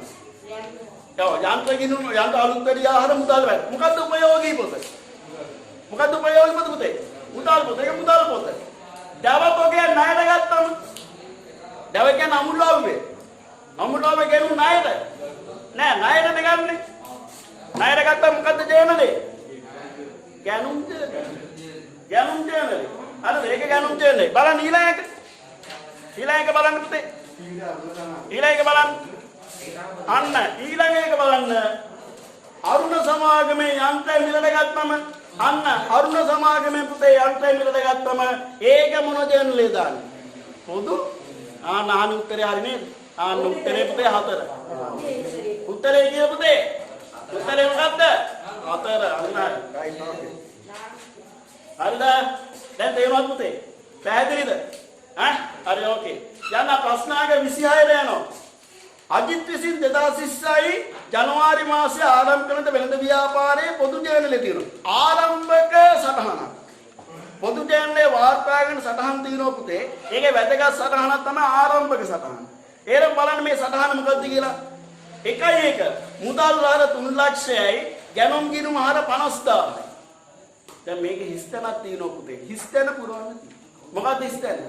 යන්ත්‍ර අලුත් වැඩියා ආහාර මුදල් වැඩ. මොකද්ද උපයෝගී පොත? මොකද්ද උපයෝගී පොත පුතේ? මුදල් පොත. ඒක මුදල් පොත. දවපොගේ ණයට ගත්තම දව කියන්නේ අමුලාවේ. අමුලාවේ ගෙනු ණයට. නෑ ණයට නෙගන්නේ. ණයට ගත්තා මොකද්ද ජේනලේ? ගැනුම් ජේනලේ. ගැනුම් ජේනලේ. අර මේක ගැනුම් ජේනලේ. බලන්න ඊළඟ. ඊළඟ බලන්න පුතේ. ඊළඟ බලන්න. අන්න ඊළඟ එක බලන්න. අරුණ සමාගමේ යන්ත්‍රය මිලට ගත්තම අන්න අරුණ සමාගමේ පුතේ යන්ත්‍රය මිලට ගත්තම ඒක මොන ජේනලේ දාන්නේ? පොදු ආන උත්තරේ හරි නේද? ආන උත්තරේ පුතේ 4. උත්තරේ කිය පුතේ. උත්තරේ මොකද්ද? 4. අන්න right okay. හරිද? දැන් තේරුණාද පුතේ? පැහැදිලිද? හරි okay. යන්න ප්‍රශ්නාංක 26ට යනවා. අජිත් විසින් 2020යි ජනවාරි මාසයේ ආරම්භ කරන වෙළඳ ව්‍යාපාරයේ පොදු ජර්නලේ තියෙනවා. ආරම්භක සටහනක්. පොදු ජර්නලේ වාර්තා කරන සටහන් තියෙනවා පුතේ. ඒකේ වැදගත් සටහනක් තමයි ආරම්භක සටහන. ඒරම් බලන්න මේ සටහන මොකද්ද කියලා. 1 මුදල් ආර 3 ලක්ෂයයි ගැනුම් ගිණුම ආර 50000යි. දැන් මේකේ හිස්තැනක් තියෙනවා පුතේ. හිස්තැන පුරවන්න තියෙනවා. මොකද්ද හිස්තැන?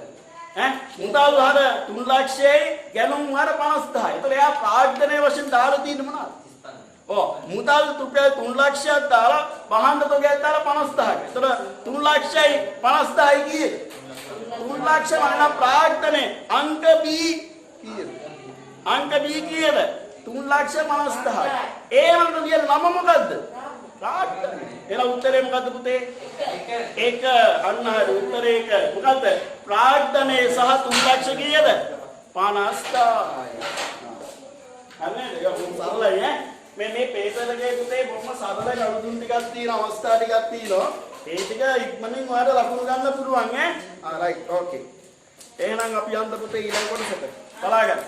මුදල් ආර 3 ලක්ෂයයි ගැනුම් ආර 50000යි. ඒතකොට එයා ප්‍රාග්ධනයේ වශයෙන් දාලා තියෙන්නේ මොනවද? මුදල් රුපියල් 3 ලක්ෂයක් දාලා වහන්න තොගයක් දාලා 50000ක්. ඒතකොට 3 ලක්ෂයයි 50000යි කීයද? 3 ලක්ෂ වන්න ප්‍රාග්ධනේ අංක B කීයද? අංක B කීයද? 3 ලක්ෂ 50000යි. ඒ වන්ද කියන නම මොකද්ද? ප්‍රාග්ධනේ. එහෙනම් උත්තරේ මොකද්ද පුතේ? 1. අන්න හරි උත්තරේ 1. මොකද්ද? ප්‍රාග්ධනේ සහ 3 ලක්ෂ කීයද? 50000යි. හරිද? ඒක සරලයි ඈ. මේ පේපර් එකේ පුතේ බොහොම සරල ගණුදුන් ටිකක් තියෙන අවස්ථා ටිකක් තියෙනවා. ඒ ටික ඉක්මනින් ඔයාලට ලකුණු ගන්න පුළුවන් ඈ. right okay. එහෙනම් අපි යන්න පුතේ ඊළඟ කොටසට. බලාගන්න.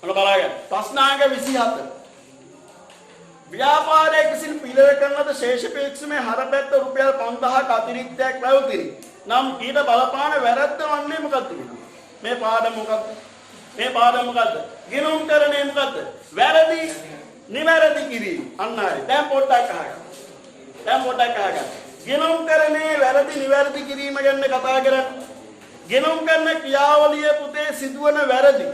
මොන බලාගන්න. ප්‍රශ්නාංක 27. ව්‍යාපාරයේ විසින් පිළිවෙල කරන ලද ශේෂපේක්ෂමේ හරපැත්ත රුපියල් 5000ක අතිරික්තයක් වැවතිරි. නම් ඊට බලපාන වැරද්ද වන්නේ මොකක්ද කියලා. මේ පාඩම මොකක්ද? මේ පාඩම මොකද්ද? ගිණුම් කරන්නේ මොකද්ද? වැරදි නිවැරදි කිරීම. අන්න හරි. දැන් පොඩ්ඩක් අහගන්න. ගිණුම් කරන්නේ වැරදි නිවැරදි කිරීම ගැන කතා කරන්නේ. ගිණුම් කරන ක්‍රියාවලිය පුතේ සිදුවන වැරදි.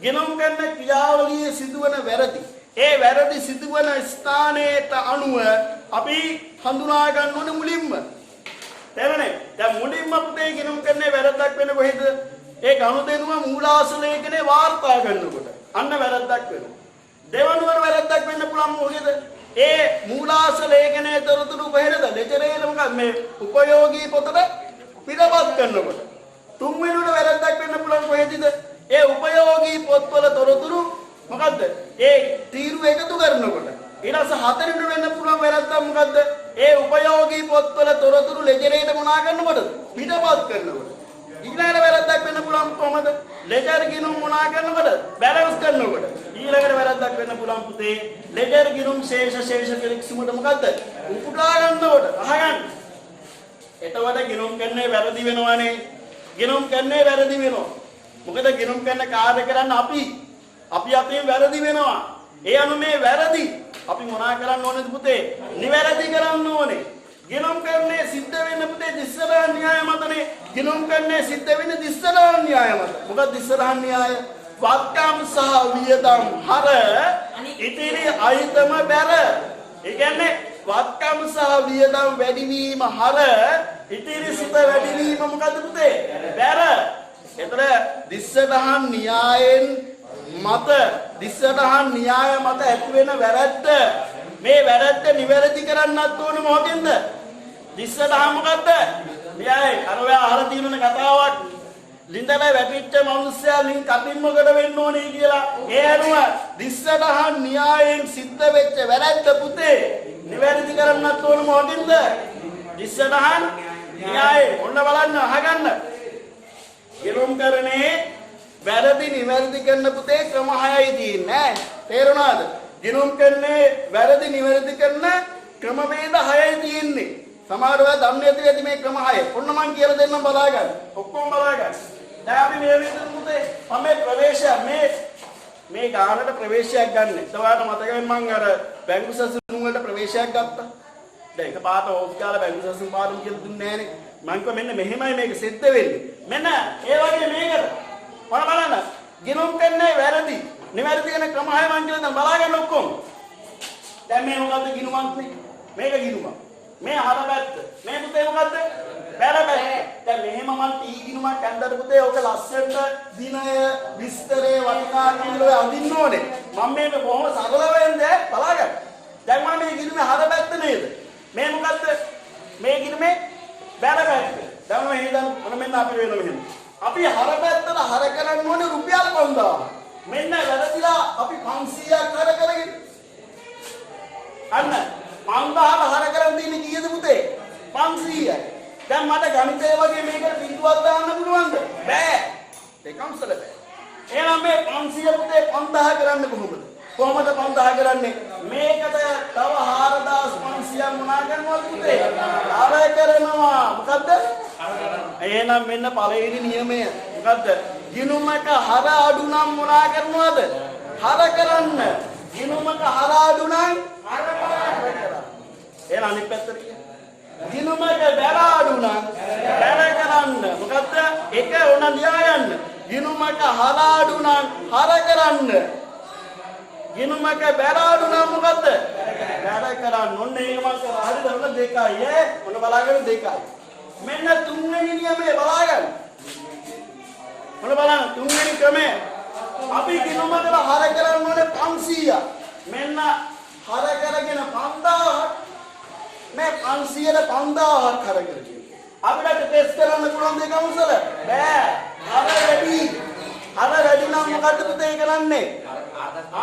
ගිණුම් කරන ක්‍රියාවලියේ සිදුවන වැරදි. ඒ වැරදි සිදුවන ස්ථානයට අනුව අපි හඳුනා ගන්න ඕනේ මුලින්ම. තේරෙන්නේ? දැන් මුලින්ම පුතේ ගිණුම් කරන්නේ වැරද්දක් වෙන්නේ කොහෙද? ඒ ගනුදෙනුව මූලාශ්‍ර ලේඛනයේ වාර්තා කරනකොට අන්න වැරද්දක් වෙනවා. දෙවනුවර වැරද්දක් වෙන්න පුළුවන් මොකද? ඒ මූලාශ්‍ර ලේඛනයේ තොරතුරු කොහෙද? ලෙචරේල මොකක්ද මේ උපයෝගී පොතට පිටපත් කරනකොට. තුන්වෙනුවට වැරද්දක් වෙන්න පුළුවන් කොහෙද? කොහෙදද? ඒ උපයෝගී පොත්වල තොරතුරු මොකද්ද? ඒ තීරු එකතු කරනකොට ඊළඟ හතරෙන්ට වෙන්න පුළුවන් වැරද්ද මොකද්ද? ඒ උපයෝගී පොත්වල තොරතුරු ලෙජරේට මොනා කරනකොට? පිටපත් කරනකොට. ඊළඟට වැරද්දක් වෙන්න පුළුවන් කොහමද? ලෙජර් ගිණුම් මොනා කරනකොට? බැලන්ස් කරනකොට. ඊළඟට වැරද්දක් වෙන්න පුළුවන් පුතේ. ලෙජර් ගිණුම් ශේෂ පිරික්සීමට මොකද්ද? උපුටා ගන්නකොට. අහගන්න. එතකොට ගිණුම් කරන්නේ වැරදි වෙනවනේ. ගිණුම් කරන්නේ වැරදි වෙනවා. මොකද ගිණුම් කරන කාර්ය කරන්න අපි අතේ වැරදි වෙනවා. ඒ අනුව මේ වැරදි අපි මොනා කරන්න ඕනේද පුතේ? නිවැරදි කරන්න ඕනේ. ගිණුම් කරන්නේ සිද්ධ වෙන්න පුතේ දිස්සරහන් න්‍යාය මතනේ. ගිණුම් කරන්නේ සිද්ධ වෙන්නේ දිස්සරහන් න්‍යාය මත. මොකද දිස්සරහන් න්‍යාය? වත්කම් සහ වියදම් හර ඉතිරි අයිතම බැර. ඒ කියන්නේ වත්කම් සහ වියදම් වැඩිවීම හර ඉතිරි සිත වැඩිවීම මොකද පුතේ? බැර. එතන දිස්සරහන් න්‍යායෙන් මත දිස්සරහන් න්‍යාය මත ඇති වෙන වැරද්ද මේ වැරද්ද නිවැරදි කරන්නත් ඕනේ මොකෙන්ද? දිස්සරහන් මොකද්ද? මෙයයි අර ඔයා අහලා තියෙනනේ කතාවක්. ලින්දලා වැටිච්ච මිනිස්සයා ලින් කටින් මොකද වෙන්න ඕනේ කියලා. ඒ අනුව දිස්සරහන් න්‍යායෙන් සිද්ධ වෙච්ච වැරද්ද පුතේ නිවැරදි කරන්නත් ඕනේ මොකෙන්ද? දිස්සරහන් න්‍යාය. ඔන්න බලන්න අහගන්න. ගිණුම් කරන්නේ වැරදි නිවැරදි කරන පුතේ ක්‍රම 6යි තියෙන්නේ. තේරුණාද? ගිණුම් කරන්නේ වැරදි නිවැරදි කරන ක්‍රම වේද 6යි තියෙන්නේ. සමහරව දන්නේ නැති ඇති මේ ක්‍රම 6. ඔන්න මම කියලා දෙන්නම් බලා ගන්න. ඔක්කොම බලා ගන්න. දැන් අපි මේ විදිහට පුතේ මම ප්‍රවේශය මේ ගානට ප්‍රවේශයක් ගන්න. ඒවාට මතකයි මම අර බැංකු සසුන් වලට ප්‍රවේශයක් ගත්තා. දැන් එකපාරට ඕෆ් ගාලා බැංකු සසුන් පාඩම් කියලා දුන්නේ නැහනේ. මම කිව්වා මෙන්න මෙහෙමයි මේක සිද්ධ වෙන්නේ. මෙන්න ඒ වගේ මේකට බලන්න ගිණුම් කරන්නේ වැරදි නිවැරදි කරන ක්‍රම 6 මම කියලා දැන් බලා ගන්න ඔක්කොම. දැන් මේ මොකද්ද ගිණුමක් නේ? මේක ගිණුමක්. මේ අහල පැත්ත. මේ පුතේ මොකද්ද? බැල පැත්ත. දැන් මෙහෙම මම ටී ගිණුමක් අන්දර පුතේ ඔක ලස්සනට දිනය විස්තරේ වටිනාකම වල අඳින්න ඕනේ. මම මේක කොහොම සරලව වෙන්නේ බලා ගන්න. දැන් මම මේ ගිණුමේ අහල පැත්ත නේද? මේ මොකද්ද? මේ ගිණුමේ බැල පැත්ත. දැන් මම එහෙනම් මොන මෙන්න අපි වෙන මෙහෙම. අපි හර පැත්තට හර කරන්න ඕනේ රුපියල් 5000. මෙන්න වැරදිලා අපි 500ක් හර කරගෙන. අන්න 5000 හර කරන් තියෙන්නේ කීයද පුතේ? 500යි. දැන් මට ගණිතය වගේ මේකට බිඳුවක් දාන්න පුළුවන්ද? බෑ. දෙකම්සල බෑ. එහෙනම් මේ 500 පුතේ 5000 කරන්න කොහොමද? කොහොමද 5000 කරන්නේ? මේකට තව 4500ක් මොනා කරනවද පුතේ? හර කරනවා. මොකද්ද? එහෙනම් මෙන්න පළවෙනි නියමය. මොකද්ද? ගිණුමක හර අඩු නම් මොනා කරනවද? හර කරන්න. ගිණුමක හර අඩු නම් හර කරන්න. එහෙනම් අනිත් පැත්තට කියන්න. ගිණුමක බැල අඩු නම් බැල කරන්න. මොකද්ද? එක ඕන ලියා යන්න. ගිණුමක හර අඩු නම් හර කරන්න. ගිණුමක බැල අඩු නම් මොකද්ද? බැල කරන්න. ඔන්න ඒක මම කරා. හරිද? ඔන්න දෙකයි ඈ. ඔන්න බලාගෙන දෙකයි. මෙන්න තුන්වෙනි නියමය බලාගන්න. මොන බලන්න තුන්වෙනි ක්‍රමය. අපි ගිණුමකට හර කරන්න ඕනේ 500ක්. මෙන්න හර කරගෙන 5000ක්. මේ 500ට 5000ක් හර කරගෙන. අපිට ටෙස්ට් කරන්න පුළුවන් දෙක අවසල. බෑ. හර වැඩි. හර වැඩි නම් මොකද්ද පුතේ කරන්නේ?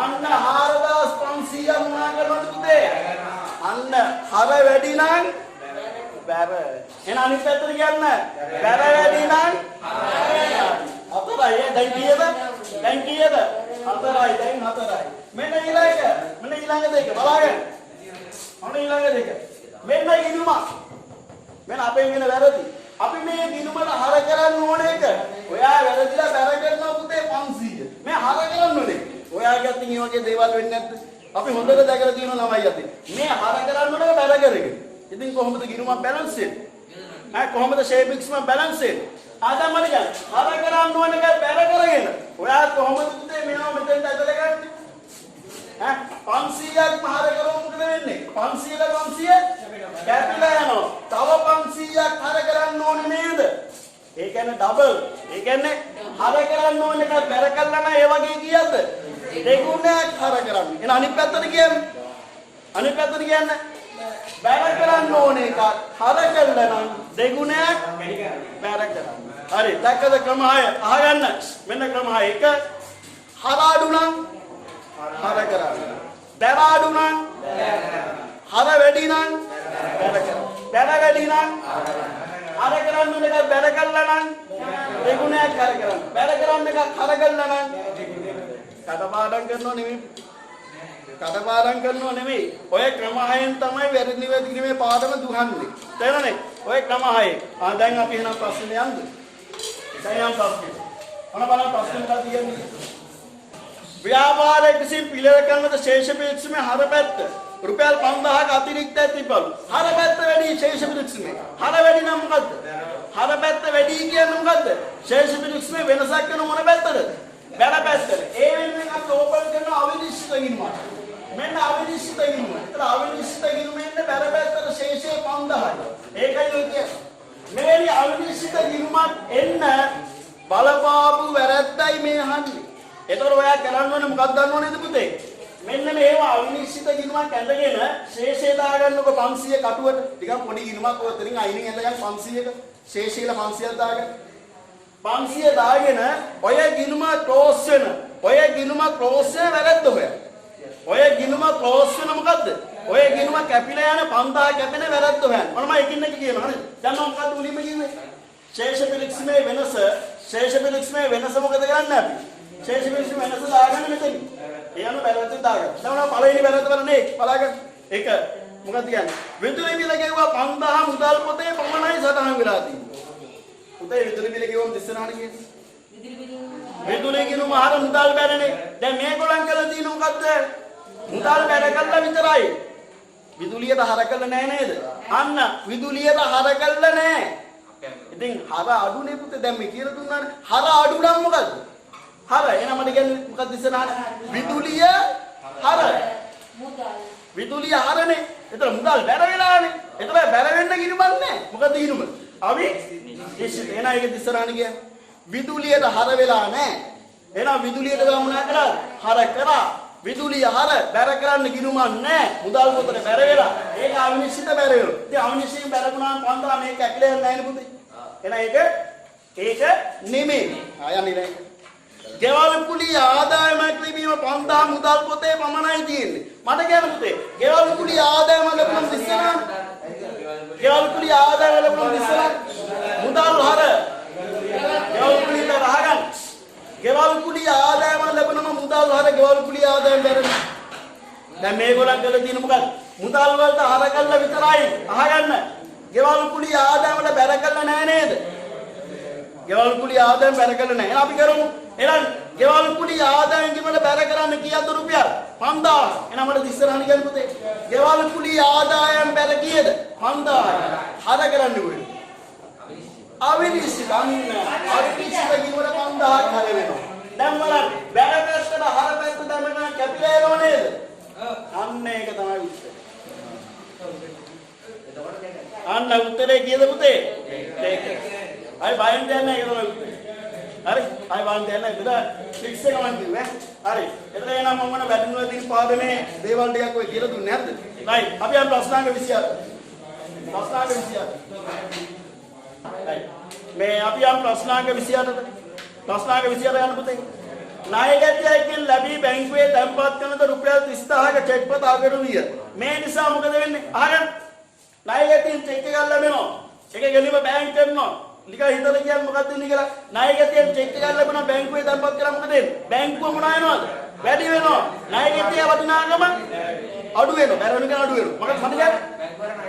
අන්න 4500ක් මොනා කරනවද පුතේ? අන්න හර වැඩි නම් බැර. එන අනිත් පැත්තට කියන්න. බැර වැඩි නම් හතරයි. දැන් කීයද? දැන් කීයද? හතරයි. දැන් හතරයි. මෙන්න ඊළඟ දෙක බලාගන්න. ඔන්න ඊළඟ දෙක. මෙන්න ගිණුම. මෙන්න අපේ වෙන වැරදි. අපි මේ ගිණුමට හර කරන්න ඕන එක. ඔයා වැරදිලා බැර කරනවා පුතේ 500. මේ හර කරන්න ඕනේ. ඔයාගේ අතින් මේ වගේ දේවල් වෙන්නේ නැද්ද? අපි හොඳට දැකලා තියෙනවා ළමයි අතින්. මේ හර කරන්න ඕනේ බැර කරගෙන. ඉතින් කොහොමද ගිණුමක් බැලන්ස් වෙන්නේ? කොහොමද ෂේපික්ස්ම බැලන්ස් වෙන්නේ? ආදම් මට කියන්න. හර කරන්න ඕන එක බැර කරගෙන. ඔයා කොහොමද පුතේ මෙනවා මෙතෙන්ට ඇදලා ගන්නේ? 500ක් හර කරොත් මොකද වෙන්නේ? 500ට 500 කැපිලා යනවා. තව 500ක් හර කරන්න ඕනේ නේද? ඒ කියන්නේ ඩබල්. ඒ කියන්නේ හර කරන්න ඕන එක බැර කළා නම් ඒ වගේ කීයද? දෙගුණයක් හර කරන්න. එහෙනම් අනිත් පැත්තට කියන්නේ. අනිත් පැත්තට කියන්නේ බැර කරන්න ඕන එක හර කළා නම් දෙගුණයක් බැර කරන්න. හරි. දැක්කද ක්‍රම 6? අහගන්න. මෙන්න ක්‍රම 6. එක හර අඩු නම් හර කරන්න. බැර අඩු නම් හර වැඩි නම් බැර කරන්න. බැර වැඩි නම් හර කරන්න ඕන එක බැර කළා නම් දෙගුණයක් හර කරන්න. බැර කරන්න එක හර කළා නම් කඩපාඩම් කරනව නෙමෙයි. කඩපාඩම් කරනව නෙමෙයි. ඔය ක්‍රම 6න් තමයි වැරදි නිවැරදි පාඩම දුහන්නේ. තේරෙන්නේ? ඔය ක්‍රම 6. දැන් අපි එහෙනම් ප්‍රශ්නේ යන්න. දැන් යම් ප්‍රශ්නේ. මොන බලන්න ප්‍රශ්නේ මොකක්ද කියන්නේ? ව්‍යාපාරයේ කිසිම පිළිවෙල කරනද ශේෂ පිරික්සමේ හර පැත්ත රුපියල් 5000ක අතිරික්තයක් තිබ්බලු. හර පැත්ත වැඩි ශේෂ පිරික්සමේ. හර වැඩි නම් මොකද්ද? හර පැත්ත වැඩි කියන්නේ මොකද්ද? ශේෂ පිරික්සමේ වෙනසක් වෙන මොන පැත්තද? බැල පැත්තට. ඒ වෙනුවෙන් අපි ඕපන් කරන අවිනිශ්චිත ගිණුම. මෙන්න අවිනිශ්චිත ගිණුම. ඒතර අවිනිශ්චිත ගිණුමෙන් බැල පැත්තට ශේෂය 5000යි. ඒකයි ඔය කියන්නේ. මෙවැනි අවිනිශ්චිත ගිණුමක් එන්න බලපාපු වැරද්දයි මේ අහන්නේ. ඒතර ඔයා කරන්න ඕනේ මොකක්ද දන්නව නේද පුතේ? මෙන්න මේව අවිනිශ්චිත ගිණුමක් ඇඳගෙන ශේෂය දාගන්නකො 500 කටුවට. ටිකක් පොඩි ගිණුමක් ඔතනින් අයිනින් ඇඳගන්න 500ක. ශේෂයල 500ක් දාගන්න. 500 දාගෙන ඔය ගිණුම ක්ලෝස් වෙන. ඔය ගිණුම ක්ලෝස් වෙන වැරද්ද හොයන්න. ඔය ගිණුම ක්ලෝස් වෙන මොකද්ද? ඔය ගිණුම කැපිලා යන 5000 කැපෙන වැරද්ද හොයන්න. මොන මම එකින් එක කියනවා නේද? දැන් මම මොකද්ද මුලින්ම කිව්වේ? ශේෂ පිරික්සමේ වෙනස මොකද කරන්නේ අපි? ශේෂ පිරික්සම වෙනස දාගන්න මෙතන. ඒ අනුව වැරද්ද දාගන්න. දැන් මම පළවෙනි වැරද්ද බලන්නේ බලාගන්න. ඒක මොකක්ද කියන්නේ? විදුලි බිල ගෙවුවා 5000 මුදල් පොතේ පමණයි සටහන් වෙලා තියෙන්නේ. පුතේ විදුලි බිල ගෙවුවම දිස්සනහනේ කියන්නේ. විදුලි ගිණුම අහර මුදල් බැරනේ. දැන් මේගොල්ලන් කරලා තියෙන මොකද්ද? මුදල් බැර කළා විතරයි. විදුලියට හර කළා නෑ නේද? අන්න විදුලියට හර කළා නෑ. ඉතින් හර අඩුනේ පුතේ දැන් මේ කියලා දුන්නානේ. හර අඩු නම් මොකද්ද? හර එහෙනම් මට කියන්නේ මොකක්ද දිස්සනහනේ? විදුලිය හර. මුදල්. විදුලිය හරනේ. ඒතර මුදල් බැර වෙලානේ. ඒතර බැර වෙන්න ගිණුමක් නෑ. මොකද්ද ගිණුම? නිශ්චිත. එහෙනම් ඒක දිස්සනහනේ කියන්නේ. විදුලියට හර වෙලා නැහැ. එහෙනම් විදුලියට ගමනා කරා හර කරා. විදුලිය හර බැර කරන්න ගිණුමක් නැහැ. මුදල් පොතේ බැර වෙලා. ඒක අවිනිශ්චිත බැර වෙනවා. ඉතින් අවිනිශ්චිත බැරුණාම 5000 මේක ඇකිලා යන්නේ නැහැ නේ පුතේ. එහෙනම් ඒක නෙමෙයි. ආයන්නේ නැහැ. ගෙවල් කුලී ආදායමක් ලැබීම 5000 මුදල් පොතේ පමණයි තියෙන්නේ. මට කියන්න පුතේ. ගෙවල් කුලී ආදායම ලැබුණොත් දිස්සනා. ගෙවල් කුලී ආදායම ලැබුණොත් දිස්සනා. මුදල් හර ගෙවල් කුලියට රහගන්න. ගෙවල් කුලිය ආදායම ලැබුණම මුදල් හර ගෙවල් කුලිය ආදායම බැරෙනවා. දැන් මේගොල්ලන් කරලා තියෙන මොකක්ද? මුදල් වලට හර කළා විතරයි. අහගන්න. ගෙවල් කුලිය ආදායම වල බැර කළා නෑ නේද? ගෙවල් කුලිය ආදායම බැර කළා නෑ. එහෙනම් අපි කරමු. එහෙනම් ගෙවල් කුලිය ආදායම වල බැර කරන්න කීයද රුපියල්? 5000. එහෙනම් මට ඉස්සරහට ගන්න පුතේ. ගෙවල් කුලිය ආදායම බැර කීයද? 5000. හර කරන්න ඕනේ. අවිනිශ්චිත අවිනිශ්චිත ගිණුමට 5000ක් හර වෙනවා. දැන් බලන්න බැර පැත්තට හර පැත්ත දැමන කැපිලා එනව නේද? අන්න ඒක තමයි උත්තරේ. අන්න උත්තරේ කීයද පුතේ? ඒක. අය බයෙන් දැන් නැහැ ඒක තමයි උත්තරේ. හරි? අය බයෙන් දැන් නැහැ. ඉතින් ෆික්ස් එක මම කිව්වේ. හරි. එතන එනම් මම මොන වැඩිනුවල තියෙන පාඩමේ දේවල් ටිකක් ඔය කියලා දුන්නේ නැද්ද? right. අපි යම් ප්‍රශ්නාංග 26. ප්‍රශ්නාංග 26. මේ අපි යම් ප්‍රශ්නාංග 28ට ප්‍රශ්නාංග 28 යන පුතේ ණයගැතියෙක්ගෙන් ලැබී බැංකුවේ තැන්පත් කරනද රුපියල් 30000ක චෙක් පත අගරු විය. මේ නිසා මොකද වෙන්නේ? අහගන්න. ණයගැතියෙන් චෙක් එකක් ලැබෙනවා. ඒක ගෙලිම බැංක් කරනවා. නිකන් හිතලා කියන්නේ මොකක්ද වෙන්නේ කියලා. ණයගැතියෙන් චෙක් එකක් ලැබුණා බැංකුවේ තැන්පත් කරා මොකද වෙන්නේ? බැංකුව මොන වෙනවද? වැඩි වෙනවා. ණයගැතිය වටිනාකම අඩු වෙනවා. බැරවෙන එක අඩු වෙනවා. මොකක්ද මට කියන්නේ?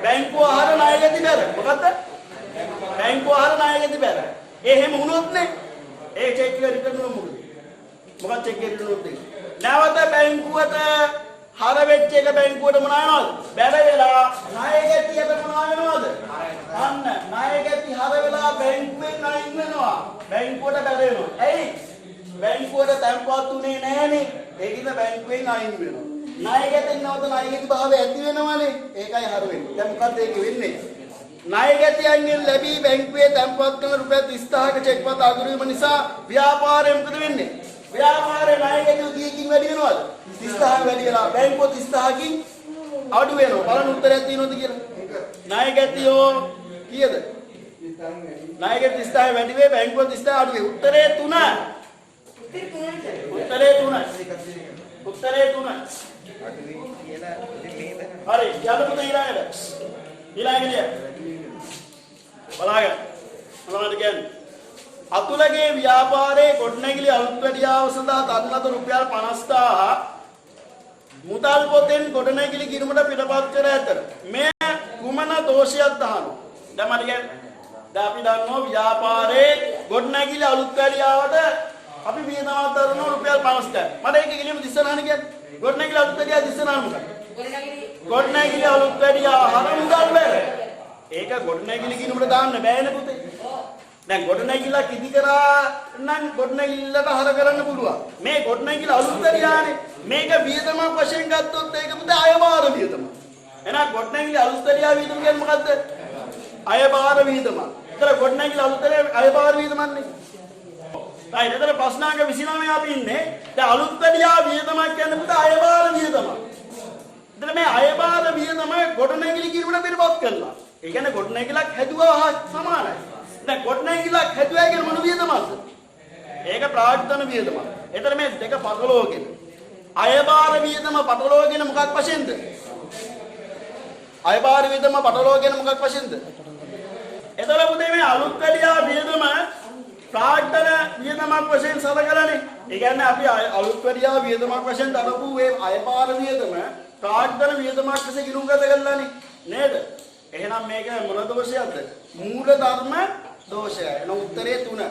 බැංකුව ආහාර ණයගැති බැර. මොකද්ද? බැංකුව ආහාර ණයගැති බැර. එහෙම වුණොත් නේ ඒ චෙක් එක රිටර්න් වෙනවා මොකද? මොකක්ද චෙක් එක රිටර්න් වෙන්නේ? නැවත බැංකුවට හර වෙච්ච එක බැංකුවට මොන වෙනවද? බැර වෙලා ණයගැතියට මොන වෙනවද? අන්න ණයගැති හර වෙලා බැංකුවෙන් අයින් වෙනවා. බැංකුවට බැර වෙනවා. ඇයි? බැංකුවට තැන්පත් උනේ නැහනේ. ඒකින්ද බැංකුවෙන් අයින් වෙනවා. ණයගැතින් නැවත ණයගැති භාවය ඇති වෙනවනේ. ඒකයි හර වෙන්නේ. දැන් මොකද්ද ඒක වෙන්නේ? ණයගැතියන්ගෙන් ලැබී බැංකුවේ තැන්පත් කරන රුපියල් 30000ක චෙක් පත අගරු වීම නිසා ව්‍යාපාරය මොකද වෙන්නේ? ව්‍යාපාරේ ණයගැතිය කීයකින් වැඩි වෙනවද? 30000 වැඩි වෙලා බැංකුව 30000කින් අඩු වෙනවා. බලන්න උත්තරයක් තියෙනවද කියලා. ණයගැතියෝ කීයද? ණයගැති 36 වැඩි වෙයි, බැංකුව 36 අඩු වෙයි. උත්තරේ 3. උත්තරේ 3. උත්තරේ 3. හරි, යන්න පුතේ ඊළඟට. බලන්න. මොනවද කියන්නේ? අතුලගේ ව්‍යාපාරයේ ගොඩනැගිලි අලුත් වැඩියාව සඳහා තත්නත රුපියල් 50000 මුදල් පොතෙන් ගොඩනැගිලි කිරීමට පිටපත් කර ඇත. මේ කුමන දෝෂයක් දහනවා? දැන් මට කියන්නේ දැන් අපි දන්නවා ව්‍යාපාරයේ ගොඩනැගිලි අලුත් වැඩියාවට අපි වියදමක් දරනවා රුපියල් 50000. මට ඒක කිලිම දිස්සනහන කියන්නේ. ගොඩනැගිලි අලුත් වැඩියාව දිස්සනහන මොකක්ද? ගොඩනැගිලි අලුත් වැඩියාව හර මුදල් බැර. ඒක ගොඩනැගිලි කිරීමට දාන්න බෑනේ පුතේ. දැන් ගොඩනැගිල්ලක් ඉදි කරා නම් ගොඩනැගිල්ලට හර කරන්න පුළුවන්. මේ ගොඩනැගිල්ල අලුත් දරියානේ. මේක වියදමක් වශයෙන් ගත්තොත් ඒක පුතේ අයබාර වියදම. එහෙනම් ගොඩනැගිල්ල අලුත් දරියා වියදම කියන්නේ මොකද්ද? අයබාර වියදම. ඒතර ගොඩනැගිල්ල අලුත් දරියා අයබාර වියදමන්නේ. right. ඒතර ප්‍රශ්නාංක 29 අපි ඉන්නේ. දැන් අලුත් දරියා වියදමක් කියන්නේ පුතේ අයබාර වියදම. ඒතර මේ අයබාර වියදම ගොඩනැගිලි කිරීමට පිටපත් කරලා. ඒ කියන්නේ ගොඩනැගිල්ලක් හැදුවා හා සමානයි. දැන් ගොඩනැගිල්ලක් හැදුවා කියන මොන වියදමක්ද? ඒක ප්‍රාග්ධන වියදමක්. ඒතර මේ දෙක පටලවගෙන අයබාර වියදම පටලවගෙන මොකක් වශයෙන්ද? අයබාර වියදම පටලවගෙන මොකක් වශයෙන්ද? ඒතර පුතේ මේ අලුත් වැඩියා වියදම ප්‍රාග්ධන වියදමක් වශයෙන් සලකලානේ. ඒ කියන්නේ අපි අලුත් වැඩියා වියදමක් වශයෙන් දරපු මේ අයබාර වියදම ප්‍රාග්ධන වියදමක් ලෙස ගිණුම්ගත කළානේ නේද? එහෙනම් මේක මොන දෝෂයක්ද? මූල ධර්ම දෝෂය. එන උත්තරේ 3.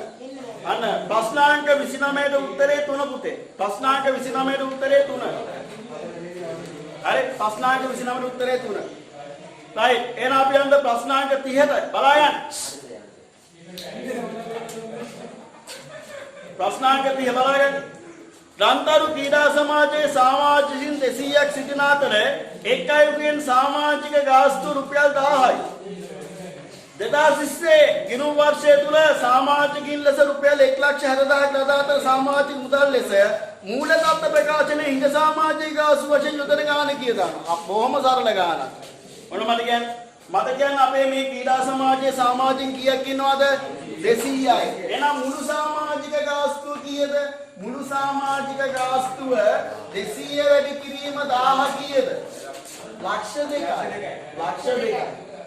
අන්න ප්‍රශ්නාංක 29ට උත්තරේ 3 පුතේ. ප්‍රශ්නාංක 29ට උත්තරේ 3. හරි ප්‍රශ්නාංක 29ට උත්තරේ 3. right. එහෙනම් අපි යන්න ප්‍රශ්නාංක 30ට බලයන්. ප්‍රශ්නාංක 30 බලයන්. රන්තරු ක්‍රීඩා සමාජයේ සමාජිකින් 200ක් සිටින අතර එක් අයෙකුගෙන් සමාජික ගාස්තු රුපියල් 1000යි. 2020 ගිණුම් වර්ෂය තුල සමාජිකින් ලෙස රුපියල් 1,60,000ක් ලද අතර සමාජික මුදල් ලෙස මූල තත්ත්ව ප්‍රකාශනයේ හිඟ සමාජික ගාස්තු වශයෙන් යොදන ගාන කීයද? බොහොම සරල ගානක්. මොනවද කියන්නේ? මට කියන්න අපේ මේ ක්‍රීඩා සමාජයේ සමාජින් කීයක් ඉන්නවද? 200යි. එහෙනම් මුළු සමාජික ගාස්තුව කීයද? මුළු සමාජික ගාස්තුව 200 වැඩි කිරීම 1000 කීයද? ලක්ෂ 2යි. ලක්ෂ 2යි.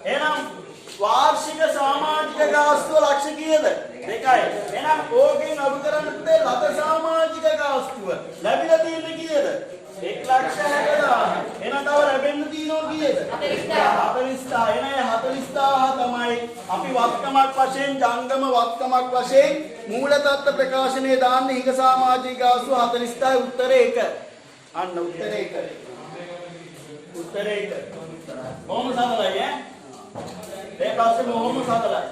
එහෙනම් වාර්ෂික සමාජික ගාස්තුව ලක්ෂ කීයද? 2යි. එහෙනම් ඕකෙන් අඩු කරන්න පුතේ ලද සමාජික ගාස්තුව ලැබිලා තියෙන්නේ කීයද? 1,60,000. එහෙනම් තව ලැබෙන්න තියෙනවා කීයද? 40,000. එහෙනම් 40,000 තමයි අපි වත්කමක් වශයෙන් ජංගම වත්කමක් වශයෙන් මූල තත්ත්ව ප්‍රකාශනයේ දාන්න හිඟ සමාජික ගාස්තුව 40,000. උත්තරේ 1. අන්න උත්තරේ 1. උත්තරේ 1. කොහොම සරලයි ඈ? මේ ප්‍රශ්නේ බොහොම සරලයි.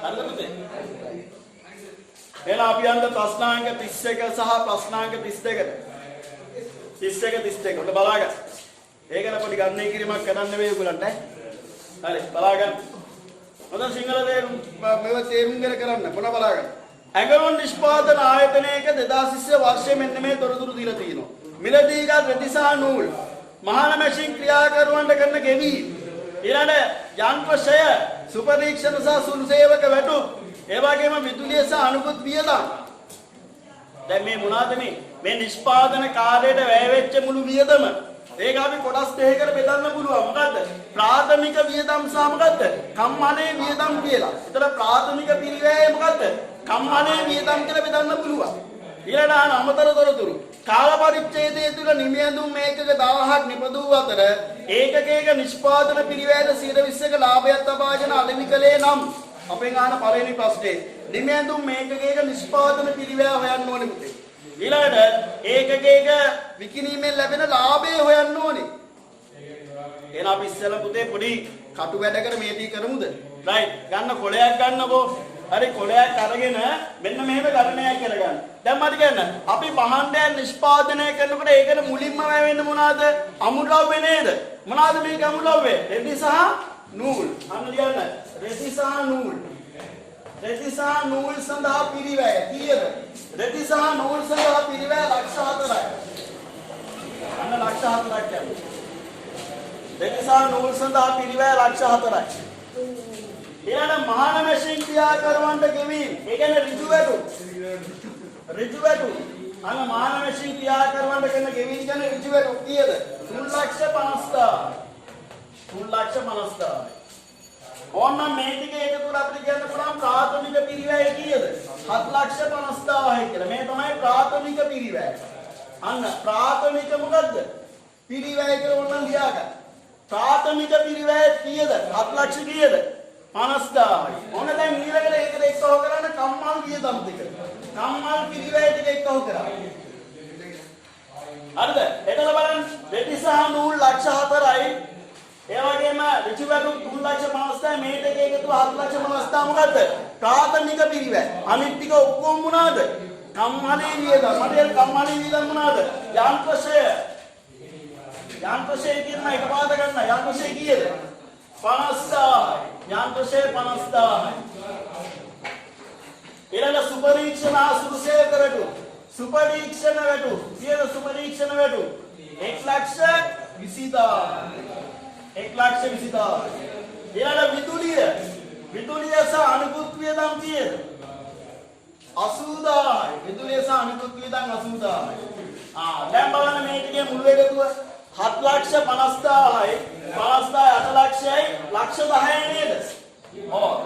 හරිද පුතේ? එහෙනම් අපි යන්න ප්‍රශ්නාංක 31 සහ ප්‍රශ්නාංක 32ට. 31 ඔන්න බලාගන්න. ඒකන පොඩි ගණනය කිරීමක් කරන්න වෙයි ඔයගලන්ට. හරි බලාගන්න. හොඳ සිංහල මේව තේරුම් කරන්න මොන බලාගන්න. ඇඟලුම් නිෂ්පාදන ආයතනයක 2020 වර්ෂයේ මෙන්න මේ තොරතුරු දීලා තියෙනවා. මිලදීගත් රෙදි සහ නූල් මහාන මැෂින් ක්‍රියාකරුවන්ට කරන ගෙවීම් ඊළඟ යන්ත්‍රශය සුපරීක්ෂණ සහ සුළු සේවක වැටුප් ඒ වගේම විදුලිය සහ අනුගත වියදම්. දැන් මේ මොනවාද මේ නිෂ්පාදන කාර්යයට වැය වෙච්ච මුළු වියදම ඒක අපි කොටස් දෙකකට බෙදන්න පුළුවන්. මොකද්ද? ප්‍රාථමික වියදම් සහ මොකද්ද? කම්මනේ වියදම් කියලා. ඒතර ප්‍රාථමික පිරිවැය මොකද්ද? කම්මනේ වියදම් කියලා බෙදන්න පුළුවන්. ඊළඟ අමතර තොරතුරු කාල පරිච්ඡේදය තුල නිමයඳුම් මේකක 1000ක් නිපදවූ අතර ඒකකයක නිෂ්පාදන පිරිවැයට 120ක ලාභයක් තබාගෙන අලෙවි කළේ නම් අපෙන් අහන පළවෙනි ප්‍රශ්නේ නිමයඳුම් මේකකයක නිෂ්පාදන පිරිවැය හොයන්න ඕනේ පුතේ. ඊළඟට ඒකකයක විකිණීමෙන් ලැබෙන ලාභය හොයන්න ඕනේ. එහෙනම් අපි ඉස්සෙල්ලා පුතේ පොඩි කටු වැඩකට මේ දී කරමුද? රයිට්. ගන්න කොලයක් ගන්නකෝ. හරි කොලයක් අරගෙන මෙන්න මෙහෙම ගණනයක් කරගන්න. දැන් මට කියන්න අපි භාණ්ඩයක් නිෂ්පාදනය කරනකොට ඒකට මුලින්ම වෙන්නේ මොනවාද? අමුද්‍රව්‍ය නේද? මොනවාද මේක අමුද්‍රව්‍ය? රෙදි සහ නූල්. අන්න ලියන්න. රෙදි සහ නූල්. රෙදි සහ නූල් සඳහා පිරිවැය කීයද? රෙදි සහ නූල් සඳහා පිරිවැය ලක්ෂ 4යි. අන්න ලක්ෂ 4ක් යනවා. දෙතිසා නූල් සඳහා පිරිවැය ලක්ෂ 4යි. ඊළඟ මහාන මැෂින් ක්‍රියා කරවන්න ගෙවීම. ඒ කියන්නේ ඍජු වැටු. ඍජු වැටු. අන්න මහාන මැෂින් ක්‍රියා කරවන්න කරන ගෙවීම කියන්නේ ඍජු වැටු කීයද? 3,50,000. 3,50,000. ඕන්න මේ ටික එකතු කරලා අපිට කියන්න පුළුවන් ප්‍රාථමික පිරිවැය කීයද? 7,50,000 කියලා. මේ තමයි ප්‍රාථමික පිරිවැය. අන්න ප්‍රාථමික මොකද්ද? පිරිවැය කියලා ඕනනම් ලියා ගන්න. ප්‍රාථමික පිරිවැය කීයද? 7 ලක්ෂ කීයද? 50,000යි. ඕන දැන් ඊළඟට ඒකට එක්කව කරන්න කම්මල් වියදම් දෙක. කම්මල් පිරිවැය ටික එක්කව කරා. හරිද? එතන බලන්න දෙතිසා නූල් ලක්ෂ 4යි. ඒ වගේම ඍජු වැටු 3,50,000 මේ දෙක එකතු 7,50,000 මොකද්ද? ප්‍රාථමික පිරිවැය. අනිත් ටික ඔක්කොම මොනවාද? කම්මලේ වියදම්. මඩේ කම්මලේ වියදම් මොනවාද? යන්ත්‍රශය. යන්ත්‍රශය කියන එක පාද ගන්න. යන්ත්‍රශය කීයද? 50,000යි. යන්ත්‍රශය 50,000යි. ඊළඟ සුපරීක්ෂණ ආසුරුසය කරටු. සුපරීක්ෂණ වැටු. කීයද සුපරීක්ෂණ වැටු? 1,20,000. 1,20,000. ඊළඟ විදුලිය. විදුලිය සහ අනිකුත් වියදම් කීයද? 80,000යි. විදුලිය සහ අනිකුත් වියදම් 80,000යි. දැන් බලන්න මේ ටිකේ මුල් එකතුව 7,50,000යි 50,000 8 ලක්ෂයයි ලක්ෂ 10යි නේද?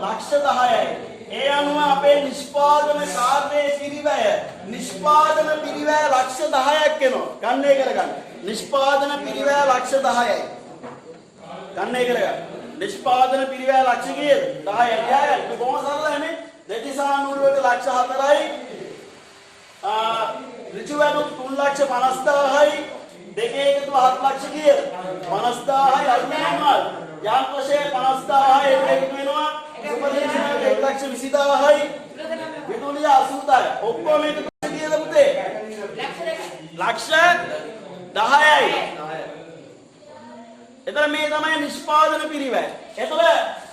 ලක්ෂ 10යි. ඒ අනුව අපේ නිෂ්පාදන කාර්යයේ පිරිවැය නිෂ්පාදන පිරිවැය ලක්ෂ 10ක් එනවා. ගන්න එක කරගන්න. නිෂ්පාදන පිරිවැය ලක්ෂ 10යි. ගන්න එක කරගන්න. නිෂ්පාදන පිරිවැය ලක්ෂ කීයද? 10යි. ලියාගන්න. මේ කොහොම සරලයි මේ? දෙතිසා නූල් වලට ලක්ෂ 4යි. ඍජු වැටු 3,50,000යි. දෙකේ එකතු 7 ලක්ෂ කීයද? 50,000යි. අල්මනම් යන්ත්‍රශය 50,000යි. ඒක එකතු වෙනවා සුපරීක්ෂණ 1,20,000යි. විදුලිය 80,000යි. ඔක්කොම එකතු කීයද පුතේ? ලක්ෂ 10යි. එතන මේ තමයි නිෂ්පාදන පිරිවැය. එතන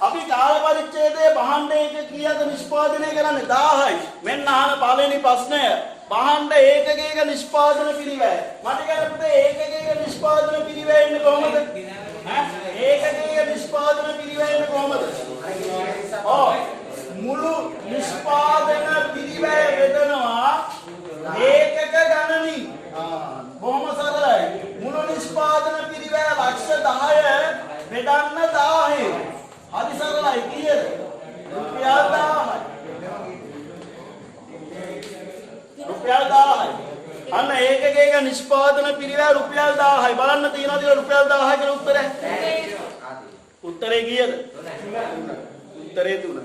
අපි කාල පරිච්ඡේදයේ භාණ්ඩ එක කීයද නිෂ්පාදනය කරන්නේ? 1000යි. මෙන්න අහන පළවෙනි ප්‍රශ්නය. භාණ්ඩ ඒකකයක නිෂ්පාදන පිරිවැය. මට කියන්න පුතේ ඒකකයක නිෂ්පාදන පිරිවැය ඉන්නේ කොහොමද? ඒකකයක නිෂ්පාදන පිරිවැය ඉන්නේ කොහොමද? මුළු නිෂ්පාදන පිරිවැය බෙදනවා ඒකක ගණනින්. බොහොම සරලයි. මුළු නිෂ්පාදන පිරිවැය ලක්ෂ 10 බෙදන්න 1000යි. හරි සරලයි. කීයද? රුපියල් 1000යි. රුපියල් 1000යි. අන්න ඒකකයක නිෂ්පාදන පිරිවැය රුපියල් 1000යි. බලන්න තියනවාද රුපියල් 1000 කියලා උත්තරය? උත්තරේ කීයද? උත්තරේ 3.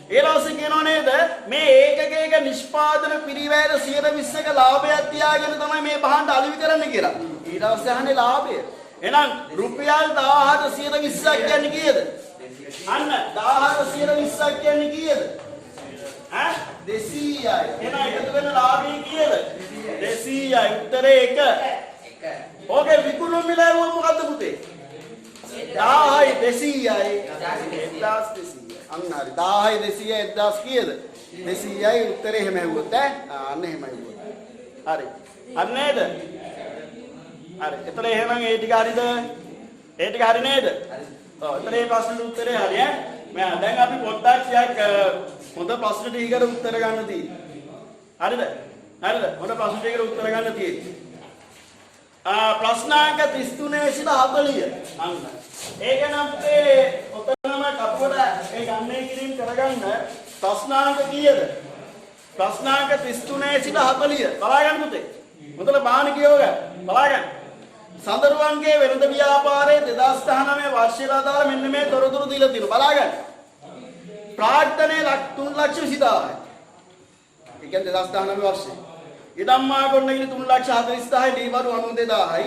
ඊළඟට කියනවා නේද මේ ඒකකයක නිෂ්පාදන පිරිවැයට 120ක ලාභයක් තියාගෙන තමයි මේ භාණ්ඩ අලෙවි කරන්න කියලා. ඊට පස්සේ අහන්නේ ලාභය. එහෙනම් රුපියල් 1000ට 120ක් කියන්නේ කීයද? අන්න 1000ට 120ක් කියන්නේ කීයද? 200යි. එහෙනම් එකතු වෙන ලාභය කීයද? 200යි. උත්තරේ 1. ඕකේ විකුණුම් මිල මොකද්ද පුතේ? 1000යි 200යි 1200. අන්න හරි 1000යි 200යි 1000 කීයද? 200යි. උත්තරේ එහෙම ඇහුවොත් අන්න එහෙමයි වුණා. හරි. හරි නේද? හරි. එතන එහෙනම් ඒ ටික හරිද? ඒ ටික හරි නේද? ඔව්. එතන මේ ප්‍රශ්නෙට උත්තරේ හරි ඈ. මම දැන් අපි පොඩ්ඩක් ටිකක් හොඳ ප්‍රශ්න ටිකකට උත්තර ගන්න තියෙනවා. හරිද? හරිද? හොඳ ප්‍රශ්න ටිකකට උත්තර ගන්න තියෙනවා. ප්‍රශ්නාංක 33 සිට 40. අන්න. ඒක නම් පුතේ ඔතනම කපුවට ඒ ගන්නේ කිරීම කරගන්න ප්‍රශ්නාංක කීයද? ප්‍රශ්නාංක 33 සිට 40. බලාගන්න පුතේ. මොතන බාහන කියව ගන්න. බලාගන්න. සඳරුවන්ගේ වෙළඳ ව්‍යාපාරයේ 2019 වර්ෂයට අදාළ මෙන්න මේ තොරතුරු දීලා තියෙනවා. බලාගන්න. ප්‍රාර්ථනයේ 3,20,000යි. ඒ කියන්නේ 2019 වර්ෂේ. ඉදම්මා ගොඩනැගිලි 3,40,000යි, දීවරු 92,000යි.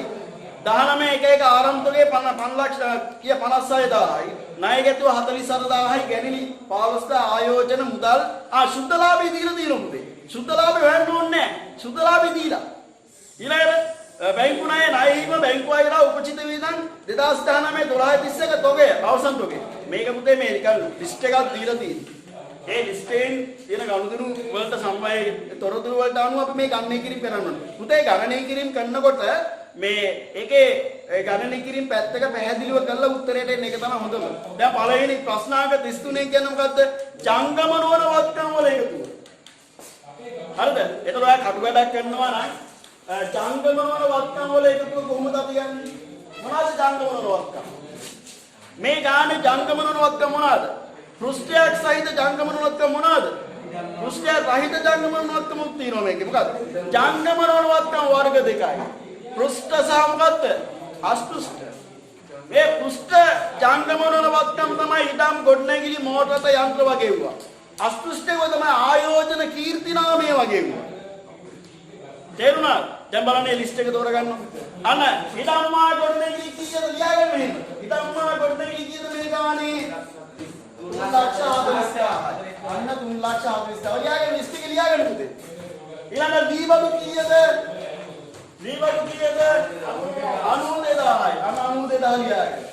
19 එක එක ආරම්භකයේ 5,56,000යි. ණයගැතුව 44,000යි. ගැනිලි 15 ආයෝජන මුදල් සුද්ධ ලාභය දීලා තියෙනවා පුතේ. සුද්ධ ලාභය හොයන්න ඕනේ නැහැ. සුද්ධ ලාභය දීලා. ඊළඟට බැංකු ණය ණයීම බැංකු අයලා උපචිත වියදම් 2019 12.31 තොගය අවසන් තොගය. මේක පුතේ මේ නිකන් ලිස්ට් එකක් දීලා තියෙනවා. ඒ ලිස්ටෙන් තියෙන ගනුදෙනු වලට සම්බන්ධ තොරතුරු වලට අනුව අපි මේ ගණනය කිරීම කරන්න ඕනේ. පුතේ ගණනය කිරීම කරනකොට මේ ඒකේ ඒ ගණන කිරීම පැත්තක පැහැදිලිව කරලා උත්තරයට එන්න එක තමයි හොඳම. දැන් පළවෙනි ප්‍රශ්නාංක 33 කියන්නේ මොකද්ද? ජංගම නොවන වත්කම් වල එකතුව. හරිද? එතකොට ඔයා කටු වැඩක් කරනවා නම් ජංගම නොවන වත්කම් වල එකතුව කොහොමද අපි ගන්නේ? මොනවාද ජංගම නොවන වත්කම්? මේ ගානේ ජංගම නොවන වත්කම් මොනවාද? පෘෂ්ඨයක් සහිත ජංගම නොවන වත්කම් මොනවාද? පෘෂ්ඨය රහිත ජංගම නොවන වත්කමුත් තියෙනවා මේකේ. මොකද්ද? ජංගම නොවන වත්කම් වර්ග දෙකයි. පෘෂ්ඨ සහ මොකද්ද? අෂ්ටුෂ්ඨ. මේ පෘෂ්ඨ ජංගම නොවන වත්කම් තමයි ඉදම් ගොඩනැගිලි මෝටරත යන්ත්‍ර වගේ වුණා. අෂ්ටුෂ්ඨය තමයි ආයෝජන කීර්ති නාමය වගේ වුණා. තේරුණාද? දැන් බලන්න ලිස්ට් එක තෝරගන්න. අන්න ඉදම්මා ගොඩනැගිලි කීයද ලියාගන්න මෙහෙම. ඉදම්මා ගොඩනැගිලි කීයද මේ ගානේ? 3,40,000. අන්න 3,40,000. ලියාගන්න ලිස්ට් එක ලියාගන්න පුතේ. ඊළඟ දීවලු කීයද? දීවලු කීයද? 92,000යි. අන්න 92,000 ලියාගන්න.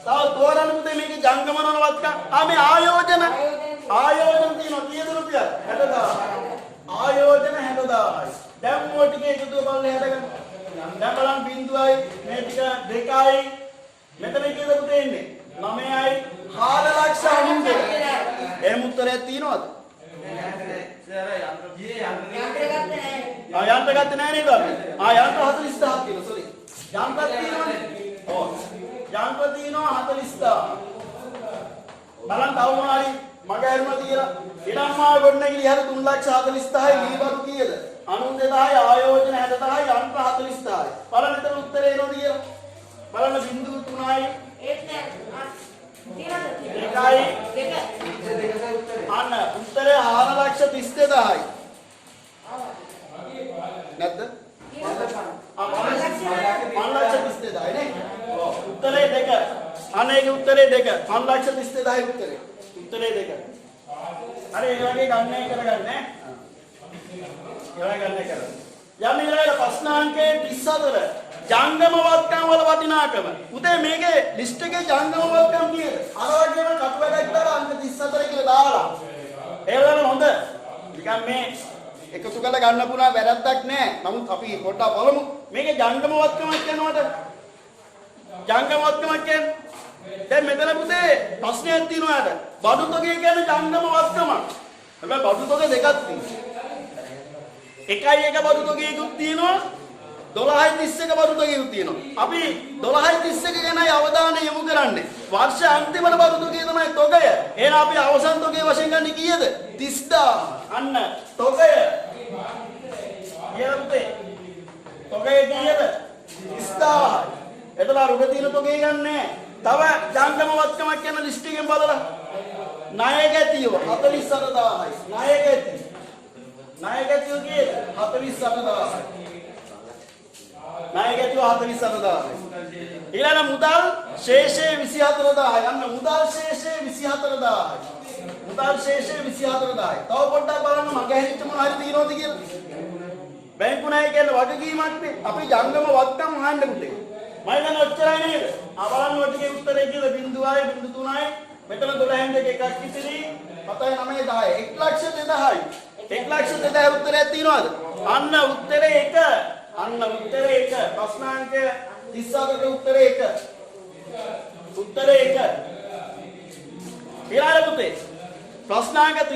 තව තෝරන්න පුතේ මේකේ ජංගම නොවන වත්කම්. මේ ආයෝජන තියෙනවා කීයද රුපියල්? 60,000. ආයෝජන 60,000යි. දැන් මොකද ටික එකතුව බලන්න 60 ගන්න. දැන් බලන්න බිංදුවයි මේ ටික 2යි. මෙතන කීයද පුතේ ඉන්නේ? 9යි 4,90,000. එහෙම උත්තරයක් තියෙනවද? යන්ත්‍ර ගත්තේ නැහැ නේද අපි? යන්ත්‍ර 40,000ක් තියෙනවා. සෝරි. යන්ත්‍ර තියෙනවනේ. ඔව්. යන්ත්‍ර තියෙනවා 40,000. බලන්න තව මොනවාරි මග ඇරුණා කියලා. ඉඩම්මා ගොඩනැගිලි හැර 3,40,000යි දීබරු කීයද? 92,000යි ආයෝජන 60,000යි යන්ත්‍ර 40,000යි. බලන්න එතන උත්තරේ එනවද කියලා. බලන්න බිංදුව 3යි අන්න උත්තරේ 4,32,000යි. නැද්ද? 5,32,000යි නේ. උත්තරේ 2. අන්න ඒකේ උත්තරේ 2. 5,32,000යි උත්තරේ. උත්තරේ 2. හරි ඒ වගේ ගණනය කරගන්න ඈ. ඒවා ගණනය කරන්න. යම් ඊළඟ ප්‍රශ්නාංකයේ 34 ජංගම වත්කම් වල වටිනාකම. උදේ මේකේ ලිස්ට් එකේ ජංගම වත්කම් කීයද? අර වගේම කටු වැඩක් දාලා අංක 34 කියලා දාලා. ඒ වගේම හොඳ. නිකන් මේ එකතු කරලා ගන්න පුණා වැරද්දක් නෑ. නමුත් අපි පොඩ්ඩක් බලමු. මේකේ ජංගම වත්කමක් කියනකොට ජංගම වත්කමක් කියන්නේ දැන් මෙතන පුතේ ප්‍රශ්නයක් තියෙනවා යාට. බඩු තොගය කියන්නේ ජංගම වත්කමක්. හැබැයි බඩු තොග දෙකක් තියෙනවා. එකයි එක බඩු තොගයකුත් තියෙනවා. 12.31 බඩු තොගයකුත් තියෙනවා. අපි 12.31 ගැනයි අවධානය යොමු කරන්නේ. වර්ෂ අන්තිමට බඩු තොගය තමයි තොගය. එහෙනම් අපි අවසන් තොගය වශයෙන් ගන්න කීයද? 30,000. අන්න තොගය. ඊළඟට තොගය කීයද? 30,000. එතන උඩ තියෙන තොගය ගන්නෑ. තව ජංගම වත්කමක් කියන ලිස්ට් එකෙන් බලලා ණය ගැතියෝ 48,000යි. ණය ගැතියෝ කීයද? 48,000යි. ණය ගැතියෝ 48,000යි. ඊළඟ මුදල් ශේෂය 24,000යි. අන්න මුදල් ශේෂය 24,000යි. මුදල් ශේෂය 24,000යි. තව පොඩ්ඩක් බලන්න මගේ හැරිච්ච මොන හරි තියෙනවද කියලා. බැංකු ණය කියන්නේ වගකීමක් නේ. අපි ජංගම වත්කම් අහන්න පුතේ. මම දැන් ඔච්චරයි නේද? බලන්න ඔය ටිකේ උත්තරේ කියලා 0.3යි 0.3යි මෙතන 12න් දෙක එකක් ඉතිරි 7යි 9යි 10යි 1,02,000යි 1,02,000 උත්තරයක් තියෙනවද? අන්න උත්තරේ 1. අන්න උත්තරේ 1. ප්‍රශ්නාංක 34ක උත්තරේ 1. උත්තරේ 1. ඊළඟ පුතේ ප්‍රශ්නාංක 35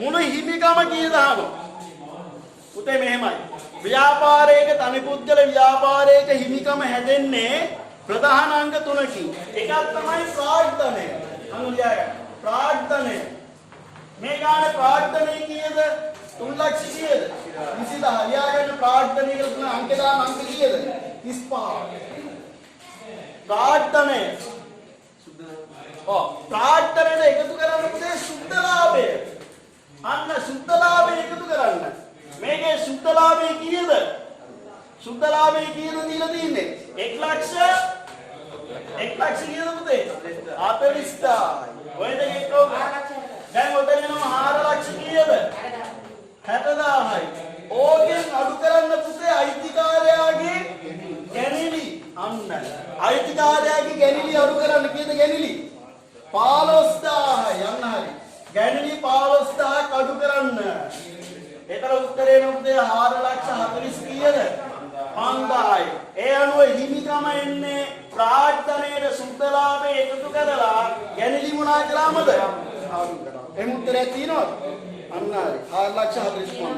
මුළු හිමිකම කීයද අහනවා. පුතේ මෙහෙමයි. ව්‍යාපාරයක තනිපුද්ගල ව්‍යාපාරයක හිමිකම හැදෙන්නේ ප්‍රධාන අංග 3කින්. එකක් තමයි ප්‍රාග්ධනය. අනුලියාගන්න. ප්‍රාග්ධනය. මේ ගානේ ප්‍රාග්ධනය කීයද? 3,00,000 කීයද? 20,000. ලියාගන්න ප්‍රාග්ධනය කියලා තුන අංක දාන අංක කීයද? 35. ප්‍රාග්ධනය. ප්‍රාග්ධනයට එකතු කරන්න පුතේ සුද්ධ ලාභය. අන්න සුද්ධ ලාභය එකතු කරන්න. මේකේ සුද්ධ ලාභය කීයද? සුද්ධ ලාභය කීයද දීලා තින්නේ? 1,00,000 කීයද පුතේ? 40,000. ඔය දෙක එක්කව දැන් ඔතන එනවා 4,00,000 කීයද? 60,000යි. ඕකෙන් අඩු කරන්න පුතේ අයිතිකාරයාගේ ගැනිලි. අන්න අයිතිකාරයාගේ ගැනිලි අඩු කරන්න කීයද ගැනිලි? 15,000යි. යන්න හරි. ගැනිලි 15,000ක් අඩු කරන්න. එතන උත්තරේ නේ පුතේ 4,40,000 කීයද? 5000යි. ඒ අනුව හිමිකම එන්නේ ප්‍රාර්ථනයේ සුද්ධලාභේ එකතු කරලා ගැනීම මොනා කළාමද? ආරු කරා. එහෙම උත්තරයක් තියෙනවද? අන්න හරි. 4,45,000.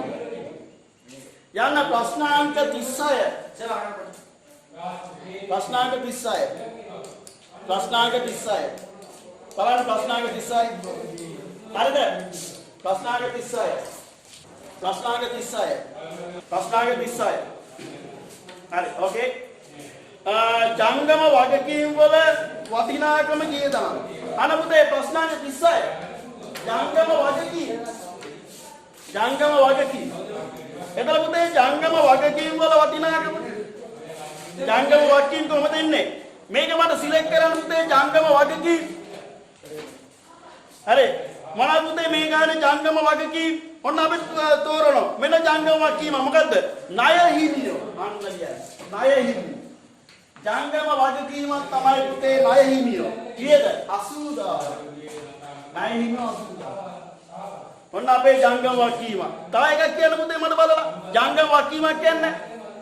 යන්න ප්‍රශ්නාංක 36. ප්‍රශ්නාංක 36. ප්‍රශ්නාංක 36. බලන්න ප්‍රශ්නාංක 36. හරිද? ප්‍රශ්නාංක 36. ප්‍රශ්නාංක 36. ප්‍රශ්නාංක 36. හරි ඕකේ. ජංගම වගකීම් වල වටිනාකම කීයද? අන පුතේ ප්‍රශ්නාංක 36. ජංගම වගකීම්. ජංගම වගකීම්. එතන පුතේ ජංගම වගකීම් වල වටිනාකම. ජංගම වගකීම් කොහොමද එන්නේ? මේක මට සිලෙක්ට් කරන්න පුතේ ජංගම වගකීම්. හරි. මොනවද පුතේ මේ ගානේ ජංගම වගකීම්? ඔන්න අපි තෝරනවා. මෙන්න ජංගම වගකීම මොකද්ද? ණය හිමියෝ. අන්න කියන්නේ. ණය හිමියෝ. ජංගම වගකීමක් තමයි පුතේ ණය හිමියෝ. කීයද? 80000. ණය හිමියෝ 80000. ඔන්න අපේ ජංගම වගකීම. තව එකක් කියන්න පුතේ මට බලලා. ජංගම වගකීමක් කියන්නේ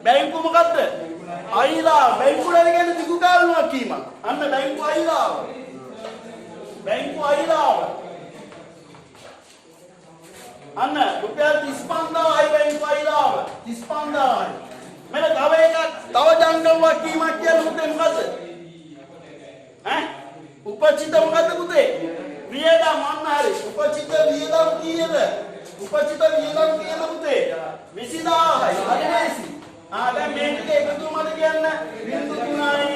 බැංකුව මොකද්ද? අයිලා. බැංකුව කියන්නේ දිගු කාලීන වගකීමක්. අන්න බැංකුව අයිලාව. බැංකුව අයිලාව. අන්න රුපියල් 35000යි බැංකුව අයිලාව. 35000යි. මෙන්න තව එකක් තව ජංගම වගකීමක් කියන්නේ පුතේ මොකද්ද? ඈ? උපචිත මොකද්ද පුතේ? වියදම් අන්න හරි. උපචිත වියදම් කීයද? උපචිත වියදම් කියන පුතේ 20000යි. හරි නේද? දැන් මේ ටික එකතු මත කියන්න 0.3යි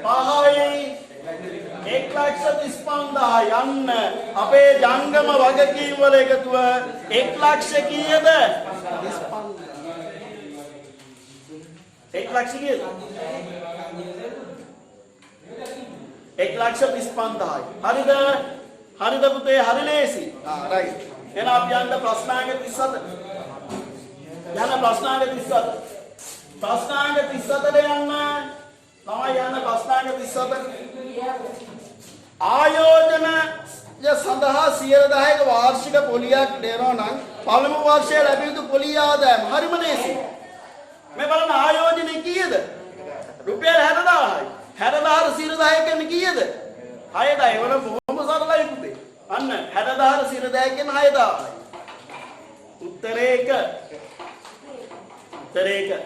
5යි 1,35,000 යන්න අපේ ජංගම වගකීම් වල එකතුව 1,00,000 කීයද? 1,00,000 කීයද? 1,35,000යි. හරිද? හරිද පුතේ? හරි ලේසි. රයිට්. එහෙනම් අපි යන්න ප්‍රශ්නාංක 37. යන්න ප්‍රශ්නාංක 37. ප්‍රශ්නාංක 37ට යන්න. තමයි යන්න ප්‍රශ්නාංක 37. ආයෝජන සඳහා 10%ක වාර්ෂික පොලියක් දෙනවා නම් පළමු වර්ෂයේ ලැබිය යුතු පොලිය ආදායම හරිම ලේසි. මේ බලන්න ආයෝජනේ කීයද? රුපියල් 60000යි. 60000 10%කින් කීයද? 6000. ඒවල බොහොම සරලයි පුතේ. අන්න 60000 10%කින් 6000යි. උත්තරේ 1. උත්තරේ 1.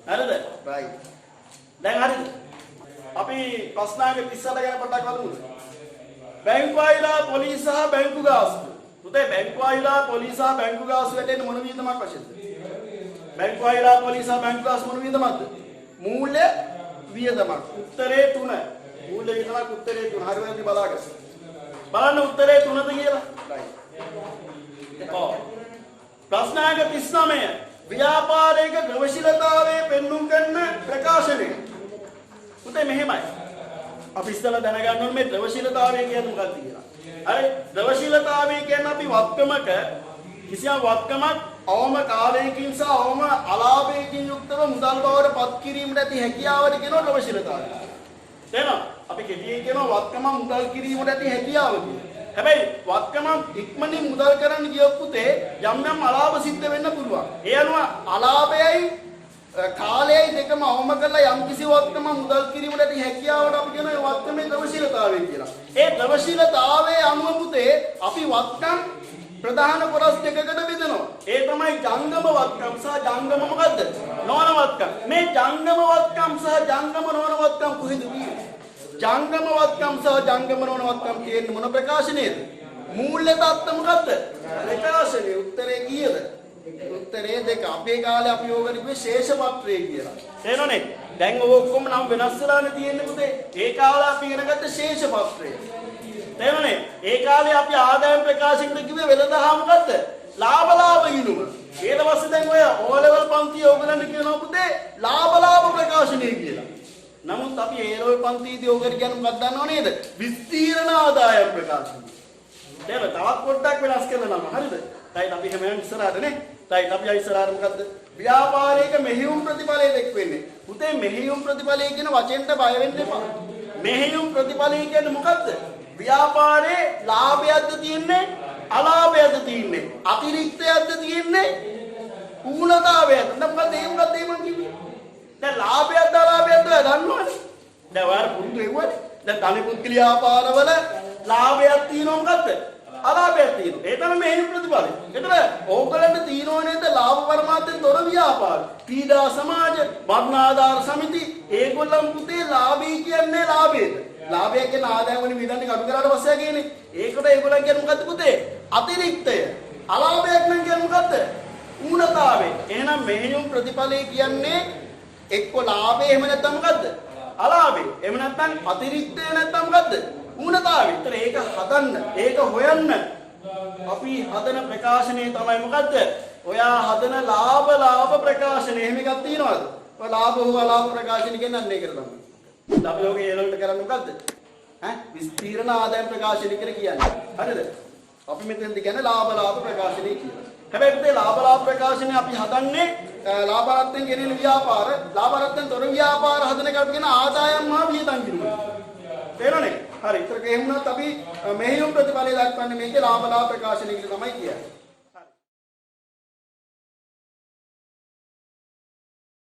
හරිද? රයිට්. දැන් හරිද? අපි ප්‍රශ්නාංක 38 ගැන පොඩ්ඩක් බලමු. බැංකු අයිලා පොලිස් සහ බැංකු ගාස්තු. පුතේ බැංකු අයිලා පොලිස් සහ බැංකු ගාස්තු වැටෙන්නේ මොන වියදමක් වශයෙන්ද? බැංකු අයිලා පොලිස් සහ බැංකු ගාස්තු මොන වියදමක්ද? මූල්‍ය වියදමක්. උත්තරේ 3. මූල්‍ය වියදමක් උත්තරේ 3. හරි වැරදි බලාගන්න. බලන්න උත්තරේ 3ද කියලා. රයිට්. ඔව්. ප්‍රශ්නාංක 39. ව්‍යාපාරයක ද්‍රවශීලතාවයේ පෙන්눔 කරන ප්‍රකාශනය. පුතේ මෙහෙමයි. අපි ඉස්සෙල්ලා දැනගන්න ඕනේ මේ ද්‍රවශීලතාවය කියන්නේ මොකක්ද කියලා. හරි? ද්‍රවශීලතාවය කියන්නේ අපි වත්කමක කිසියම් වත්කමක් අවම කාලයකින් සහ අවම අලාභයකින් යුක්තව මුදල් බවට පත් කිරීමට ඇති හැකියාවට කියනවා ද්‍රවශීලතාවය. තේරෙනවද? අපි කෙටියෙන් කියනවා වත්කම මුදල් කිරීමට ඇති හැකියාව කියලා. හැබැයි වත්කම ඉක්මනින් මුදල් කරන්න ගියොත් පුතේ යම් යම් අලාභ සිද්ධ වෙන්න පුළුවන්. ඒ අනුව අලාභයයි කාලයයි දෙකම අවම කරලා යම් කිසි වත්කම මුදල් කිරීමට ඇති හැකියාවට අපි කියන වත්කමේ ද්‍රවශීලතාවය කියලා. ඒ ද්‍රවශීලතාවයේ අනුව පුතේ අපි වත්කම් ප්‍රධාන කොටස් දෙකකට බෙදනවා. ඒ තමයි ජංගම වත්කම් සහ ජංගම මොකද්ද? නොවන වත්කම්. මේ ජංගම වත්කම් සහ ජංගම නොවන වත්කම් කොහෙද තියෙන්නේ? ජංගම වත්කම් සහ ජංගම නොවන වත්කම් කියන්නේ මොන ප්‍රකාශනයේද? මූල්‍ය තත්ත්ව මොකද්ද? ප්‍රකාශනයේ උත්තරේ කීයද? උත්තරේ 2. අපේ කාලේ අපි ඕක කිව්වේ ශේෂ පත්‍රය කියලා. තේරෙනවනේ? දැන් ඔය ඔක්කොම නම් වෙනස් වෙලානේ තියෙන්නේ පුතේ. ඒ කාලේ අපි ඉගෙන ගත්ත ශේෂ පත්‍රය. තේරෙනවනේ? ඒ කාලේ අපි ආදායම් ප්‍රකාශනයට කිව්වේ වෙළඳාම මොකද්ද? ලාභ ගිණුම. ඊට පස්සේ දැන් ඔය O level පන්තිය ඕගලන්ට කියනවා පුතේ ලාභ ප්‍රකාශනය කියලා. නමුත් අපි ඒ level පන්තියේදී ඕකට කියන්නේ මොකක්ද දන්නව නේද? විස්තීර්ණ ආදායම් ප්‍රකාශනය. තවත් පොඩ්ඩක් වෙනස් කරලා නම් හරිද? දැන් අපි හැම වෙලේම ඉස්සරහට නේ. දැන් අපි ඉස්සරහට මොකද්ද? ව්‍යාපාරයක මෙහෙයුම් ප්‍රතිඵලය දක්වන්නේ. පුතේ මෙහෙයුම් ප්‍රතිඵලය කියන වචෙන්ට බය වෙන්න එපා. මෙහෙයුම් ප්‍රතිඵලය කියන්නේ මොකද්ද? ව්‍යාපාරේ ලාභයක්ද තියෙන්නේ? අලාභයක්ද තියෙන්නේ? අතිරික්තයක්ද තියෙන්නේ? ඌනතාවය. මොකද ඒ මොකද ඒ මං කිව්වේ? දැන් ලාභයක්ද අලාභයක්ද දන්නවනේ. දැන් ඔයාලා පුරුදු වෙව්වනේ. දැන් ධනි පුද්ගල ව්‍යාපාරවල ලාභයක් තියෙනවා මොකද්ද? අලාභයක් තියෙනවා. ඒ තමයි මේ ප්‍රතිඵලය. ඒතර ඕගලන්ට තියෙනව නේද ලාභ පරමාර්ථයෙන් තොර ව්‍යාපාර. පීඩා සමාජ, වර්ණාධාර සමිති ඒගොල්ලන් පුතේ ලාභී කියන්නේ ලාභයද? ලාභය කියන ආදායම වලින් විඳන්නේ කඩු කරාට පස්සේ කියන්නේ. ඒකට ඒගොල්ලන් කියන්නේ මොකද්ද පුතේ? අතිරික්තය. අලාභයක් නම් කියන්නේ මොකද්ද? ඌනතාවය. එහෙනම් මෙහෙයුම් ප්‍රතිඵලය කියන්නේ එක්ක ලාභය එහෙම නැත්නම් මොකද්ද? අලාභය. එහෙම නැත්නම් අතිරික්තය නැත්නම් මොකද්ද? ඌනතාවය. ඒතර ඒක හදන්න, ඒක හොයන්න. අපි හදන ප්‍රකාශනය තමයි මොකද්ද? ඔයා හදන ලාභ ප්‍රකාශනය. එහෙම එකක් තියනවද? ඔය ලාභ හෝ අලාභ ප්‍රකාශනය කියන්නේ ඒකට තමයි. අපි ඔගේ ඒලොල්ට කරන්නේ මොකද්ද? විස්තීර්ණ ආදායම් ප්‍රකාශනය කියලා කියන්නේ. හරිද? අපි මෙතෙන්ද කියන්නේ ලාභ ප්‍රකාශනය කියලා. හැබැයි පුතේ ලාභ ප්‍රකාශනය අපි හදන්නේ ලාභාර්ථයෙන් ගෙනෙන ව්‍යාපාර, ලාභාර්ථයෙන් තොර ව්‍යාපාර හදන එකට කියන ආදායම් හා වියදම් කිරුවා. තේරෙනවද? හරි. ඒතරක එහෙම වුණත් අපි මෙහෙයුම් ප්‍රතිඵලය දක්වන්නේ මේකේ ලාභ ප්‍රකාශනය කියලා තමයි කියන්නේ.